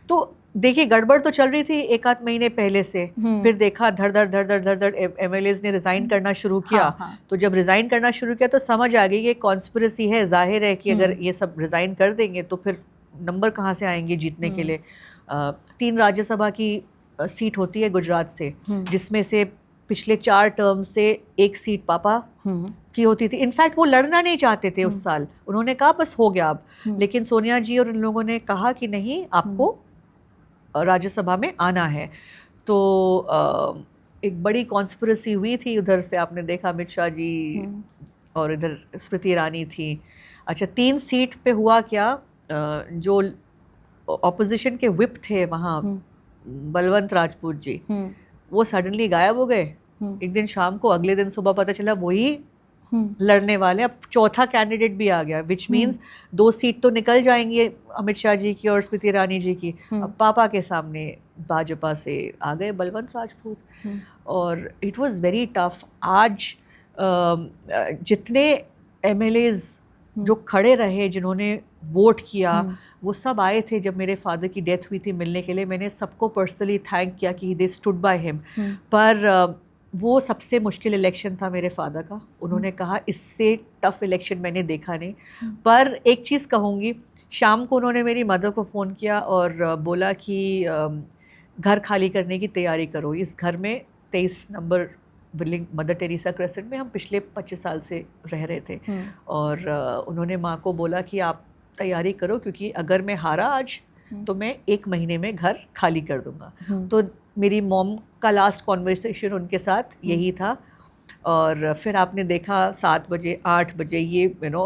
तो देखिए गड़बड़ तो चल रही थी 1-8 महीने पहले से, फिर देखा धड़ धड़ एमएलएज ने रिज़ाइन करना शुरू किया। हाँ। तो जब रिज़ाइन करना शुरू किया तो समझ आ गई ये कॉन्स्पिरेसी है, जाहिर है कि अगर ये सब रिज़ाइन कर देंगे तो फिर नंबर कहाँ से आएंगे जीतने के लिए। 3 राज्यसभा की सीट होती है गुजरात से, जिसमें से पिछले 4 टर्म से 1 सीट पापा की होती थी। इनफैक्ट वो लड़ना नहीं चाहते थे उस साल, उन्होंने कहा बस हो गया अब, लेकिन सोनिया जी और इन लोगों ने कहा कि नहीं आपको राज्यसभा में आना है। तो एक बड़ी कॉन्स्पिरेसी हुई थी, उधर से आपने देखा अमित शाह जी और इधर स्मृति ईरानी थी। अच्छा 3 सीट पे हुआ क्या, जो ऑपोजिशन के व्हिप थे वहाँ बलवंत राजपूत जी, वो सडनली गायब हो गए एक दिन शाम को। अगले दिन सुबह पता चला वही लड़ने वाले, अब चौथा कैंडिडेट भी आ गया, विच मीन्स 2 सीट तो निकल जाएंगी अमित शाह जी की और स्मृति ईरानी जी की। अब पापा के सामने भाजपा से आ गए बलवंत राजपूत, और इट वाज वेरी टफ। आज जितने एमएलएज जो खड़े रहे, जिन्होंने वोट किया, वो सब आए थे जब मेरे फादर की डेथ हुई थी मिलने के लिए। मैंने सबको पर्सनली थैंक किया कि दे स्टूड बाय हिम। पर वो सबसे मुश्किल इलेक्शन था मेरे फादर का। उन्होंने कहा इससे टफ इलेक्शन मैंने देखा नहीं। पर एक चीज़ कहूँगी, शाम को उन्होंने मेरी मदर को फ़ोन किया और बोला कि घर खाली करने की तैयारी करो। इस घर में 23 number willing mother Teresa crescent में हम पिछले 25 साल से रह रहे थे, और उन्होंने माँ को बोला कि आप तैयारी करो, क्योंकि अगर मैं हारा आज तो मैं 1 महीने में घर खाली कर दूंगा। तो मेरी मॉम का लास्ट कॉन्वर्सेशन उनके साथ यही था। और फिर आपने देखा 7 बजे 8 बजे ये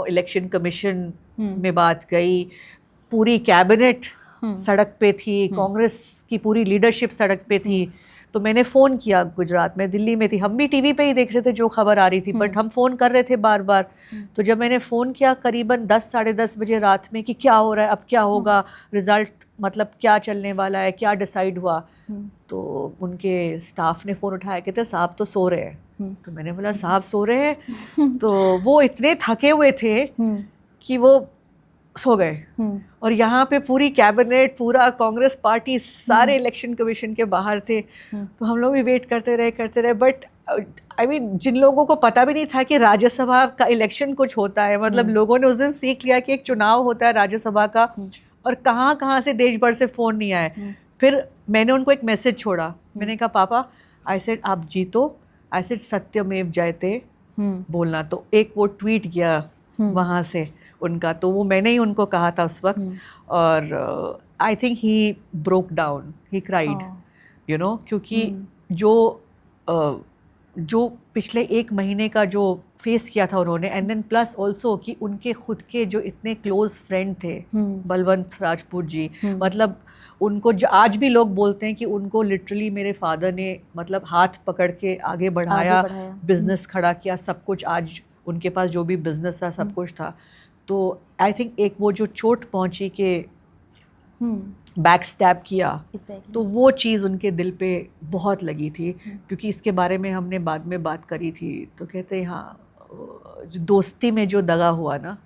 इलेक्शन कमीशन में बात गई, पूरी कैबिनेट सड़क पे थी, कांग्रेस की पूरी लीडरशिप सड़क पे थी। तो मैंने फ़ोन किया गुजरात में, दिल्ली में थी, हम भी टीवी पे ही देख रहे थे जो खबर आ रही थी, बट हम फ़ोन कर रहे थे बार बार। तो जब मैंने फ़ोन किया करीबन 10 साढ़े 10 बजे रात में कि क्या हो रहा है, अब क्या होगा, रिज़ल्ट मतलब क्या चलने वाला है, क्या डिसाइड हुआ, तो उनके स्टाफ ने फ़ोन उठाया, कहते साहब तो सो रहे हैं। तो मैंने बोला साहब सो रहे हैं? तो वो इतने थके हुए थे कि वो सो गए। और यहाँ पे पूरी कैबिनेट, पूरा कांग्रेस पार्टी, सारे इलेक्शन कमीशन के बाहर थे। तो हम लोग भी वेट करते रहे, बट आई मीन जिन लोगों को पता भी नहीं था कि राज्यसभा का इलेक्शन कुछ होता है, मतलब लोगों ने उस दिन सीख लिया कि एक चुनाव होता है राज्यसभा का, और कहाँ से देश भर से फ़ोन नहीं आए। फिर मैंने उनको एक मैसेज छोड़ा, मैंने कहा पापा, आई सेड आप जीतो, आई सेड सत्यमेव जयते बोलना। तो एक वो ट्वीट गया वहाँ से उनका, तो वो मैंने ही उनको कहा था उस वक्त। और I think he broke down, he cried, you know, क्योंकि जो पिछले 1 महीने का जो फेस किया था उन्होंने, एंड देन प्लस ऑल्सो कि उनके खुद के जो इतने क्लोज फ्रेंड थे, बलवंत राजपूत जी, मतलब उनको आज भी लोग बोलते हैं कि उनको लिटरली मेरे फादर ने मतलब हाथ पकड़ के आगे बढ़ाया, बिजनेस खड़ा किया, सब कुछ, आज उनके पास जो भी बिजनेस था सब कुछ था। तो आई थिंक एक वो जो चोट पहुंची कि बैक स्टैब किया, तो वो चीज़ उनके दिल पे बहुत लगी थी, क्योंकि इसके बारे में हमने बाद में बात करी थी। तो कहते हैं हाँ, दोस्ती में जो दगा हुआ ना,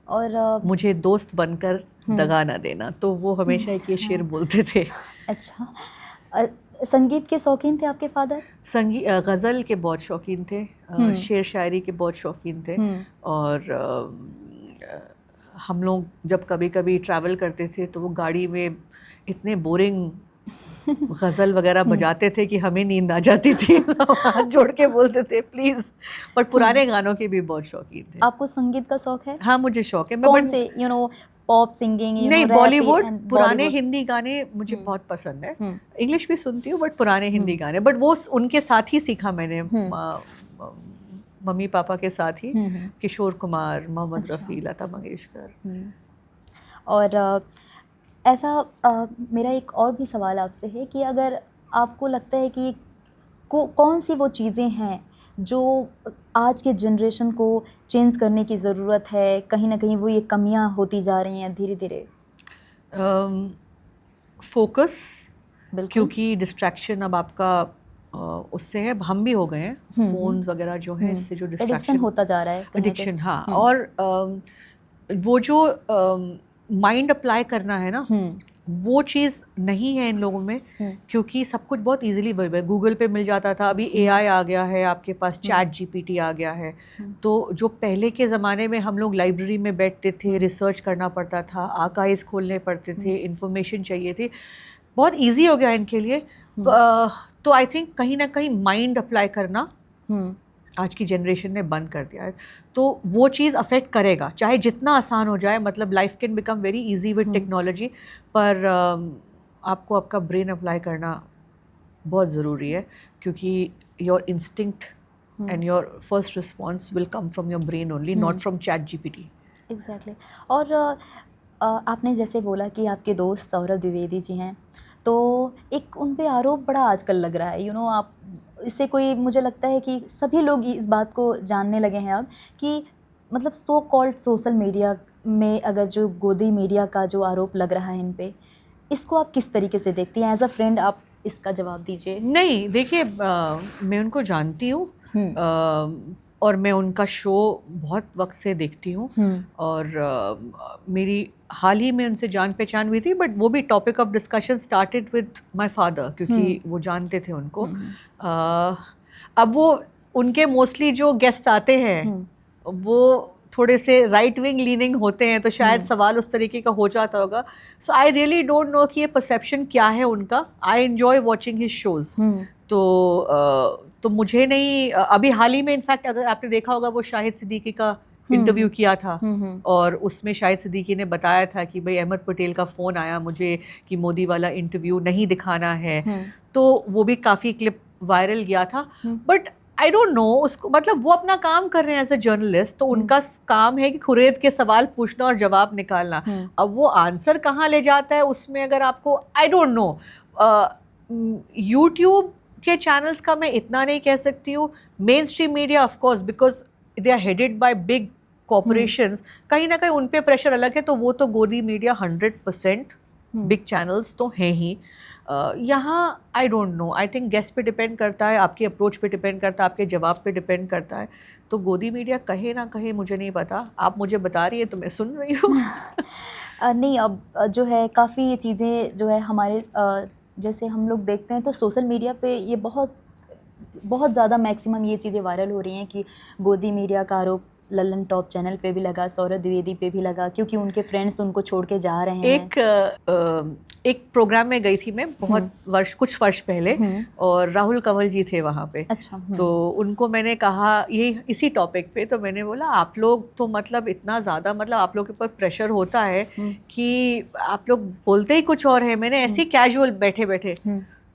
और मुझे दोस्त बनकर दगा ना देना, तो वो हमेशा एक ये शेर बोलते थे। अच्छा, संगीत के शौकीन थे आपके फादर? गज़ल के बहुत शौकीन थे, शेर शायरी के बहुत शौकीन थे। और हम लोग जब कभी कभी ट्रैवल करते थे तो वो गाड़ी में इतने बोरिंग गज़ल वगैरह बजाते थे कि हमें नींद आ जाती थी। हाथ जोड़ के बोलते थे प्लीज़, बट पुराने गानों के भी बहुत शौकीन थे। आपको संगीत का शौक है? हाँ, मुझे शौक है। कौन से, यू नो, पॉप सिंगिंग? नहीं, बॉलीवुड, पुराने हिंदी गाने मुझे बहुत पसंद है। इंग्लिश भी सुनती हूँ, बट पुराने हिंदी गाने, बट वो उनके साथ ही सीखा मैंने, मम्मी पापा के साथ ही, किशोर कुमार, मोहम्मद रफ़ी, लता मंगेशकर। और ऐसा मेरा एक और भी सवाल आपसे है कि अगर आपको लगता है कि कौन सी वो चीज़ें हैं जो आज के जनरेशन को चेंज करने की ज़रूरत है, कहीं ना कहीं वो ये कमियां होती जा रही हैं धीरे धीरे? फोकस, क्योंकि डिस्ट्रैक्शन अब आपका उससे है, हम भी हो गए हैं, फोन्स वगैरह जो है, इससे जो डिस्ट्रैक्शन होता जा रहा है, एडिक्शन। हाँ, और वो जो माइंड अप्लाई करना है ना, वो चीज़ नहीं है इन लोगों में, क्योंकि सब कुछ बहुत इजीली गूगल पे मिल जाता था। अभी एआई आ गया है, आपके पास चैट जीपीटी आ गया है। तो जो पहले के ज़माने में हम लोग लाइब्रेरी में बैठते थे, रिसर्च करना पड़ता था, आर्काइव्स खोलने पड़ते थे, इन्फॉर्मेशन चाहिए थी, बहुत इजी हो गया इनके लिए। तो आई थिंक कहीं ना कहीं माइंड अप्लाई करना आज की जनरेशन ने बंद कर दिया है। तो वो चीज़ अफेक्ट करेगा, चाहे जितना आसान हो जाए, मतलब life can become very easy with technology, पर आपको आपका ब्रेन अप्लाई करना बहुत ज़रूरी है, क्योंकि your instinct and your first response will come from your brain only, not from chat GPT. Exactly. और आपने जैसे बोला कि आपके दोस्त सौरभ द्विवेदी जी हैं, तो एक उन पे आरोप बड़ा आजकल लग रहा है, यू नो, आप इससे कोई, मुझे लगता है कि सभी लोग इस बात को जानने लगे हैं अब कि मतलब सो कॉल्ड सोशल मीडिया में अगर जो गोदी मीडिया का जो आरोप लग रहा है इन पे, इसको आप किस तरीके से देखती हैं? एज अ फ्रेंड आप इसका जवाब दीजिए। नहीं, देखिए, मैं उनको जानती हूँ, और मैं उनका शो बहुत वक्त से देखती हूँ, और मेरी हाल ही में उनसे जान पहचान हुई थी, बट वो भी topic of discussion started with my father, क्योंकि वो जानते थे उनको। अब वो उनके मोस्टली जो गेस्ट आते हैं वो थोड़े से राइट विंग लीनिंग होते हैं, तो शायद सवाल उस तरीके का हो जाता होगा। सो आई रियली डोंट नो कि ये परसेप्शन क्या है उनका। I enjoy watching his shows. तो मुझे नहीं, अभी हाल ही में इनफैक्ट अगर आपने देखा होगा, वो शाहिद सिद्दीकी का इंटरव्यू किया था, और उसमें शाहिद सिद्दीकी ने बताया था कि भाई अहमद पटेल का फ़ोन आया मुझे कि मोदी वाला इंटरव्यू नहीं दिखाना है। तो वो भी काफ़ी क्लिप वायरल गया था। बट आई डोंट नो उसको, मतलब वो अपना काम कर रहे हैं एज अ जर्नलिस्ट, तो उनका काम है कि खुरेद के सवाल पूछना और जवाब निकालना। अब वो आंसर कहाँ ले जाता है उसमें अगर आपको, आई डोंट नो। यूट्यूब के चैनल्स का मैं इतना नहीं कह सकती हूँ। Main stream media of course because they are headed by big corporations, कहीं ना कहीं उन पे प्रेशर अलग है, तो वो तो गोदी मीडिया 100% बिग चैनल्स तो हैं ही। यहाँ आई don't no, I think guest पे डिपेंड करता है, आपकी अप्रोच पे डिपेंड करता है, आपके जवाब पे डिपेंड करता है। तो गोदी मीडिया कहे ना कहे मुझे नहीं पता, आप मुझे बता रही है तो मैं सुन रही हूँ। नहीं, अब जो है काफ़ी ये चीज़ें जो है हमारे जैसे हम लोग देखते हैं तो सोशल मीडिया पे ये बहुत बहुत ज़्यादा मैक्सिमम ये चीज़ें वायरल हो रही हैं कि गोदी मीडिया का आरोप लल्लन टॉप चैनल पे भी लगा, सौरभ द्विवेदी पे भी लगा, क्योंकि उनके फ्रेंड्स उनको छोड़ के जा रहे हैं। एक प्रोग्राम में गई थी मैं कुछ वर्ष पहले, और राहुल कंवल जी थे वहाँ पे। अच्छा। तो उनको मैंने कहा ये इसी टॉपिक पे, तो मैंने बोला आप लोग तो मतलब इतना ज़्यादा, मतलब आप लोग के ऊपर प्रेशर होता है कि आप लोग बोलते ही कुछ और है। मैंने ऐसे कैजुअल बैठे बैठे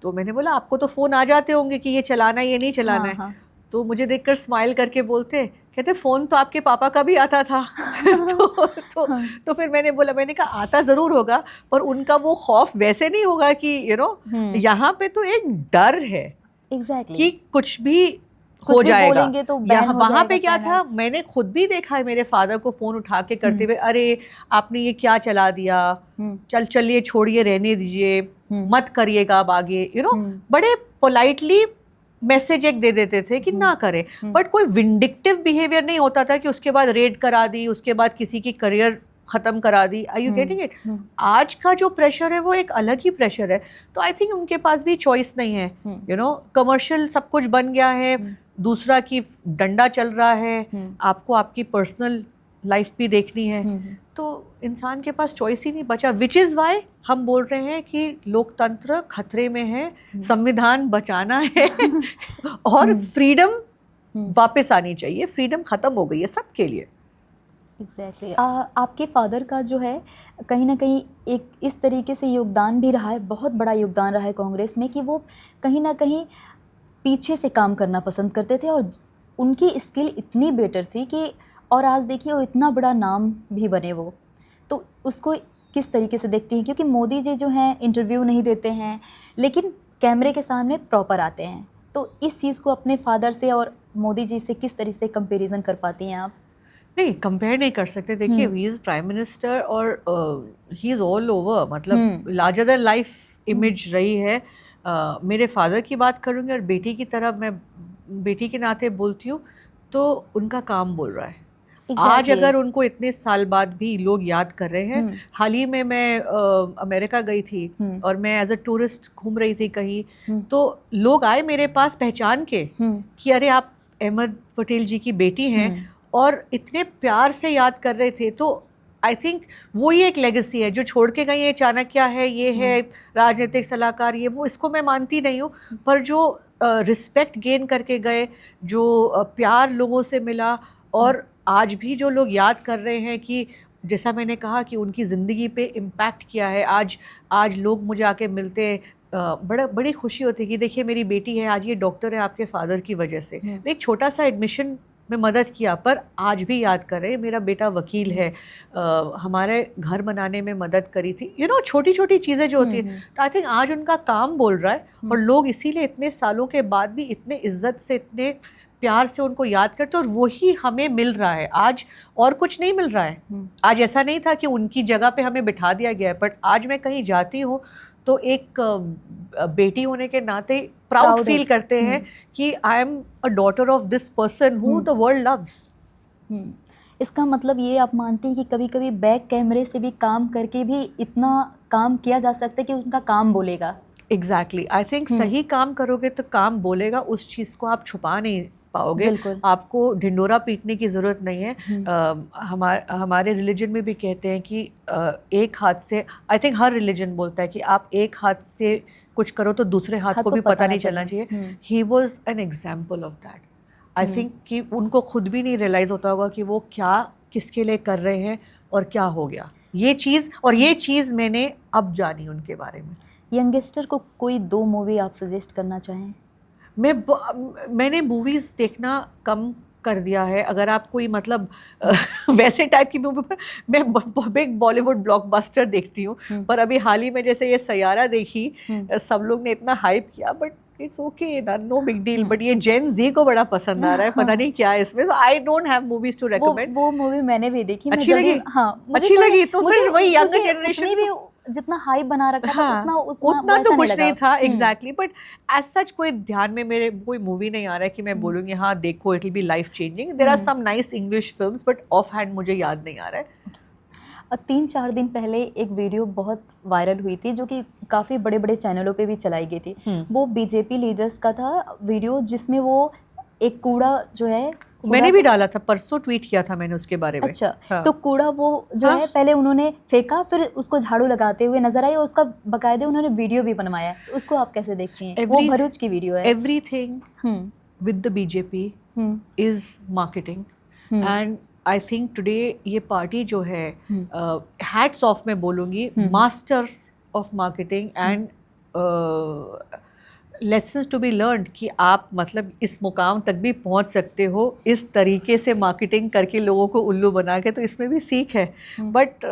तो मैंने बोला आपको तो फ़ोन आ जाते होंगे कि ये चलाना है ये नहीं चलाना है। तो मुझे देखकर स्माइल करके कहते फ़ोन तो आपके पापा का भी आता था। तो फिर मैंने कहा आता ज़रूर होगा, पर उनका वो खौफ वैसे नहीं होगा कि यहाँ पे तो एक डर है कि कुछ भी हो जाएगा। तो वहाँ पे क्या था, मैंने खुद भी देखा है मेरे फादर को फ़ोन उठा के करते हुए, अरे आपने ये क्या चला दिया, चलिए छोड़िए रहने दीजिए, मत करिएगा अब आगे, बड़े पोलाइटली मैसेज एक दे देते थे कि ना करें, बट कोई विंडिक्टिव बिहेवियर नहीं होता था कि उसके बाद रेड करा दी, उसके बाद किसी की करियर ख़त्म करा दी। Are you getting it? आज का जो प्रेशर है वो एक अलग ही प्रेशर है। तो आई थिंक उनके पास भी चॉइस नहीं है, कमर्शियल सब कुछ बन गया है, दूसरा की डंडा चल रहा है, आपको आपकी पर्सनल लाइफ भी देखनी है, तो इंसान के पास चॉइस ही नहीं बचा। विच इज़ वाई हम बोल रहे हैं कि लोकतंत्र खतरे में है, संविधान बचाना है और फ्रीडम वापस आनी चाहिए। फ्रीडम ख़त्म हो गई है सबके लिए। एग्जैक्टली आपके फादर का जो है कहीं ना कहीं एक इस तरीके से योगदान भी रहा है, बहुत बड़ा योगदान रहा है कांग्रेस में, कि वो कहीं ना कहीं पीछे से काम करना पसंद करते थे और उनकी स्किल इतनी बेटर थी कि, और आज देखिए वो इतना बड़ा नाम भी बने वो। तो उसको किस तरीके से देखती हैं? क्योंकि मोदी जी जो हैं इंटरव्यू नहीं देते हैं लेकिन कैमरे के सामने प्रॉपर आते हैं, तो इस चीज़ को अपने फादर से और मोदी जी से किस तरह से कंपैरिजन कर पाती हैं आप? नहीं, कंपेयर नहीं कर सकते। देखिए ही इज़ प्राइम मिनिस्टर और ही इज़ ऑल ओवर, मतलब लार्जर देन लाइफ इमेज रही है। मेरे फादर की बात करूँगी और बेटी की तरह मैं बेटी के नाते बोलती हूँ, तो उनका काम बोल रहा है। आज अगर उनको इतने साल बाद भी लोग याद कर रहे हैं। हाल ही में मैं अमेरिका गई थी और मैं एज अ टूरिस्ट घूम रही थी कहीं, तो लोग आए मेरे पास पहचान के कि अरे आप अहमद पटेल जी की बेटी हैं, और इतने प्यार से याद कर रहे थे। तो आई थिंक वो ही एक लेगेसी है जो छोड़ के गई है। चाणक्य है, ये है राजनीतिक सलाहकार, ये वो, इसको मैं मानती नहीं हूँ, पर जो रिस्पेक्ट गेन करके गए, जो प्यार लोगों से मिला, और आज भी जो लोग याद कर रहे हैं कि जैसा मैंने कहा कि उनकी ज़िंदगी पे इम्पैक्ट किया है। आज लोग मुझे आके मिलते हैं, बड़ी खुशी होती है कि देखिए मेरी बेटी है, आज ये डॉक्टर है आपके फादर की वजह से। एक छोटा सा एडमिशन में मदद किया, पर आज भी याद कर रहे हैं मेरा बेटा वकील है, हमारे घर बनाने में मदद करी थी। छोटी छोटी चीज़ें जो होती हैं। तो आई थिंक आज उनका काम बोल रहा है, और लोग इसीलिए इतने सालों के बाद भी इतने इज्जत से, इतने प्यार से उनको याद करते, और वही हमें मिल रहा है आज, और कुछ नहीं मिल रहा है। आज ऐसा नहीं था कि उनकी जगह पे हमें बिठा दिया गया है, बट आज मैं कहीं जाती हूँ तो एक बेटी होने के नाते प्राउड फील करते हैं कि I am a daughter of this person who the world loves. इसका मतलब ये आप मानते हैं कि कभी कभी बैक कैमरे से भी काम करके भी इतना काम किया जा सकता है कि उनका काम बोलेगा? एग्जैक्टली, आई थिंक सही काम करोगे तो काम बोलेगा, उस चीज़ को आप छुपा नहीं पाओगे। आपको ढिंडोरा पीटने की ज़रूरत नहीं है। हमारे रिलीजन में भी कहते हैं कि एक हाथ से, आई थिंक हर रिलीजन बोलता है कि आप एक हाथ से कुछ करो तो दूसरे हाथ को भी पता नहीं चलना चाहिए। He was an example of that. I think कि उनको खुद भी नहीं रियलाइज़ होता होगा कि वो क्या किसके लिए कर रहे हैं और क्या हो गया ये चीज़ मैंने अब जानी उनके बारे में। यंगस्टर को कोई 2 मूवी आप सजेस्ट करना चाहें? मैंने मूवीज़ देखना कम कर दिया है। अगर आप कोई मतलब वैसे टाइप की मूवी पर मैं बिग बॉलीवुड ब्लॉकबस्टर देखती हूँ, पर अभी हाल ही में जैसे ये सैयारा देखी, सब लोग ने इतना हाइप किया, but it's okay, no big deal. But ये जेन जी को बड़ा पसंद आ रहा है, पता नहीं क्या है इसमें। I don't have movies to recommend. वो मूवी मैंने भी देखी। अच्छी लगी? हाँ, अच्छी लगी तो फिर वही यंगर जनरेशन भी जितना हाइप बना रखा था उतना तो कुछ नहीं था। हम्म। एग्जैक्टली, बट एज सच कोई ध्यान में मेरे कोई मूवी नहीं आ रहा है कि मैं बोलूँगी हाँ देखो it will be life changing. There are some nice English films, but off hand मुझे याद नहीं आ रहा है। 3-4 दिन पहले एक वीडियो बहुत वायरल हुई थी जो कि काफ़ी बड़े बड़े चैनलों पे भी चलाई गई थी। वो बीजेपी लीडर्स का था वीडियो, जिसमें वो एक कूड़ा जो है, मैंने भी डाला था, परसों ट्वीट किया था मैंने उसके बारे में। अच्छा, हाँ। तो कूड़ा वो जो है पहले उन्होंने फेंका, फिर उसको झाड़ू लगाते हुए नजर आई और उसका बकायदे उन्होंने वीडियो भी बनवाया। तो उसको आप कैसे देखती हैं? वो भरूच की वीडियो है। Everything with the BJP is marketing, and I think today ये पार्टी जो है, हैट्स ऑफ मैं बोलूँगी, master of marketing and lessons to be learned कि आप मतलब इस मुकाम तक भी पहुंच सकते हो इस तरीके से मार्केटिंग करके लोगों को उल्लू बना के, तो इसमें भी सीख है। But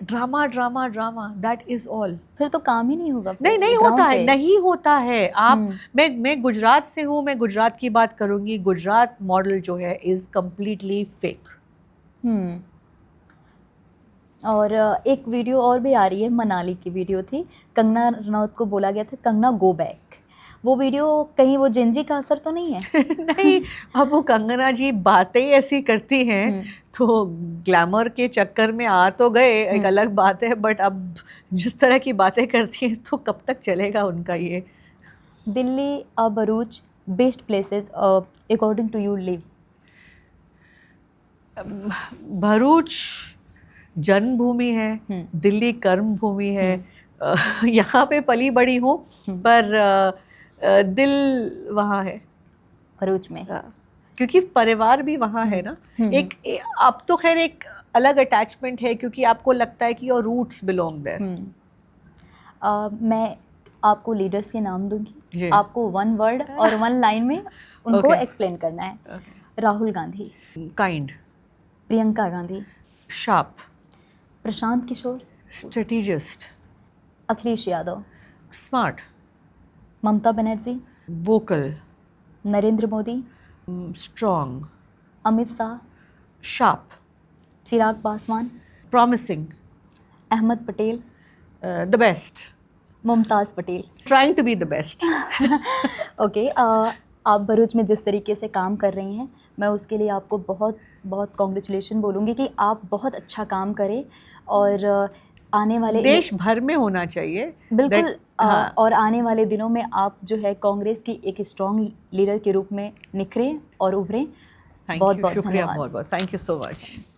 drama drama drama that is all. फिर तो काम ही नहीं होगा। नहीं होता है, नहीं होता है। आप मैं गुजरात से हूँ, मैं गुजरात की बात करूँगी। गुजरात मॉडल जो है इज़ कम्प्लीटली फेक। और एक वीडियो और भी आ रही है, मनाली की वीडियो थी। कंगना रनौत को बोला गया था कंगना गो बैक। वो वीडियो कहीं वो जेंजी का असर तो नहीं है? नहीं, अब वो कंगना जी बातें ऐसी करती हैं तो ग्लैमर के चक्कर में आ तो गए, एक अलग बात है, बट अब जिस तरह की बातें करती हैं तो कब तक चलेगा उनका ये। दिल्ली और Bharuch best places according to you live? Bharuch जन्मभूमि है, दिल्ली कर्म भूमि है। यहाँ पे पली बड़ी हूँ, पर दिल वहाँ है, भरूच में। क्योंकि परिवार भी वहाँ है ना। एक अब तो खैर एक अलग अटैचमेंट है, क्योंकि आपको लगता है कि योर रूट्स बिलोंग देयर। मैं आपको लीडर्स के नाम दूंगी, जी। आपको 1 वर्ड और 1 लाइन में उनको Okay. एक्सप्लेन करना है। Rahul Gandhi, kind, Priyanka Gandhi, sharp, Prashant Kishor, strategist, Akhilesh Yadav, smart, Mamata Banerjee, vocal, Narendra Modi, strong, Amit Shah, sharp, Chirag Paswan, promising, Ahmed Patel, the best, Mumtaz Patel. Trying to be the best. Okay, आप भरूच में जिस तरीके से काम कर रही हैं, मैं उसके लिए आपको बहुत बहुत कॉन्ग्रेचुलेशन बोलूँगी कि आप बहुत अच्छा काम करें और आने वाले देश भर में होना चाहिए। बिल्कुल। हाँ। और आने वाले दिनों में आप जो है कांग्रेस की एक स्ट्रॉन्ग लीडर के रूप में निखरें और उभरें। थैंक बहुत यू, बहुत शुक्रिया, धन्यवाद। बहुत बहुत थैंक यू सो मच।